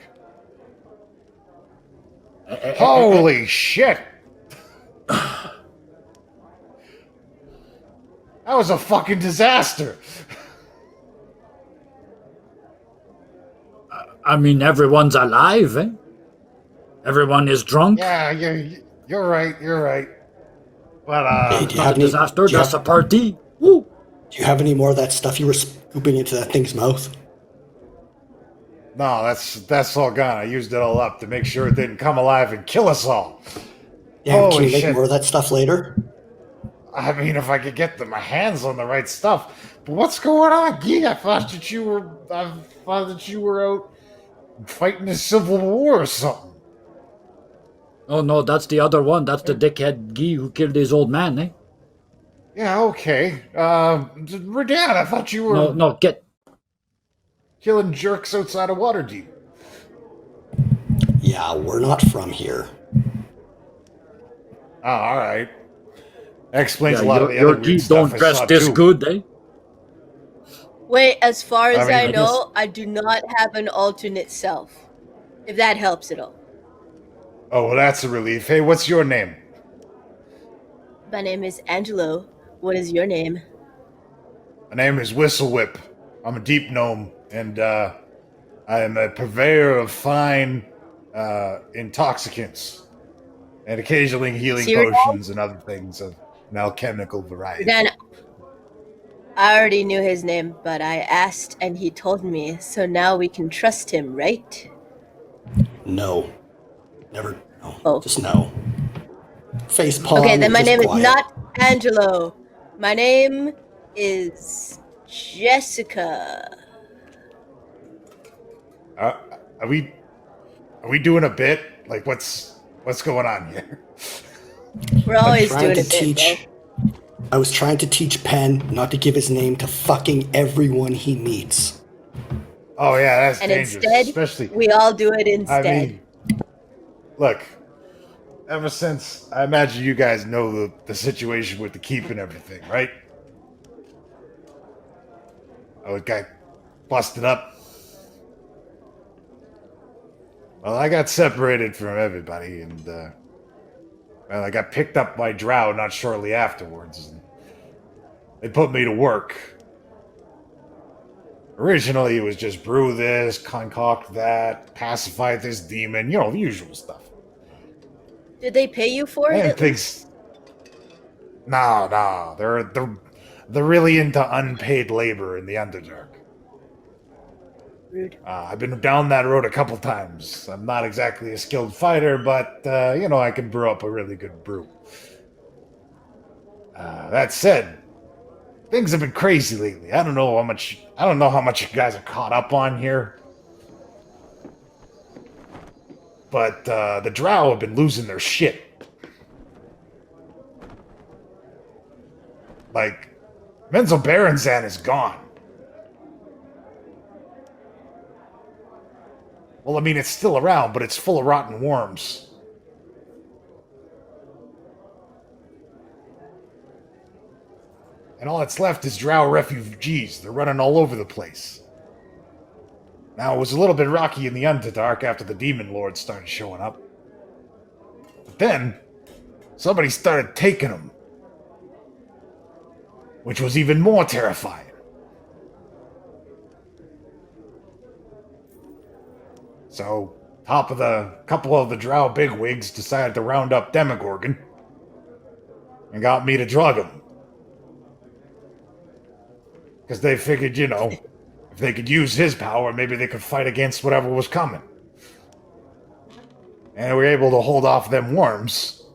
Speaker 2: Holy shit! That was a fucking disaster!
Speaker 3: I mean, everyone's alive, eh? Everyone is drunk.
Speaker 2: Yeah, you're right, you're right. But,
Speaker 6: Hey, do you
Speaker 3: Not
Speaker 6: have
Speaker 3: a
Speaker 6: any?
Speaker 3: disaster,
Speaker 6: do you
Speaker 3: that's
Speaker 6: have-
Speaker 3: a party. Woo!
Speaker 6: Do you have any more of that stuff you were scooping into that thing's mouth?
Speaker 2: no, that's all gone. I used it all up to make sure it didn't come alive and kill us all.
Speaker 6: Yeah, can
Speaker 2: Holy
Speaker 6: you make
Speaker 2: shit.
Speaker 6: more of that stuff later?
Speaker 2: I mean, if I could get my hands on the right stuff. But what's going on, Gee? I thought that you were out fighting a civil war or something.
Speaker 3: Oh no, that's the other one. That's the dickhead Guy who killed his old man, eh?
Speaker 2: Yeah, okay. Redan, I thought you were
Speaker 3: No, get...
Speaker 2: killing jerks outside of Waterdeep.
Speaker 6: Yeah, we're not from here.
Speaker 2: Oh, all right. That explains
Speaker 3: Yeah,
Speaker 2: a lot of the
Speaker 3: your
Speaker 2: other weird
Speaker 3: Guy
Speaker 2: stuff
Speaker 3: don't
Speaker 2: I
Speaker 3: dress
Speaker 2: saw,
Speaker 3: this
Speaker 2: too.
Speaker 3: good, eh?
Speaker 5: Wait, as far as
Speaker 2: I
Speaker 5: I,
Speaker 2: mean,
Speaker 5: know, I do not have an alternate self. If that helps at all.
Speaker 2: Oh, well, that's a relief. Hey, what's your name?
Speaker 5: My name is Angelo. What is your name?
Speaker 2: My name is Whistlewhip. I'm a deep gnome, and I am a purveyor of fine intoxicants, and occasionally healing
Speaker 5: Cereal?
Speaker 2: potions and other things of an alchemical variety.
Speaker 5: Then I already knew his name, but I asked and he told me, so now we can trust him, right?
Speaker 6: No. Never. No.
Speaker 5: Oh.
Speaker 6: Just no. Face palm.
Speaker 5: Okay, then my
Speaker 6: just
Speaker 5: name
Speaker 6: quiet.
Speaker 5: is not Angelo. My name is Jessica.
Speaker 2: Are we doing a bit? Like, what's going on here?
Speaker 5: We're always
Speaker 6: trying
Speaker 5: doing a
Speaker 6: to
Speaker 5: bit,
Speaker 6: teach-
Speaker 5: bro.
Speaker 6: I was trying to teach Penn not to give his name to fucking everyone he meets.
Speaker 2: Oh yeah, that's
Speaker 5: And
Speaker 2: dangerous.
Speaker 5: instead,
Speaker 2: Especially,
Speaker 5: we all do it
Speaker 2: I
Speaker 5: instead.
Speaker 2: mean, look. Ever since I imagine you guys know the situation with the keep and everything, right? Oh, it got busted up. Well, I got separated from everybody, and well, I got picked up by Drow not shortly afterwards. And they put me to work. Originally, it was just brew this, concoct that, pacify this demon, you know, the usual stuff.
Speaker 5: Did they pay you for it?
Speaker 2: And
Speaker 5: at
Speaker 2: things. No, they're really into unpaid labor in the Underdark.
Speaker 5: Rude.
Speaker 2: I've been down that road a couple times. I'm not exactly a skilled fighter, but you know, I can brew up a really good brew. That said, things have been crazy lately. I don't know how much you guys are caught up on here. But the Drow have been losing their shit. Like, Menzel Berenzan is gone. Well, I mean, it's still around, but it's full of rotten worms. And all that's left is drow refugees. They're running all over the place. Now, it was a little bit rocky in the Underdark after the Demon Lords started showing up. But then, somebody started taking them. Which was even more terrifying. So, couple of the drow bigwigs decided to round up Demigorgon and got me to drug him. Because they figured, you know, if they could use his power, maybe they could fight against whatever was coming. And they were able to hold off them worms.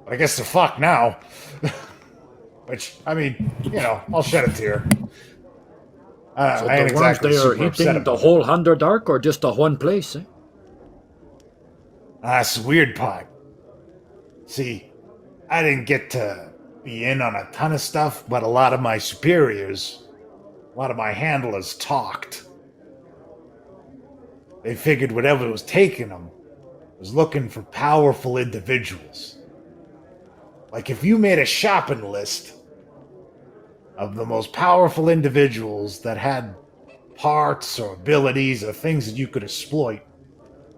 Speaker 2: But I guess they're fucked now. Which, I mean, you know, I'll shed a tear.
Speaker 3: So
Speaker 2: I ain't
Speaker 3: the worms,
Speaker 2: exactly
Speaker 3: they are
Speaker 2: super upset
Speaker 3: eating the
Speaker 2: about it.
Speaker 3: whole Underdark or just the one place, eh?
Speaker 2: That's the weird part. See, I didn't get to be in on a ton of stuff, but a lot of my superiors, a lot of my handlers talked. They figured whatever was taking them was looking for powerful individuals. Like if you made a shopping list of the most powerful individuals that had parts or abilities or things that you could exploit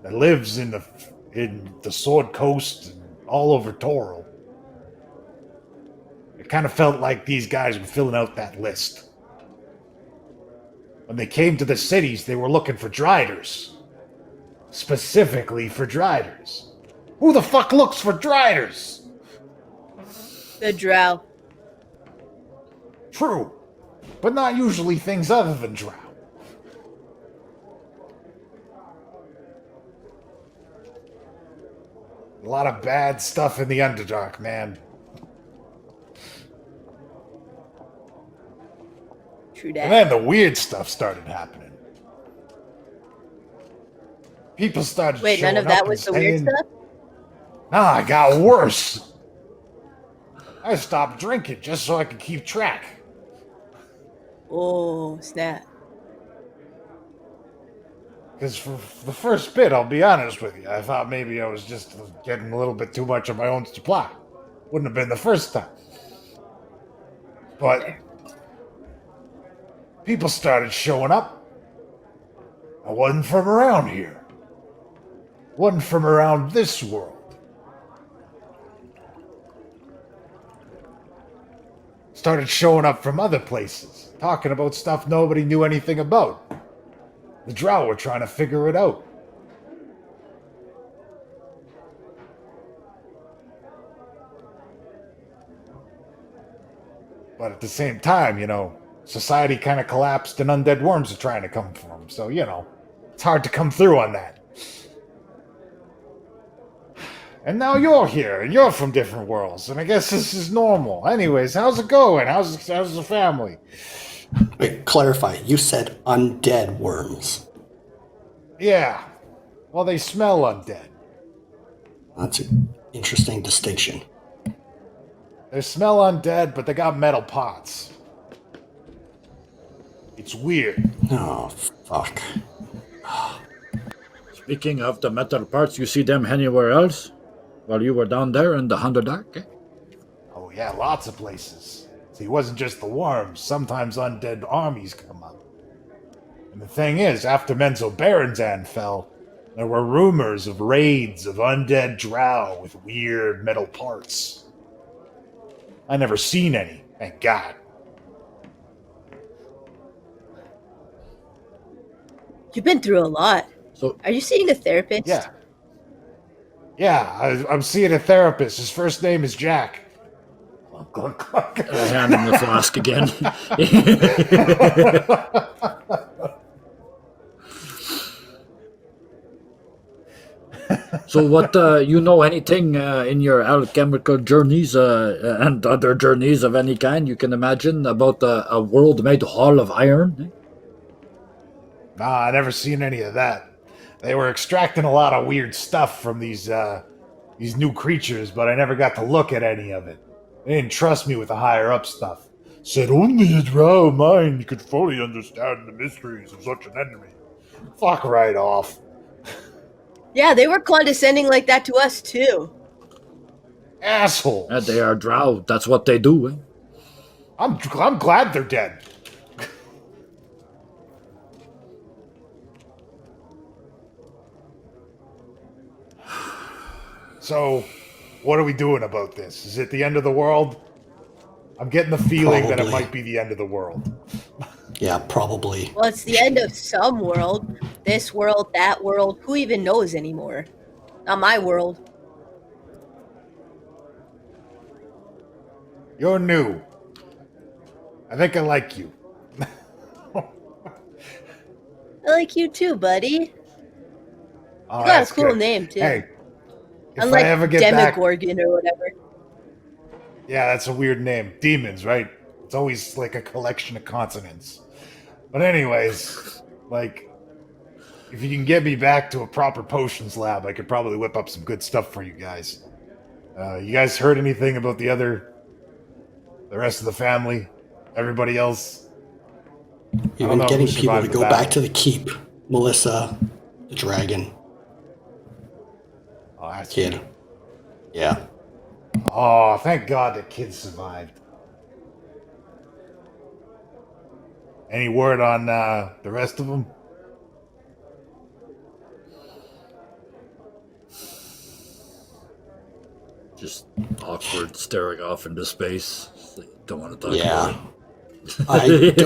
Speaker 2: that lives in the Sword Coast and all over Toro. It kind of felt like these guys were filling out that list. When they came to the cities, they were looking for Driders. Specifically for Driders. Who the fuck looks for Driders?
Speaker 5: The drow.
Speaker 2: True, but not usually things other than drow. A lot of bad stuff in the Underdark, man.
Speaker 5: True
Speaker 2: And
Speaker 5: that.
Speaker 2: then the weird stuff started happening. People started
Speaker 5: Wait,
Speaker 2: showing
Speaker 5: none of
Speaker 2: up
Speaker 5: that
Speaker 2: and
Speaker 5: was the weird
Speaker 2: saying,
Speaker 5: stuff?
Speaker 2: Nah, it got worse. I stopped drinking just so I could keep track.
Speaker 5: Oh, snap.
Speaker 2: Because for the first bit, I'll be honest with you, I thought maybe I was just getting a little bit too much of my own supply. Wouldn't have been the first time. But people started showing up. I wasn't from around here. Wasn't from around this world. Started showing up from other places, talking about stuff nobody knew anything about. The drow were trying to figure it out. But at the same time, you know, society kind of collapsed and undead worms are trying to come for them. So, you know, it's hard to come through on that. And now you're here, and you're from different worlds, and I guess this is normal. Anyways, how's it going? How's the family?
Speaker 6: Wait, clarify. You said undead worms.
Speaker 2: Yeah. Well, they smell undead.
Speaker 6: That's an interesting distinction.
Speaker 2: They smell undead, but they got metal pots. It's weird.
Speaker 6: Oh, fuck.
Speaker 3: Speaking of the metal parts, you see them anywhere else? While you were down there in the Underdark, eh?
Speaker 2: Oh yeah, lots of places. See, it wasn't just the worms. Sometimes undead armies come up. And the thing is, after Menzel Berenzan fell, there were rumors of raids of undead drow with weird metal parts. I never seen any, thank God.
Speaker 5: You've been through a lot.
Speaker 3: So,
Speaker 5: Are you seeing a therapist?
Speaker 2: Yeah. Yeah, I'm seeing a therapist. His first name is Jack. Clunk, clunk, clunk.
Speaker 3: I hand him the flask again. So what, you know anything in your alchemical journeys and other journeys of any kind you can imagine about a world made all of iron? Eh?
Speaker 2: Nah, I never seen any of that. They were extracting a lot of weird stuff from these new creatures, but I never got to look at any of it. They didn't trust me with the higher up stuff. said only a drow mind could fully understand the mysteries of such an enemy. Fuck right off.
Speaker 5: Yeah, they were condescending like that to us too.
Speaker 2: Assholes.
Speaker 3: They are drow. That's what they do. Eh?
Speaker 2: I'm glad they're dead. So, what are we doing about this? Is it the end of the world? I'm getting the feeling that it
Speaker 6: Probably.
Speaker 2: might be the end of the world.
Speaker 6: Yeah, probably.
Speaker 5: Well, it's the end of some world. This world, that world. Who even knows anymore? Not my world.
Speaker 2: You're new. I think I like you.
Speaker 5: I like you too, buddy.
Speaker 2: Oh,
Speaker 5: You got a
Speaker 2: that's
Speaker 5: cool
Speaker 2: good.
Speaker 5: name too.
Speaker 2: Hey, if
Speaker 5: Unlike
Speaker 2: I ever get back...
Speaker 5: Demigorgon or whatever.
Speaker 2: Yeah, that's a weird name. Demons, right? It's always like a collection of consonants. But anyways, like, if you can get me back to a proper potions lab, I could probably whip up some good stuff for you guys. You guys heard anything about the rest of the family? Everybody else?
Speaker 6: Even
Speaker 2: know
Speaker 6: getting
Speaker 2: who
Speaker 6: people to
Speaker 2: survived
Speaker 6: go
Speaker 2: the
Speaker 6: back
Speaker 2: battle.
Speaker 6: to the keep. Melissa, the dragon,
Speaker 2: Oh, that's
Speaker 6: kid.
Speaker 2: good.
Speaker 6: Yeah.
Speaker 2: Oh, thank God the kid survived. Any word on the rest of them?
Speaker 3: Just awkward staring off into space. Don't want to talk
Speaker 6: Yeah.
Speaker 3: about it.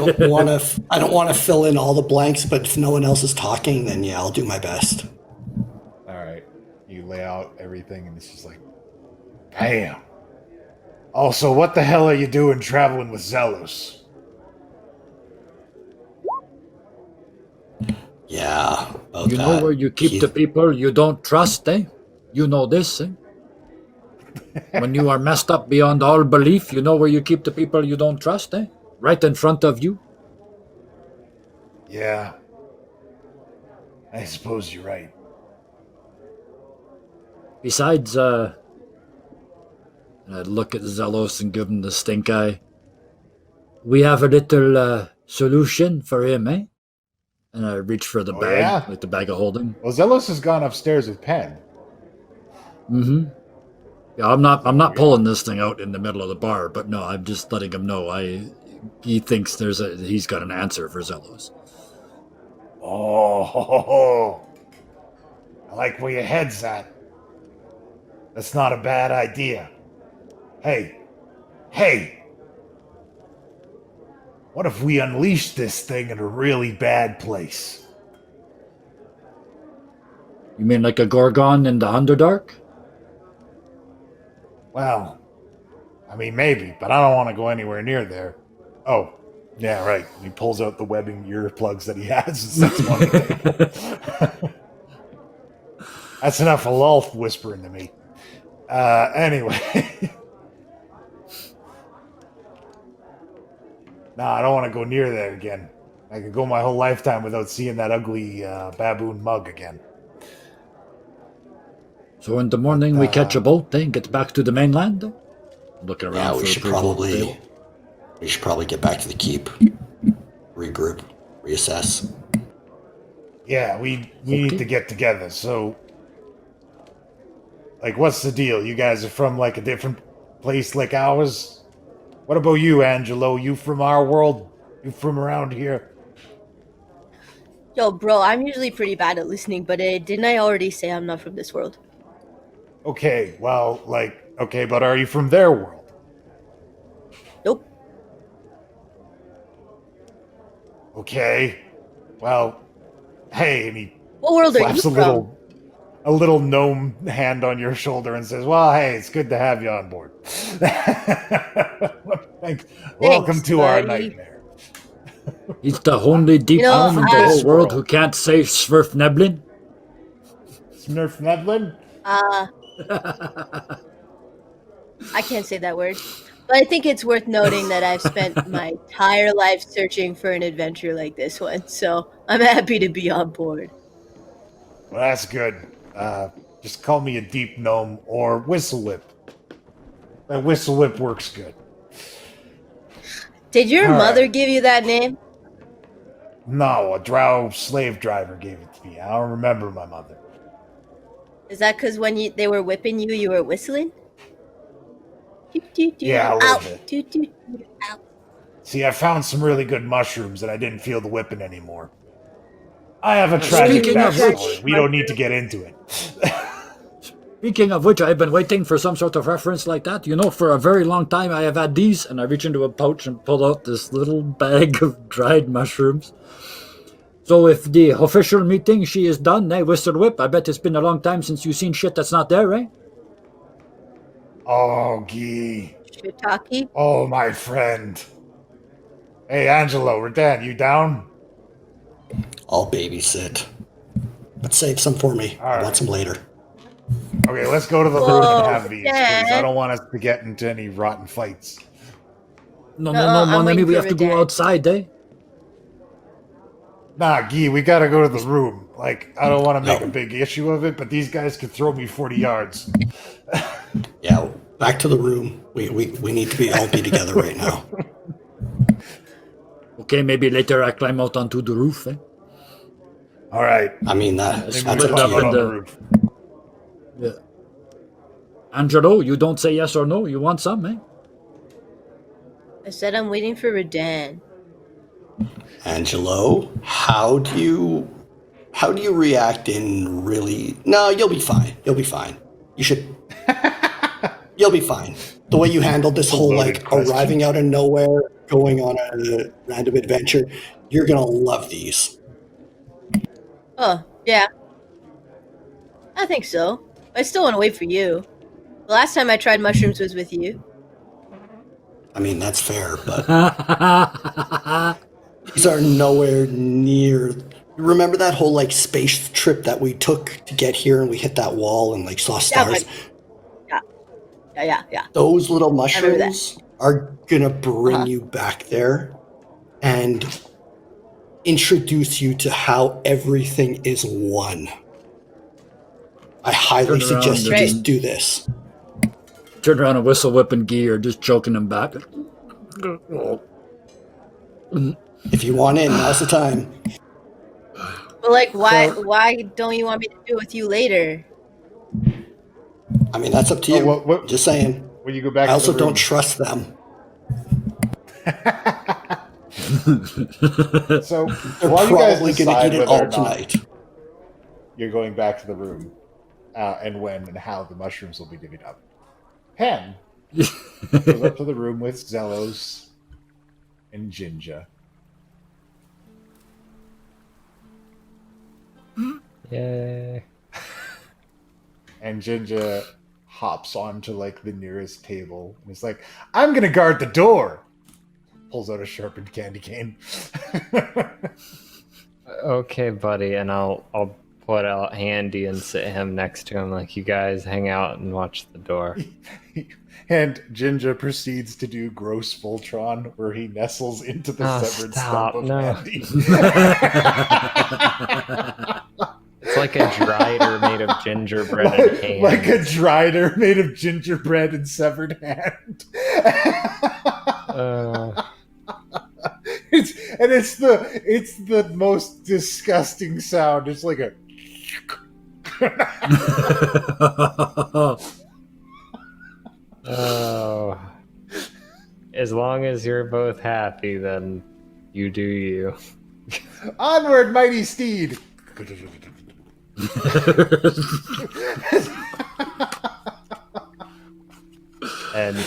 Speaker 6: I don't want to fill in all the blanks, but if no one else is talking, then yeah, I'll do my best.
Speaker 2: All right. You lay out everything, and it's just like, damn. Also, what the hell are you doing traveling with Zelos?
Speaker 6: Yeah. About
Speaker 3: You know
Speaker 6: that.
Speaker 3: where you keep the people you don't trust, eh? You know this, eh? When you are messed up beyond all belief, you know where you keep the people you don't trust, eh? Right in front of you.
Speaker 2: Yeah. I suppose you're right.
Speaker 3: Besides, I'd look at Zelos and give him the stink eye. We have a little solution for him, eh? And I reach for the
Speaker 2: Oh,
Speaker 3: bag,
Speaker 2: yeah?
Speaker 3: like the bag of holding.
Speaker 2: Well, Zelos has gone upstairs with Penn.
Speaker 3: Mm-hmm. Yeah, I'm not pulling this thing out in the middle of the bar, but no, I'm just letting him know. He thinks he's got an answer for Zelos.
Speaker 2: Oh, I like where your head's at. That's not a bad idea. Hey. What if we unleash this thing in a really bad place?
Speaker 3: You mean like a Gorgon in the Underdark?
Speaker 2: Well, I mean, maybe, but I don't want to go anywhere near there. Oh, yeah, right. He pulls out the webbing earplugs that he has and sets them on the table. That's enough of Lulf whispering to me. Anyway. Nah, I don't want to go near there again. I could go my whole lifetime without seeing that ugly baboon mug again.
Speaker 3: So in the morning we catch a boat, then get back to the mainland. Looking around
Speaker 6: Yeah,
Speaker 3: for
Speaker 6: we should
Speaker 3: approval. Bill.
Speaker 6: probably get back to the keep, regroup, reassess.
Speaker 2: Yeah, we need to get together. So, like, what's the deal? You guys are from like a different place like ours? What about you, Angelo? You from our world? You from around here?
Speaker 5: Yo, bro, I'm usually pretty bad at listening, but didn't I already say I'm not from this world?
Speaker 2: Okay, well, okay, but are you from their world?
Speaker 5: Nope.
Speaker 2: Okay, well, hey, and he
Speaker 5: What world are you
Speaker 2: slaps
Speaker 5: from?
Speaker 2: a little gnome hand on your shoulder and says, "Well, hey, it's good to have you on board. Thanks. Welcome to our
Speaker 5: buddy.
Speaker 2: nightmare."
Speaker 3: He's the only deep
Speaker 5: You know,
Speaker 3: home in the
Speaker 5: I-
Speaker 3: whole world who can't say Svirfneblin.
Speaker 2: Smurf Nedlin?
Speaker 5: I can't say that word. But I think it's worth noting that I've spent my entire life searching for an adventure like this one, so I'm happy to be on board.
Speaker 2: Well, that's good. Just call me a deep gnome or whistle whip. That whistle whip works good.
Speaker 5: Did your
Speaker 2: All
Speaker 5: mother
Speaker 2: right.
Speaker 5: give you that name?
Speaker 2: No, a drow slave driver gave it to me. I don't remember my mother.
Speaker 5: Is that because when they were whipping you, you were whistling?
Speaker 2: Yeah, a little
Speaker 5: Ow.
Speaker 2: bit.
Speaker 5: Ow.
Speaker 2: See, I found some really good mushrooms and I didn't feel the whipping anymore. I have a tragic
Speaker 3: Speaking of which-
Speaker 2: backstory. We don't need to get into it.
Speaker 3: Speaking of which, I've been waiting for some sort of reference like that. You know, for a very long time I have had these, and I reach into a pouch and pull out this little bag of dried mushrooms. So if the official meeting, she is done, Whistle Whip, I bet it's been a long time since you've seen shit that's not there, right?
Speaker 2: Oh, Guy.
Speaker 5: Shiitake?
Speaker 2: Oh, my friend. Hey, Angelo, Redan, you down?
Speaker 6: I'll babysit. But save some for me.
Speaker 2: All
Speaker 6: I
Speaker 2: right.
Speaker 6: want some later.
Speaker 2: Okay, let's go to the room
Speaker 5: Whoa,
Speaker 2: and have these, because
Speaker 5: Dad.
Speaker 2: I don't want us to get into any rotten fights.
Speaker 3: No,
Speaker 5: I'm
Speaker 3: mon ami,
Speaker 5: waiting
Speaker 3: we
Speaker 5: for
Speaker 3: have to go
Speaker 5: Redan.
Speaker 3: outside, eh?
Speaker 2: Nah, Guy, we gotta go to the room. Like, I don't want to make
Speaker 6: No.
Speaker 2: a big issue of it, but these guys could throw me 40 yards.
Speaker 6: Yeah, back to the room. We need to all be together right now.
Speaker 3: Okay, maybe later I climb out onto the roof, eh?
Speaker 2: All right.
Speaker 6: I mean,
Speaker 2: Maybe
Speaker 6: that's
Speaker 2: we
Speaker 6: up
Speaker 2: put
Speaker 3: put
Speaker 6: to
Speaker 3: up
Speaker 2: them
Speaker 6: you.
Speaker 2: on
Speaker 3: in
Speaker 2: the
Speaker 3: the-
Speaker 2: roof.
Speaker 3: Yeah. Angelo, you don't say yes or no? You want some, eh?
Speaker 5: I said I'm waiting for Redan.
Speaker 6: Angelo, how do you react in really? No, you'll be fine. You'll be fine. You should. You'll be fine. The way you handled this whole
Speaker 2: Loaded
Speaker 6: like
Speaker 2: question.
Speaker 6: arriving out of nowhere, going on a random adventure, you're gonna love these.
Speaker 5: Oh, yeah. I think so. I still want to wait for you. The last time I tried mushrooms was with you.
Speaker 6: I mean, that's fair, but these are nowhere near. You remember that whole like space trip that we took to get here, and we hit that wall and like saw stars.
Speaker 5: Yeah.
Speaker 6: Those little
Speaker 5: remember that.
Speaker 6: mushrooms are gonna bring
Speaker 5: Uh-huh.
Speaker 6: you back there and introduce you to how everything is one. I highly
Speaker 3: Turn around
Speaker 6: suggest you
Speaker 3: and-
Speaker 6: just do this.
Speaker 3: Turn around and Whistle Whip and Guy are just choking him back.
Speaker 6: If you want in, now's the time.
Speaker 5: But like, why
Speaker 6: So-
Speaker 5: why don't you want me to do it with you later?
Speaker 6: I mean, that's up to
Speaker 2: Oh,
Speaker 6: you.
Speaker 2: what-
Speaker 6: Just saying.
Speaker 2: When you go back
Speaker 6: I also
Speaker 2: to the
Speaker 6: don't
Speaker 2: room.
Speaker 6: trust them.
Speaker 2: So,
Speaker 6: They're
Speaker 2: while you guys
Speaker 6: probably going to
Speaker 2: decide
Speaker 6: eat it
Speaker 2: whether
Speaker 6: all
Speaker 2: or not
Speaker 6: tonight.
Speaker 2: you're going back to the room, and when and how the mushrooms will be divvied up, Penn goes up to the room with Zelos and Jinja.
Speaker 4: Yay.
Speaker 2: And Jinja hops onto like the nearest table and is like, "I'm gonna guard the door." Pulls out a sharpened candy cane.
Speaker 4: Okay, buddy, and I'll put out Handy and sit him next to him. Like, you guys hang out and watch the door.
Speaker 2: And Jinja proceeds to do gross Voltron, where he nestles into the
Speaker 4: Oh,
Speaker 2: severed
Speaker 4: stop,
Speaker 2: stump of
Speaker 4: no.
Speaker 2: Handy.
Speaker 4: It's like a drider made of gingerbread and ham.
Speaker 2: Like a drider made of gingerbread and severed hand. It's the most disgusting sound. It's like a
Speaker 4: Oh. As long as you're both happy, then you do you.
Speaker 2: onward, mighty steed.
Speaker 4: And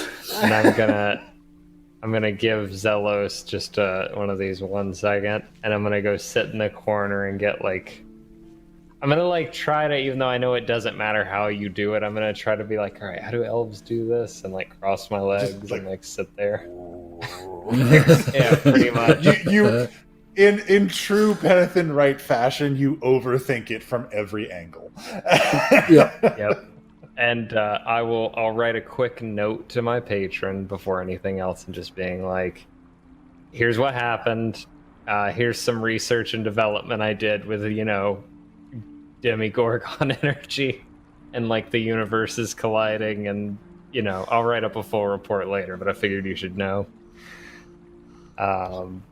Speaker 4: I'm gonna give Zelos just one of these 1 second, and I'm gonna go sit in the corner and get like, I'm gonna like try to, even though I know it doesn't matter how you do it, I'm gonna try to be like, all right, how do elves do this? And like cross my legs
Speaker 2: like-
Speaker 4: and like sit there. Yeah, pretty much.
Speaker 2: You in true Penathan Wright fashion, you overthink it from every angle.
Speaker 4: Yep. And I'll write a quick note to my patron before anything else, and just being like, here's what happened. Here's some research and development I did with, Demigorgon energy and like the universes colliding, and I'll write up a full report later, but I figured you should know. And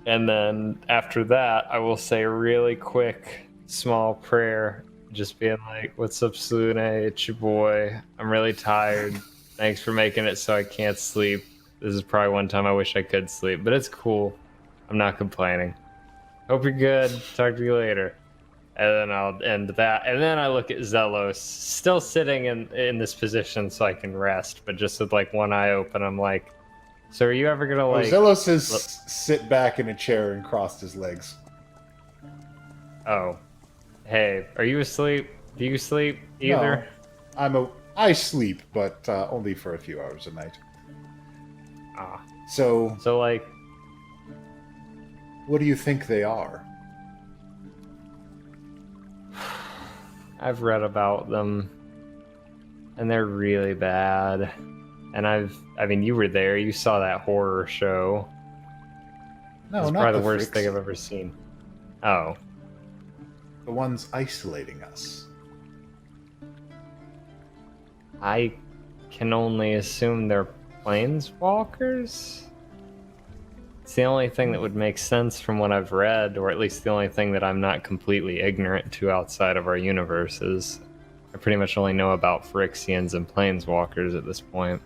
Speaker 4: then after that, I will say a really quick, small prayer, just being like, "What's up, Sune? It's your boy. I'm really tired. Thanks for making it so I can't sleep. This is probably one time I wish I could sleep, but it's cool. I'm not complaining. Hope you're good. Talk to you later." And then I'll end that. And then I look at Zelos, still sitting in this position so I can rest, but just with like one eye open. I'm like, "So are you ever gonna like?"
Speaker 2: Zelos has sit back in a chair and crossed his legs.
Speaker 4: Oh, hey, are you asleep? Do you sleep either?
Speaker 2: No, I sleep, but only for a few hours a night.
Speaker 4: Ah,
Speaker 2: So
Speaker 4: like,
Speaker 2: what do you think they are?
Speaker 4: I've read about them, and they're really bad. And I mean, you were there. You saw that horror show.
Speaker 2: No,
Speaker 4: It's
Speaker 2: not
Speaker 4: probably
Speaker 2: the
Speaker 4: the worst
Speaker 2: Fricks.
Speaker 4: thing I've ever seen. Oh,
Speaker 2: The ones isolating us.
Speaker 4: I can only assume they're planeswalkers? It's the only thing that would make sense from what I've read, or at least the only thing that I'm not completely ignorant to outside of our universes. I pretty much only know about Phyrexians and planeswalkers at this point.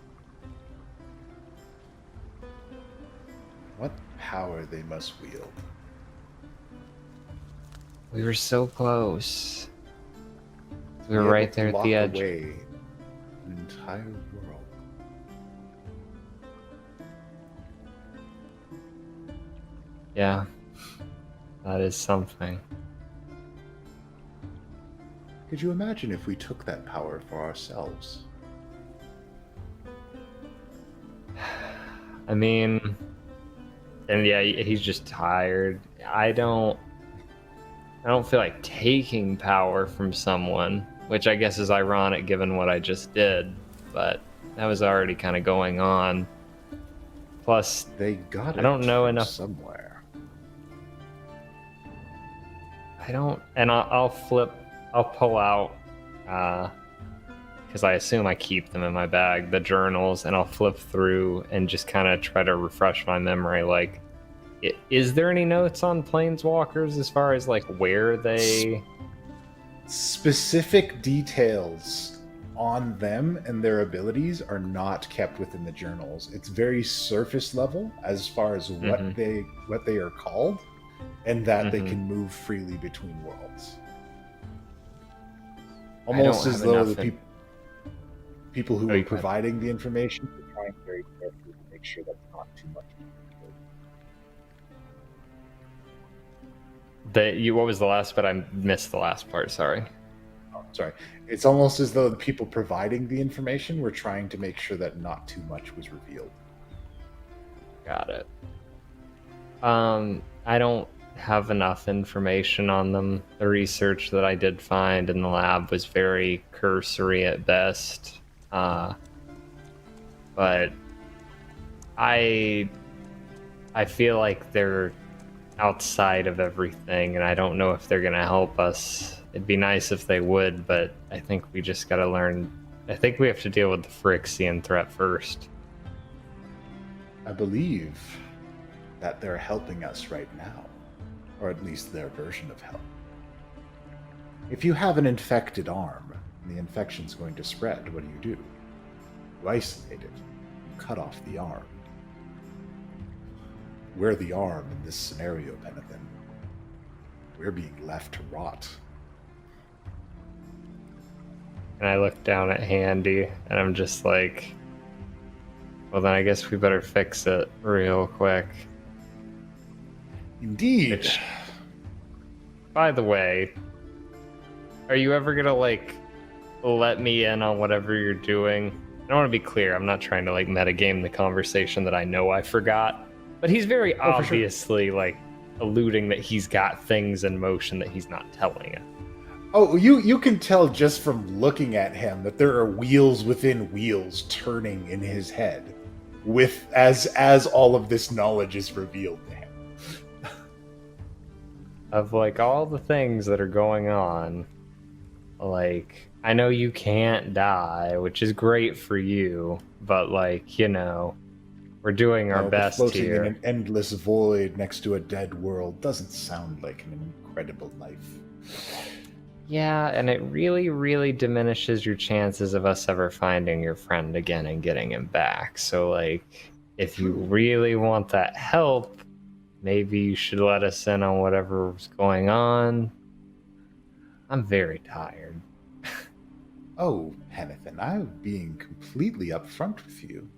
Speaker 2: What power they must wield.
Speaker 4: We were so close. We were
Speaker 2: Be
Speaker 4: right
Speaker 2: able to
Speaker 4: there at
Speaker 2: lock
Speaker 4: the edge.
Speaker 2: away an entire world.
Speaker 4: Yeah, that is something.
Speaker 2: Could you imagine if we took that power for ourselves?
Speaker 4: I mean, and yeah, he's just tired. I don't feel like taking power from someone, which I guess is ironic given what I just did, but that was already kind of going on. Plus,
Speaker 2: They got it
Speaker 4: I don't know
Speaker 2: from
Speaker 4: enough.
Speaker 2: somewhere.
Speaker 4: I'll pull out, because I assume I keep them in my bag, the journals, and I'll flip through and just kind of try to refresh my memory. Like, is there any notes on planeswalkers as far as like where they?
Speaker 2: Specific details on them and their abilities are not kept within the journals. It's very surface level as far as what they are called, and that they can move freely between worlds. Almost as though the people who are providing the information are trying very carefully to make sure that's not too much.
Speaker 4: What was the last? But I missed the last part. Sorry.
Speaker 2: Oh, sorry. It's almost as though the people providing the information were trying to make sure that not too much was revealed.
Speaker 4: Got it. I don't have enough information on them. The research that I did find in the lab was very cursory at best. But I feel like they're outside of everything, and I don't know if they're gonna help us. It'd be nice if they would, but I think we just gotta learn. I think we have to deal with the Phyrexian threat first.
Speaker 2: I believe that they're helping us right now, or at least their version of help. If you have an infected arm and the infection's going to spread, what do? You isolate it. You cut off the arm. We're the arm in this scenario, Penathan. We're being left to rot.
Speaker 4: And I look down at Handy, and I'm just like, well, then I guess we better fix it real quick.
Speaker 2: Indeed.
Speaker 4: Which, by the way, are you ever gonna, like, let me in on whatever you're doing? I want to be clear, I'm not trying to, like, metagame the conversation that I know I forgot, but he's very obviously, like, alluding that he's got things in motion that he's not telling us.
Speaker 2: Oh, you can tell just from looking at him that there are wheels within wheels turning in his head, with as all of this knowledge is revealed to him.
Speaker 4: Of, like, all the things that are going on, like, I know you can't die, which is great for you, but, like, you know, We're doing our
Speaker 2: but
Speaker 4: best
Speaker 2: floating
Speaker 4: here.
Speaker 2: in an endless void next to a dead world doesn't sound like an incredible life.
Speaker 4: Yeah, and it really, really diminishes your chances of us ever finding your friend again and getting him back. So, like, if you really want that help, maybe you should let us in on whatever's going on. I'm very tired.
Speaker 2: Oh, Penathan, I'm being completely upfront with you.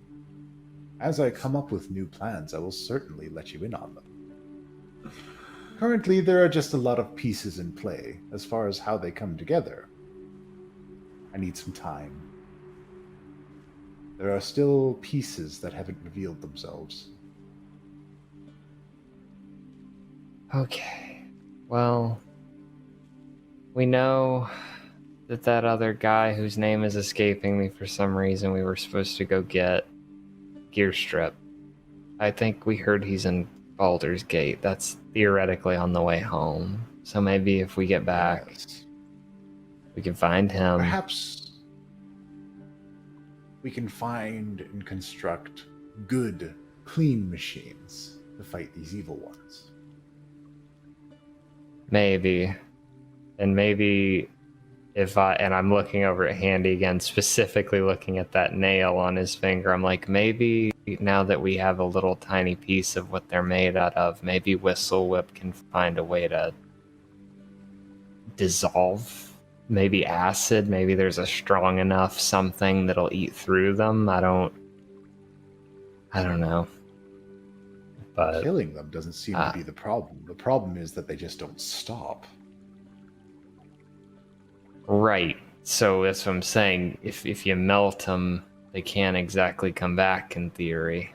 Speaker 2: As I come up with new plans, I will certainly let you in on them. Currently, there are just a lot of pieces in play as far as how they come together. I need some time. There are still pieces that haven't revealed themselves.
Speaker 4: Okay. Well, we know that other guy whose name is escaping me for some reason we were supposed to go get Gear Strip. I think we heard he's in Baldur's Gate. That's theoretically on the way home. So maybe if we get back,
Speaker 2: Yes.
Speaker 4: we can find him.
Speaker 2: Perhaps we can find and construct good, clean machines to fight these evil ones.
Speaker 4: Maybe. And maybe if I'm looking over at Handy again, specifically looking at that nail on his finger, I'm like, maybe now that we have a little tiny piece of what they're made out of, maybe Whistle Whip can find a way to dissolve maybe acid. Maybe there's a strong enough something that'll eat through them. I don't know. But
Speaker 2: Killing them doesn't seem to be the problem. The problem is that they just don't stop.
Speaker 4: right. So that's what I'm saying. If you melt them, they can't exactly come back in theory.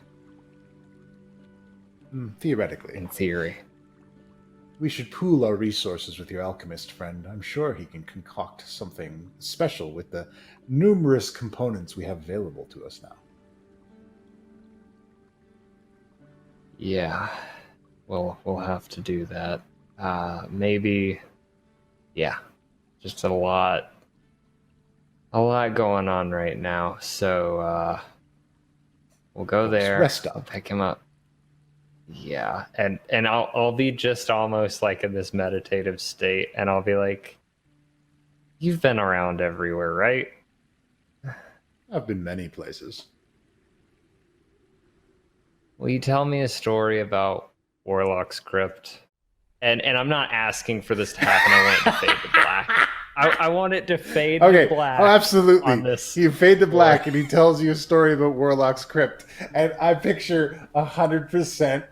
Speaker 2: Theoretically.
Speaker 4: In theory.
Speaker 2: We should pool our resources with your alchemist friend. I'm sure he can concoct something special with the numerous components we have available to us now.
Speaker 4: Yeah. We'll have to do that. Maybe. Yeah. Just a lot going on right now. So we'll go there.
Speaker 2: Rest up.
Speaker 4: Pick him up. Yeah, and I'll be just almost like in this meditative state, and I'll be like, "You've been around everywhere, right?"
Speaker 2: I've been many places.
Speaker 4: Will you tell me a story about Warlock's Crypt? And I'm not asking for this to happen. I want it to fade to black. I want it to fade to black.
Speaker 2: Oh, absolutely.
Speaker 4: On this
Speaker 2: You fade to black, and he tells you a story about Warlock's Crypt, and I picture 100%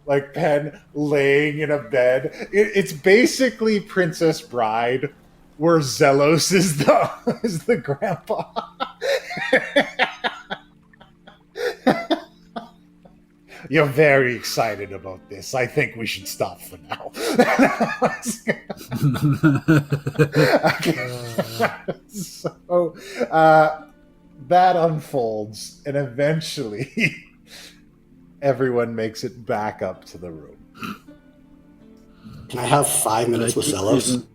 Speaker 2: like Penn laying in a bed. It's basically Princess Bride, where Zelos is the grandpa. You're very excited about this. I think we should stop for now. So that unfolds, and eventually everyone makes it back up to the room.
Speaker 6: Can I have 5 minutes with Zelos?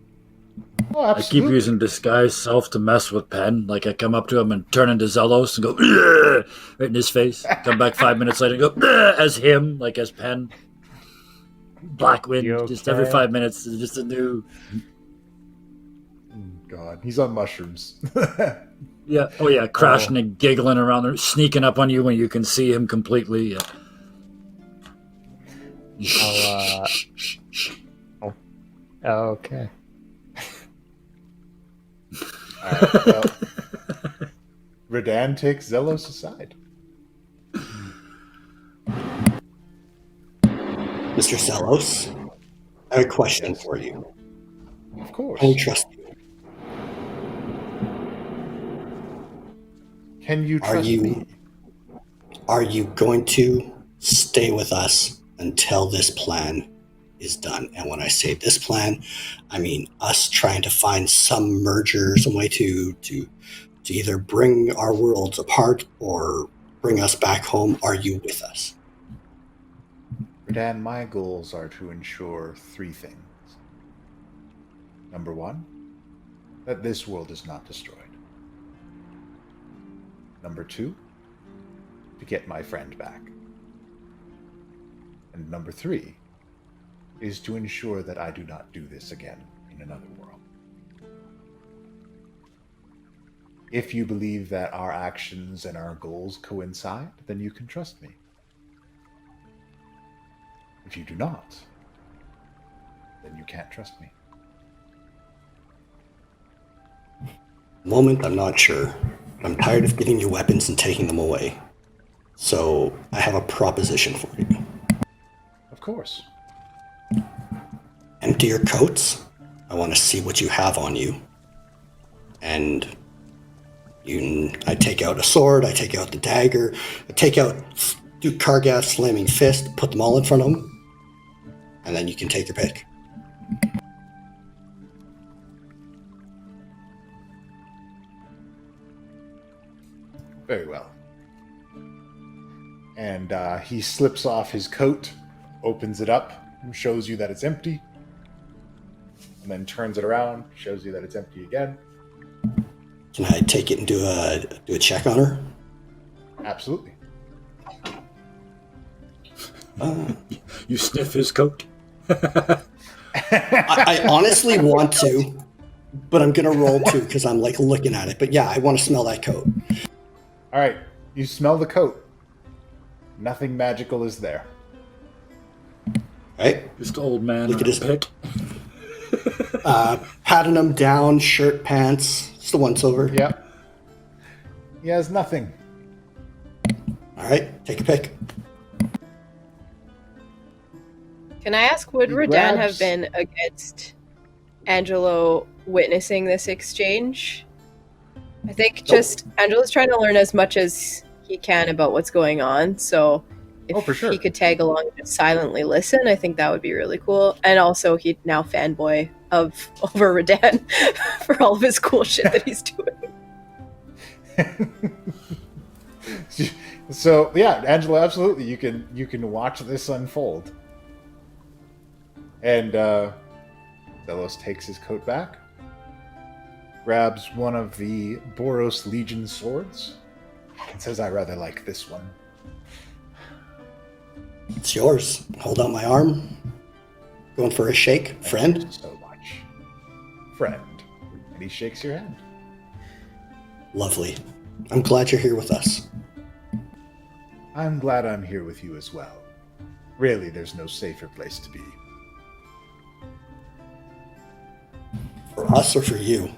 Speaker 2: Oh,
Speaker 3: I keep using disguise self to mess with Penn. Like I come up to him and turn into Zelos and go "Ugh," right in his face. Come back 5 minutes later and go "Ugh," as him, like as Penn. Blackwind,
Speaker 4: You
Speaker 3: just every
Speaker 4: okay?
Speaker 3: 5 minutes is just a new.
Speaker 2: God, he's on mushrooms.
Speaker 3: Yeah, oh yeah, crashing and giggling around there, sneaking up on you when you can see him completely. Yeah.
Speaker 4: Okay.
Speaker 2: All right, well, Redan takes Zelos aside.
Speaker 6: Mr. Zelos, I have a question for you.
Speaker 2: Of course.
Speaker 6: Can I trust you?
Speaker 2: Can you trust me?
Speaker 6: Are you going to stay with us until this plan is done? And when I say this plan, I mean us trying to find some merger, some way to either bring our worlds apart or bring us back home. Are you with us?
Speaker 2: Redan, my goals are to ensure 3 things. Number 1, that this world is not destroyed. Number 2, to get my friend back. And number 3 is to ensure that I do not do this again in another world. If you believe that our actions and our goals coincide, then you can trust me. If you do not, then you can't trust me.
Speaker 6: Moment, I'm not sure. I'm tired of giving you weapons and taking them away. So I have a proposition for you.
Speaker 2: Of course.
Speaker 6: Empty your coats. I want to see what you have on you. And I take out a sword, I take out the dagger, I take out Kargath's slamming fist, put them all in front of him, and then you can take your pick.
Speaker 2: Very well. And he slips off his coat, opens it up, shows you that it's empty, and then turns it around, shows you that it's empty again.
Speaker 6: Can I take it and do a check on her?
Speaker 2: Absolutely.
Speaker 3: You sniff his coat?
Speaker 6: I honestly want to, but I'm going to roll too because I'm like looking at it. But yeah, I want to smell that coat.
Speaker 2: All right, you smell the coat. Nothing magical is there.
Speaker 6: Right?
Speaker 3: Just old man
Speaker 6: Look at his
Speaker 3: pick.
Speaker 6: Patting him down, shirt, pants. It's the once over.
Speaker 2: Yep. He has nothing.
Speaker 6: All right, take a pick.
Speaker 5: Can I ask, would
Speaker 2: He
Speaker 5: Radan
Speaker 2: grabs-
Speaker 5: have been against Angelo witnessing this exchange? I think just Angelo's trying to learn as much as he can about what's going on, so if
Speaker 2: for sure.
Speaker 5: he could tag along and just silently listen, I think that would be really cool. And also, he'd now fanboy over Radan for all of his cool shit that he's doing.
Speaker 2: So yeah, Angelo, absolutely, you can watch this unfold. And Zelos takes his coat back, grabs one of the Boros Legion swords, and says, "I rather like this one."
Speaker 6: It's yours. Hold out my arm. Going for a shake, friend?
Speaker 2: Thank you so much, friend. And he shakes your hand.
Speaker 6: Lovely. I'm glad you're here with us.
Speaker 2: I'm glad I'm here with you as well. Really, there's no safer place to be.
Speaker 6: For us or for you?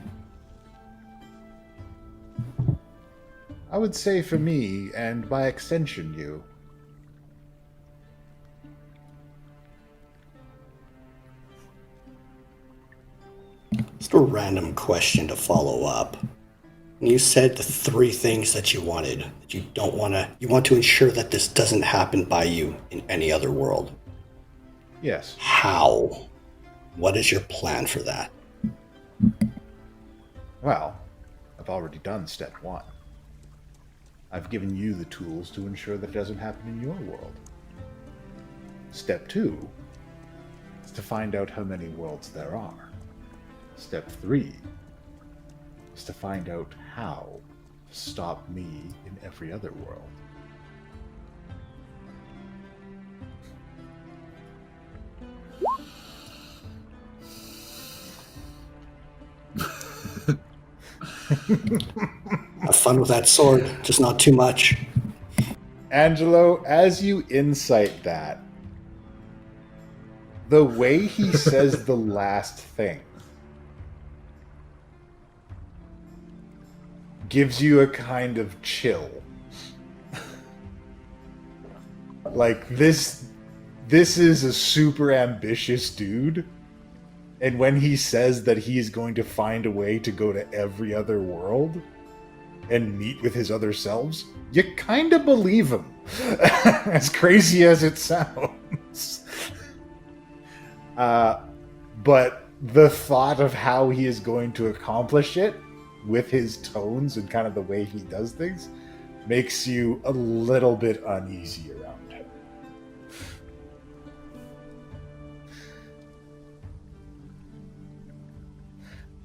Speaker 2: I would say for me, and by extension you.
Speaker 6: Just a random question to follow up. You said the 3 things that you wanted, that you don't want to, you want to ensure that this doesn't happen by you in any other world.
Speaker 2: Yes.
Speaker 6: How? What is your plan for that?
Speaker 2: Well, I've already done step 1. I've given you the tools to ensure that it doesn't happen in your world. Step 2 is to find out how many worlds there are. Step 3 is to find out how to stop me in every other world.
Speaker 6: Have fun with that sword, just not too much.
Speaker 2: Angelo, as you insight that, the way he says the last thing gives you a kind of chill. Like, this is a super ambitious dude, and when he says that he is going to find a way to go to every other world and meet with his other selves, you kind of believe him. As crazy as it sounds. But the thought of how he is going to accomplish it with his tones and kind of the way he does things makes you a little bit uneasy around him.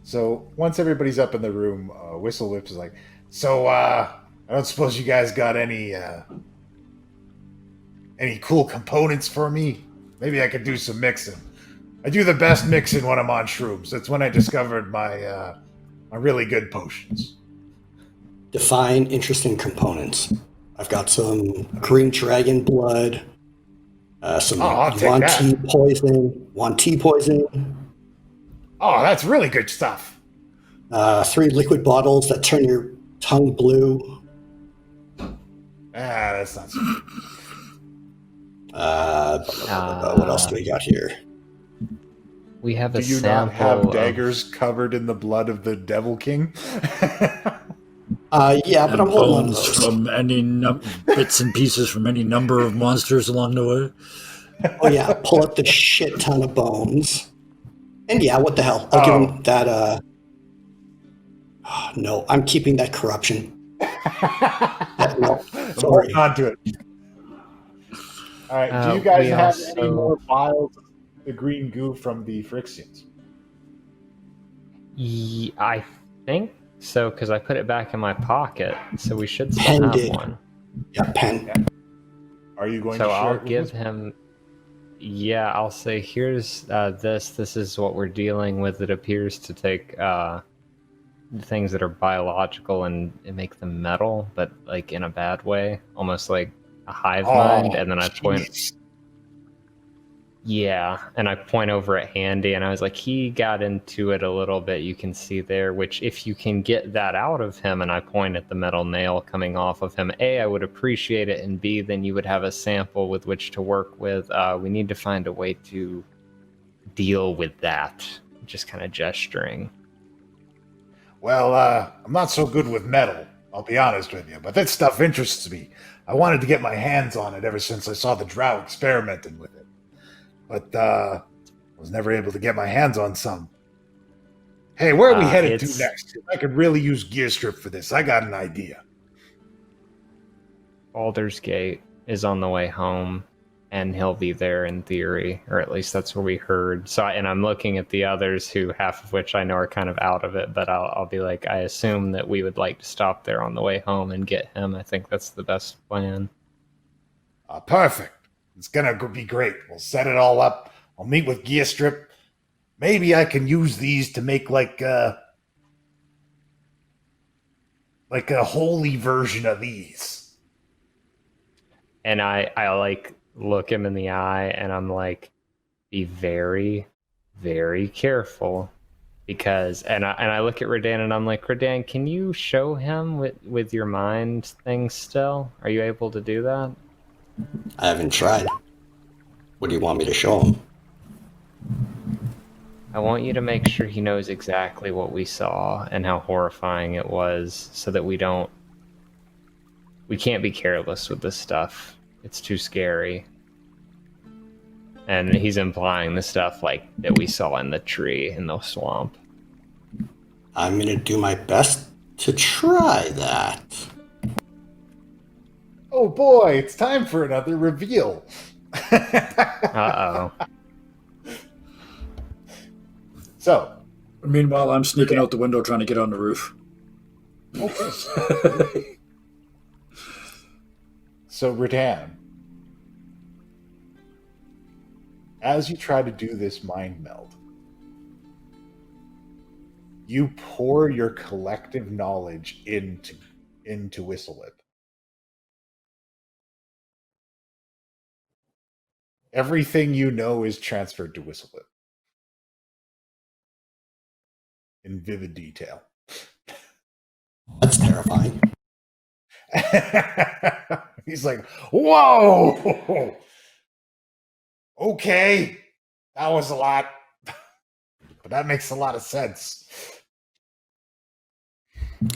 Speaker 2: So once everybody's up in the room, Whistle Whips is like, "So, I don't suppose you guys got any any cool components for me? Maybe I could do some mixing. I do the best mixing when I'm on shrooms. That's when I discovered my really good potions.
Speaker 6: Define interesting components. I've got some green dragon blood, some
Speaker 2: I'll take
Speaker 6: Yuan
Speaker 2: that.
Speaker 6: Ti poison,
Speaker 2: Oh, that's really good stuff.
Speaker 6: 3 liquid bottles that turn your tongue blue.
Speaker 2: That's not so good.
Speaker 6: What else do we got here?
Speaker 4: We have a
Speaker 2: Do you
Speaker 4: sample
Speaker 2: not have
Speaker 4: of-
Speaker 2: daggers covered in the blood of the Devil King?
Speaker 6: Yeah, but
Speaker 3: And
Speaker 6: I'm holding on to
Speaker 3: bones
Speaker 6: those.
Speaker 3: from any bits and pieces from any number of monsters along the way.
Speaker 6: Oh yeah, pull up the shit ton of bones. And yeah, what the hell? I'll give him that. No, I'm keeping that corruption. No,
Speaker 2: I'm
Speaker 6: sorry.
Speaker 2: holding on to it. All right. Do you guys
Speaker 4: we
Speaker 2: have any
Speaker 4: also-
Speaker 2: more vials of the green goo from the Phyrexians?
Speaker 4: I think so, because I put it back in my pocket, so we should still
Speaker 6: Penn
Speaker 4: have
Speaker 6: did.
Speaker 4: one.
Speaker 6: Yeah, Penn.
Speaker 2: Are you going
Speaker 4: So
Speaker 2: to share
Speaker 4: I'll
Speaker 2: it with
Speaker 4: give
Speaker 2: us?
Speaker 4: him. Yeah, I'll say, here's this. This is what we're dealing with. It appears to take things that are biological and make them metal, but like in a bad way, almost like a hive mind. And then I point.
Speaker 2: jeez.
Speaker 4: Yeah, and I point over at Handy, and I was like, he got into it a little bit, you can see there, which if you can get that out of him, and I point at the metal nail coming off of him, A, I would appreciate it, and B, then you would have a sample with which to work with. We need to find a way to deal with that, just kind of gesturing.
Speaker 2: Well, I'm not so good with metal, I'll be honest with you, but that stuff interests me. I wanted to get my hands on it ever since I saw the Drow experimenting with it. But I was never able to get my hands on some. Hey, where are we headed to next? I could really use gear strip for this. I got an idea.
Speaker 4: Baldur's Gate is on the way home, and he'll be there in theory, or at least that's what we heard. So, and I'm looking at the others, who half of which I know are kind of out of it, but I'll be like, I assume that we would like to stop there on the way home and get him. I think that's the best plan.
Speaker 2: Perfect. It's gonna be great. We'll set it all up. I'll meet with gear strip. Maybe I can use these to make like a holy version of these.
Speaker 4: And I like look him in the eye, and I'm like, be very, very careful, because and I look at Redan, and I'm like, Redan, can you show him with your mind things still? Are you able to do that?
Speaker 6: I haven't tried. What do you want me to show him?
Speaker 4: I want you to make sure he knows exactly what we saw and how horrifying it was, so that we can't be careless with this stuff. It's too scary. And he's implying the stuff like that we saw in the tree in the swamp.
Speaker 6: I'm gonna do my best to try that.
Speaker 2: Oh boy, it's time for another reveal.
Speaker 4: Uh-oh.
Speaker 2: So,
Speaker 3: Meanwhile, I'm sneaking out the window trying to get on the roof.
Speaker 2: okay. So, Redan, as you try to do this mind meld, you pour your collective knowledge into Whistleip. Everything you know is transferred to Whistleip in vivid detail.
Speaker 6: That's terrifying.
Speaker 2: He's like, whoa! Okay, that was a lot, but that makes a lot of sense.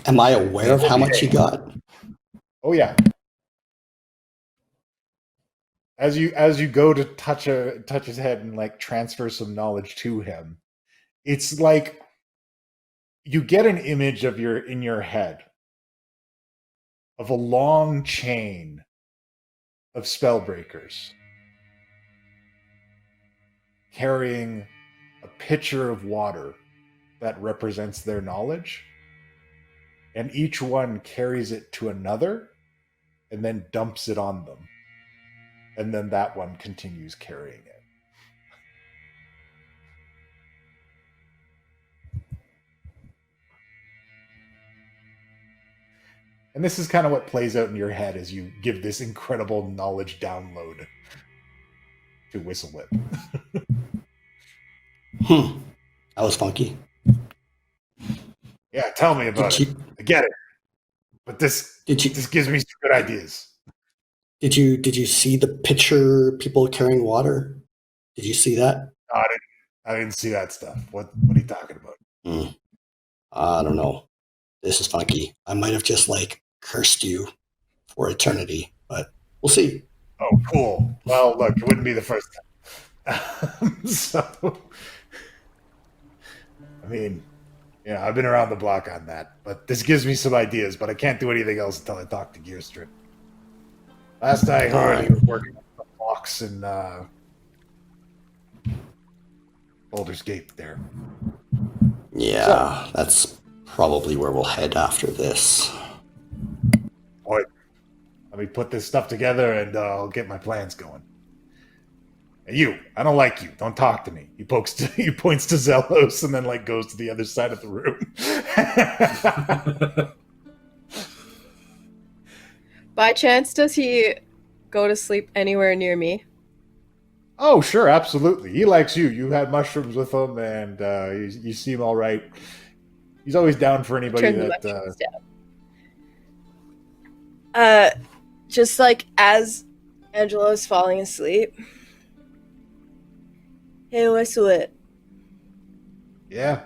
Speaker 6: Am I aware of how much he got?
Speaker 2: Oh yeah. As you go to touch his head and like transfer some knowledge to him, it's like you get an image of in your head of a long chain of spellbreakers carrying a pitcher of water that represents their knowledge, and each one carries it to another and then dumps it on them. and then that one continues carrying it. And this is kind of what plays out in your head as you give this incredible knowledge download to Whistlewhip.
Speaker 6: That was funky.
Speaker 2: Yeah, tell me about it. I get it. But this gives me some good ideas.
Speaker 6: Did you see the picture people carrying water? Did you see that?
Speaker 2: No, I didn't see that stuff. What are you talking about?
Speaker 6: I don't know. This is funky. I might have just cursed you for eternity, but we'll see.
Speaker 2: Oh, cool. Well, look, it wouldn't be the first time. So, I mean, yeah, I've been around the block on that, but this gives me some ideas, but I can't do anything else until I talk to Gearstrip. Last I heard, he was working on the blocks in Boulder's Gate there.
Speaker 6: Yeah, that's probably where we'll head after this.
Speaker 2: Boy, let me put this stuff together and I'll get my plans going. And you, I don't like you. Don't talk to me. He points to Zelos and then goes to the other side of the room.
Speaker 5: By chance, does he go to sleep anywhere near me?
Speaker 2: Oh, sure, absolutely. He likes you. You had mushrooms with him, and you seem all right. He's always down for anybody
Speaker 5: Turn the
Speaker 2: that.
Speaker 5: mushrooms down. Just as Angelo is falling asleep. Hey, Whistlewood.
Speaker 2: Yeah.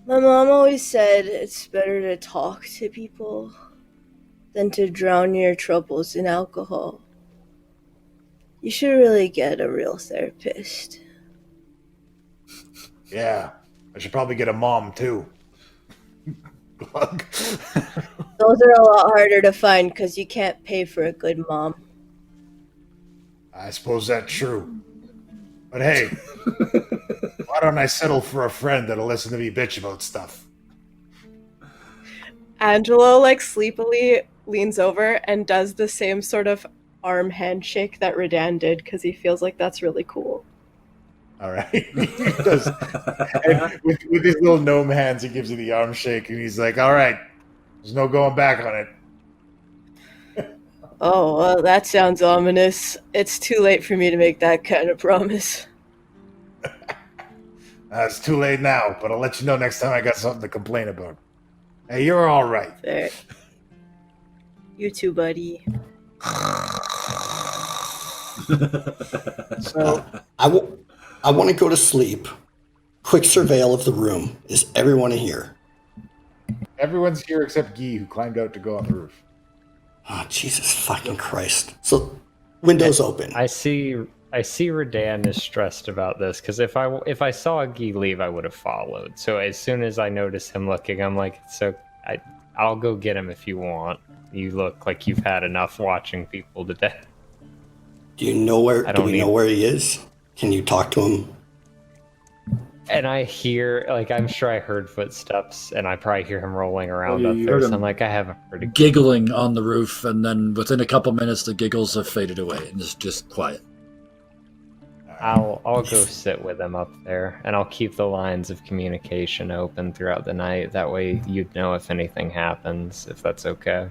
Speaker 5: My mom always said it's better to talk to people than to drown your troubles in alcohol. You should really get a real therapist.
Speaker 2: Yeah. I should probably get a mom, too. Glug.
Speaker 5: Those are a lot harder to find because you can't pay for a good mom.
Speaker 2: I suppose that's true. But hey, why don't I settle for a friend that'll listen to me bitch about stuff?
Speaker 5: Angelo, sleepily leans over and does the same sort of arm handshake that Redan did because he feels like that's really cool.
Speaker 2: All right. He does. And with his little gnome hands, he gives you the arm shake, and he's like, all right, there's no going back on it.
Speaker 5: Oh, well, that sounds ominous. It's too late for me to make that kind of promise.
Speaker 2: It's too late now, but I'll let you know next time I got something to complain about. Hey, you're all right.
Speaker 5: Fair. You too, buddy.
Speaker 2: So
Speaker 6: I want to go to sleep. Quick surveil of the room. Is everyone in here?
Speaker 2: everyone's here except Guy, who climbed out to go on the roof.
Speaker 6: Oh, Jesus fucking Christ. So, windows open.
Speaker 4: I see Redan is stressed about this, because if I saw Guy leave, I would have followed. So as soon as I notice him looking, I'm like, I'll go get him if you want. You look like you've had enough watching people to death.
Speaker 6: Do we know where he is? Can you talk to him?
Speaker 4: And I hear, I'm sure I heard footsteps, and I probably hear him rolling around up
Speaker 3: you
Speaker 4: there.
Speaker 3: heard
Speaker 4: So
Speaker 3: him
Speaker 4: I'm like, I haven't heard a
Speaker 3: giggling on the roof, and then within a couple minutes, the giggles have faded away, and it's just quiet.
Speaker 4: I'll go sit with him up there, and I'll keep the lines of communication open throughout the night. That way you'd know if anything happens, if that's okay.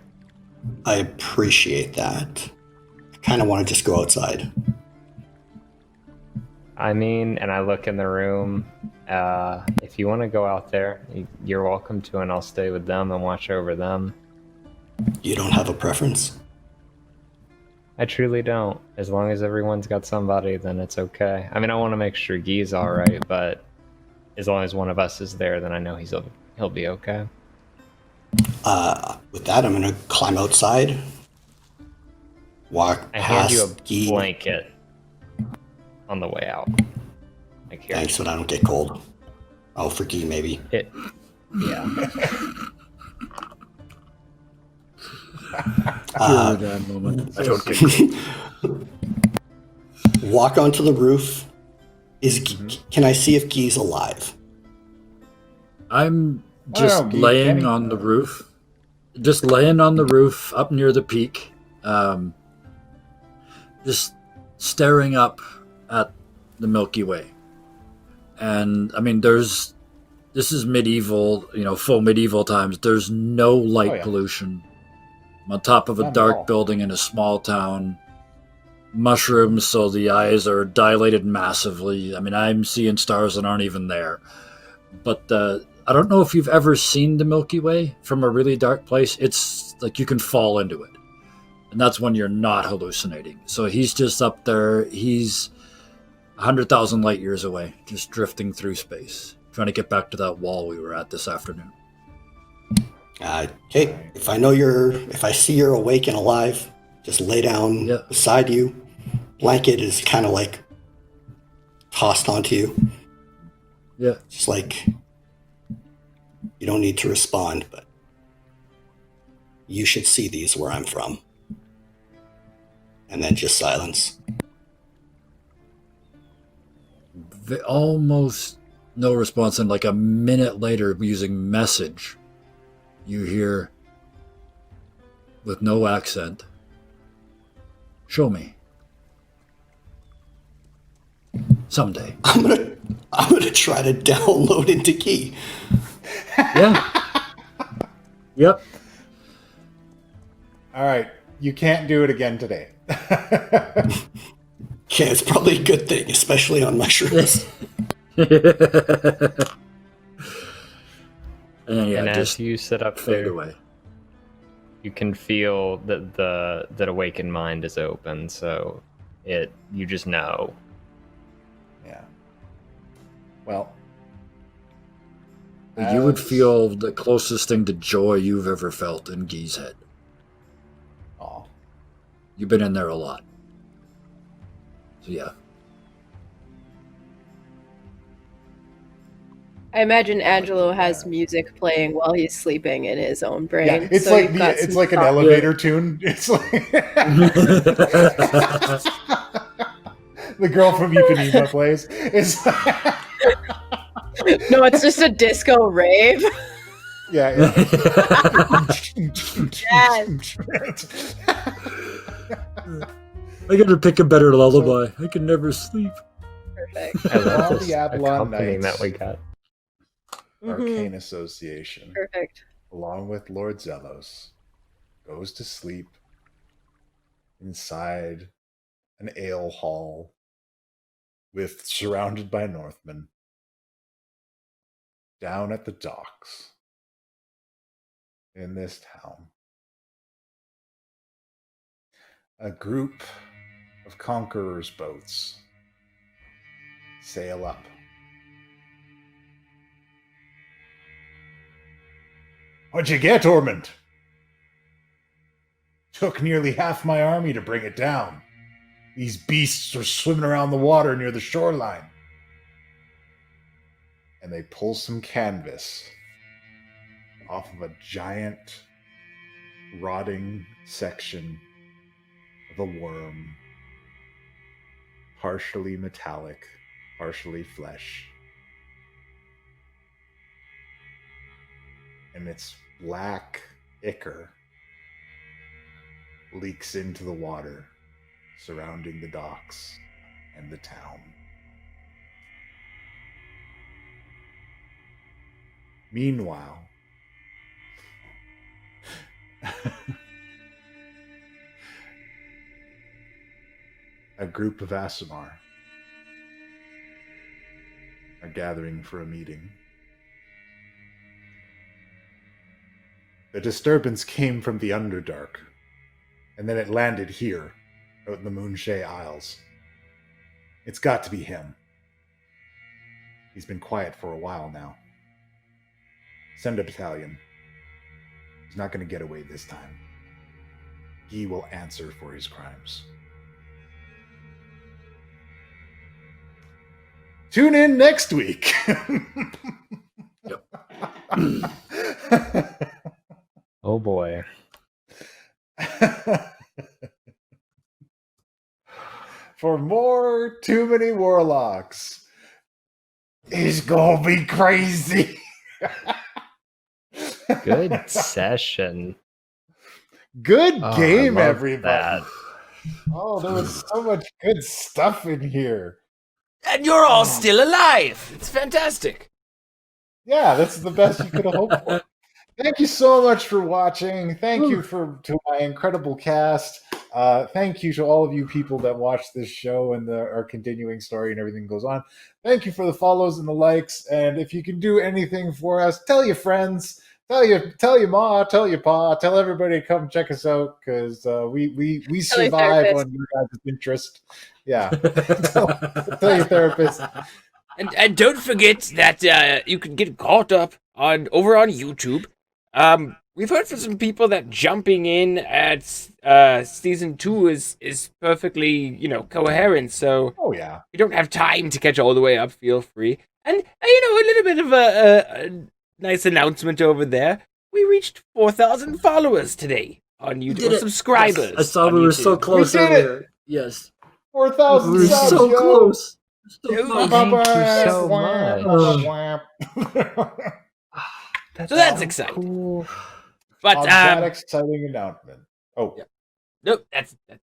Speaker 6: I appreciate that. I kind of want to just go outside.
Speaker 4: I mean, and I look in the room. If you want to go out there, you're welcome to, and I'll stay with them and watch over them.
Speaker 6: You don't have a preference?
Speaker 4: I truly don't. As long as everyone's got somebody, then it's okay. I mean, I want to make sure Guy's all right, but as long as one of us is there, then I know he'll be okay.
Speaker 6: With that, I'm going to climb outside. Walk
Speaker 4: I hand you a
Speaker 6: past Guy.
Speaker 4: blanket on the way out. Here.
Speaker 6: Thanks, but I don't get cold. Oh, for Guy, maybe.
Speaker 4: Yeah.
Speaker 3: Moment.
Speaker 2: I don't get
Speaker 6: Walk onto the roof. Can I see if Guy's alive?
Speaker 3: I'm just laying on the roof. Just laying on the roof up near the peak. just staring up at the Milky Way. And I mean, this is medieval, full medieval times. There's no light pollution. I'm on top of a dark building in a small town. Mushrooms, so the eyes are dilated massively. I mean, I'm seeing stars that aren't even there. But I don't know if you've ever seen the Milky Way from a really dark place. It's like you can fall into it. And that's when you're not hallucinating. So he's just up there. He's 100,000 light years away, just drifting through space, trying to get back to that wall we were at this afternoon.
Speaker 6: Okay, if I see you're awake and alive, just lay down beside you. Blanket is kind of like tossed onto you.
Speaker 3: Yeah.
Speaker 6: Just like, you don't need to respond, but you should see these where I'm from. And then just silence.
Speaker 3: Almost no response, and like a minute later, using message, you hear, with no accent, "Show me. Someday."
Speaker 6: I'm gonna try to download into Key.
Speaker 3: Yeah. Yep.
Speaker 2: All right, you can't do it again today.
Speaker 6: Yeah, it's probably a good thing, especially on mushrooms.
Speaker 3: And then,
Speaker 4: and
Speaker 3: just
Speaker 4: as you sit up
Speaker 3: fade
Speaker 4: there,
Speaker 3: away.
Speaker 4: you can feel that that awakened mind is open. So you just know.
Speaker 2: Yeah. Well,
Speaker 3: You would feel the closest thing to joy you've ever felt in Guy's head.
Speaker 2: Aw.
Speaker 3: You've been in there a lot. So yeah.
Speaker 5: I imagine Angelo has music playing while he's sleeping in his own brain.
Speaker 2: Yeah, it's
Speaker 5: so
Speaker 2: like
Speaker 5: you've got
Speaker 2: it's
Speaker 5: some
Speaker 2: like an
Speaker 5: thought.
Speaker 2: elevator tune. It's like the girl from Ipanema plays. It's
Speaker 5: No, it's just a disco rave.
Speaker 2: yeah.
Speaker 5: Yes.
Speaker 3: I gotta pick a better lullaby. I can never sleep.
Speaker 5: Perfect.
Speaker 4: I love
Speaker 2: All
Speaker 4: this
Speaker 2: the Avalon
Speaker 4: accompaniment
Speaker 2: Knights.
Speaker 4: that we got.
Speaker 2: Arcane Association,
Speaker 5: Perfect.
Speaker 2: along with Lord Zelos, goes to sleep inside an ale hall surrounded by Northmen down at the docks in this town. A group of conquerors' boats sail up. What'd you get, Ormond? Took nearly half my army to bring it down. These beasts are swimming around the water near the shoreline. And they pull some canvas off of a giant, rotting section of a worm, partially metallic, partially flesh. And its black ichor leaks into the water surrounding the docks and the town. Meanwhile, a group of Aasimar are gathering for a meeting. The disturbance came from the Underdark, and then it landed here, out in the Moonshae Isles. It's got to be him. He's been quiet for a while now. Send a battalion. He's not going to get away this time. He will answer for his crimes. Tune in next week.
Speaker 3: Yep.
Speaker 4: Oh boy.
Speaker 2: For more Too Many Warlocks. It's gonna be crazy.
Speaker 4: Good session.
Speaker 2: Good
Speaker 4: Oh, I
Speaker 2: game,
Speaker 4: love
Speaker 2: everybody.
Speaker 4: that.
Speaker 2: Oh, there was so much good stuff in here.
Speaker 1: And you're all still alive. It's fantastic.
Speaker 2: Yeah, that's the best you could have hoped for. Thank you so much for watching. Thank you to my incredible cast. Thank you to all of you people that watch this show and our continuing story and everything goes on. Thank you for the follows and the likes. And if you can do anything for us, tell your friends, tell your ma, tell your pa, tell everybody to come check us out because we survive on your guys' interest. Yeah, tell your therapist.
Speaker 1: And don't forget that you can get caught up over on YouTube. We've heard from some people that jumping in at season 2 is perfectly, coherent. So
Speaker 2: Oh yeah.
Speaker 1: if you don't have time to catch all the way up, feel free. And a little bit of a nice announcement over there. We reached 4,000 followers today on YouTube.
Speaker 3: did it.
Speaker 1: Subscribers.
Speaker 3: Yes, I saw
Speaker 1: on
Speaker 3: we were
Speaker 1: YouTube.
Speaker 3: so close
Speaker 2: We did
Speaker 3: earlier. Yes.
Speaker 2: 4,000
Speaker 3: We were
Speaker 2: subs,
Speaker 3: so
Speaker 2: yo.
Speaker 3: close. So
Speaker 1: Thank
Speaker 3: close.
Speaker 4: Thank you so much.
Speaker 1: So that's exciting.
Speaker 4: Cool.
Speaker 1: But
Speaker 2: On that exciting announcement. Oh,
Speaker 1: Yeah. Nope, that's it.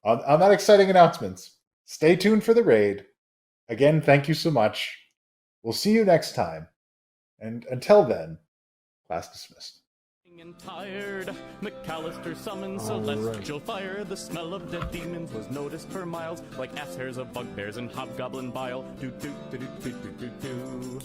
Speaker 2: on that exciting announcement, stay tuned for the raid. Again, thank you so much. We'll see you next time. And until then, class dismissed.
Speaker 7: And tired, McAllister summoned celestial fire. The smell of dead demons was noticed for miles, like ass hairs of bugbears and hobgoblin bile. Do do do do do do do do.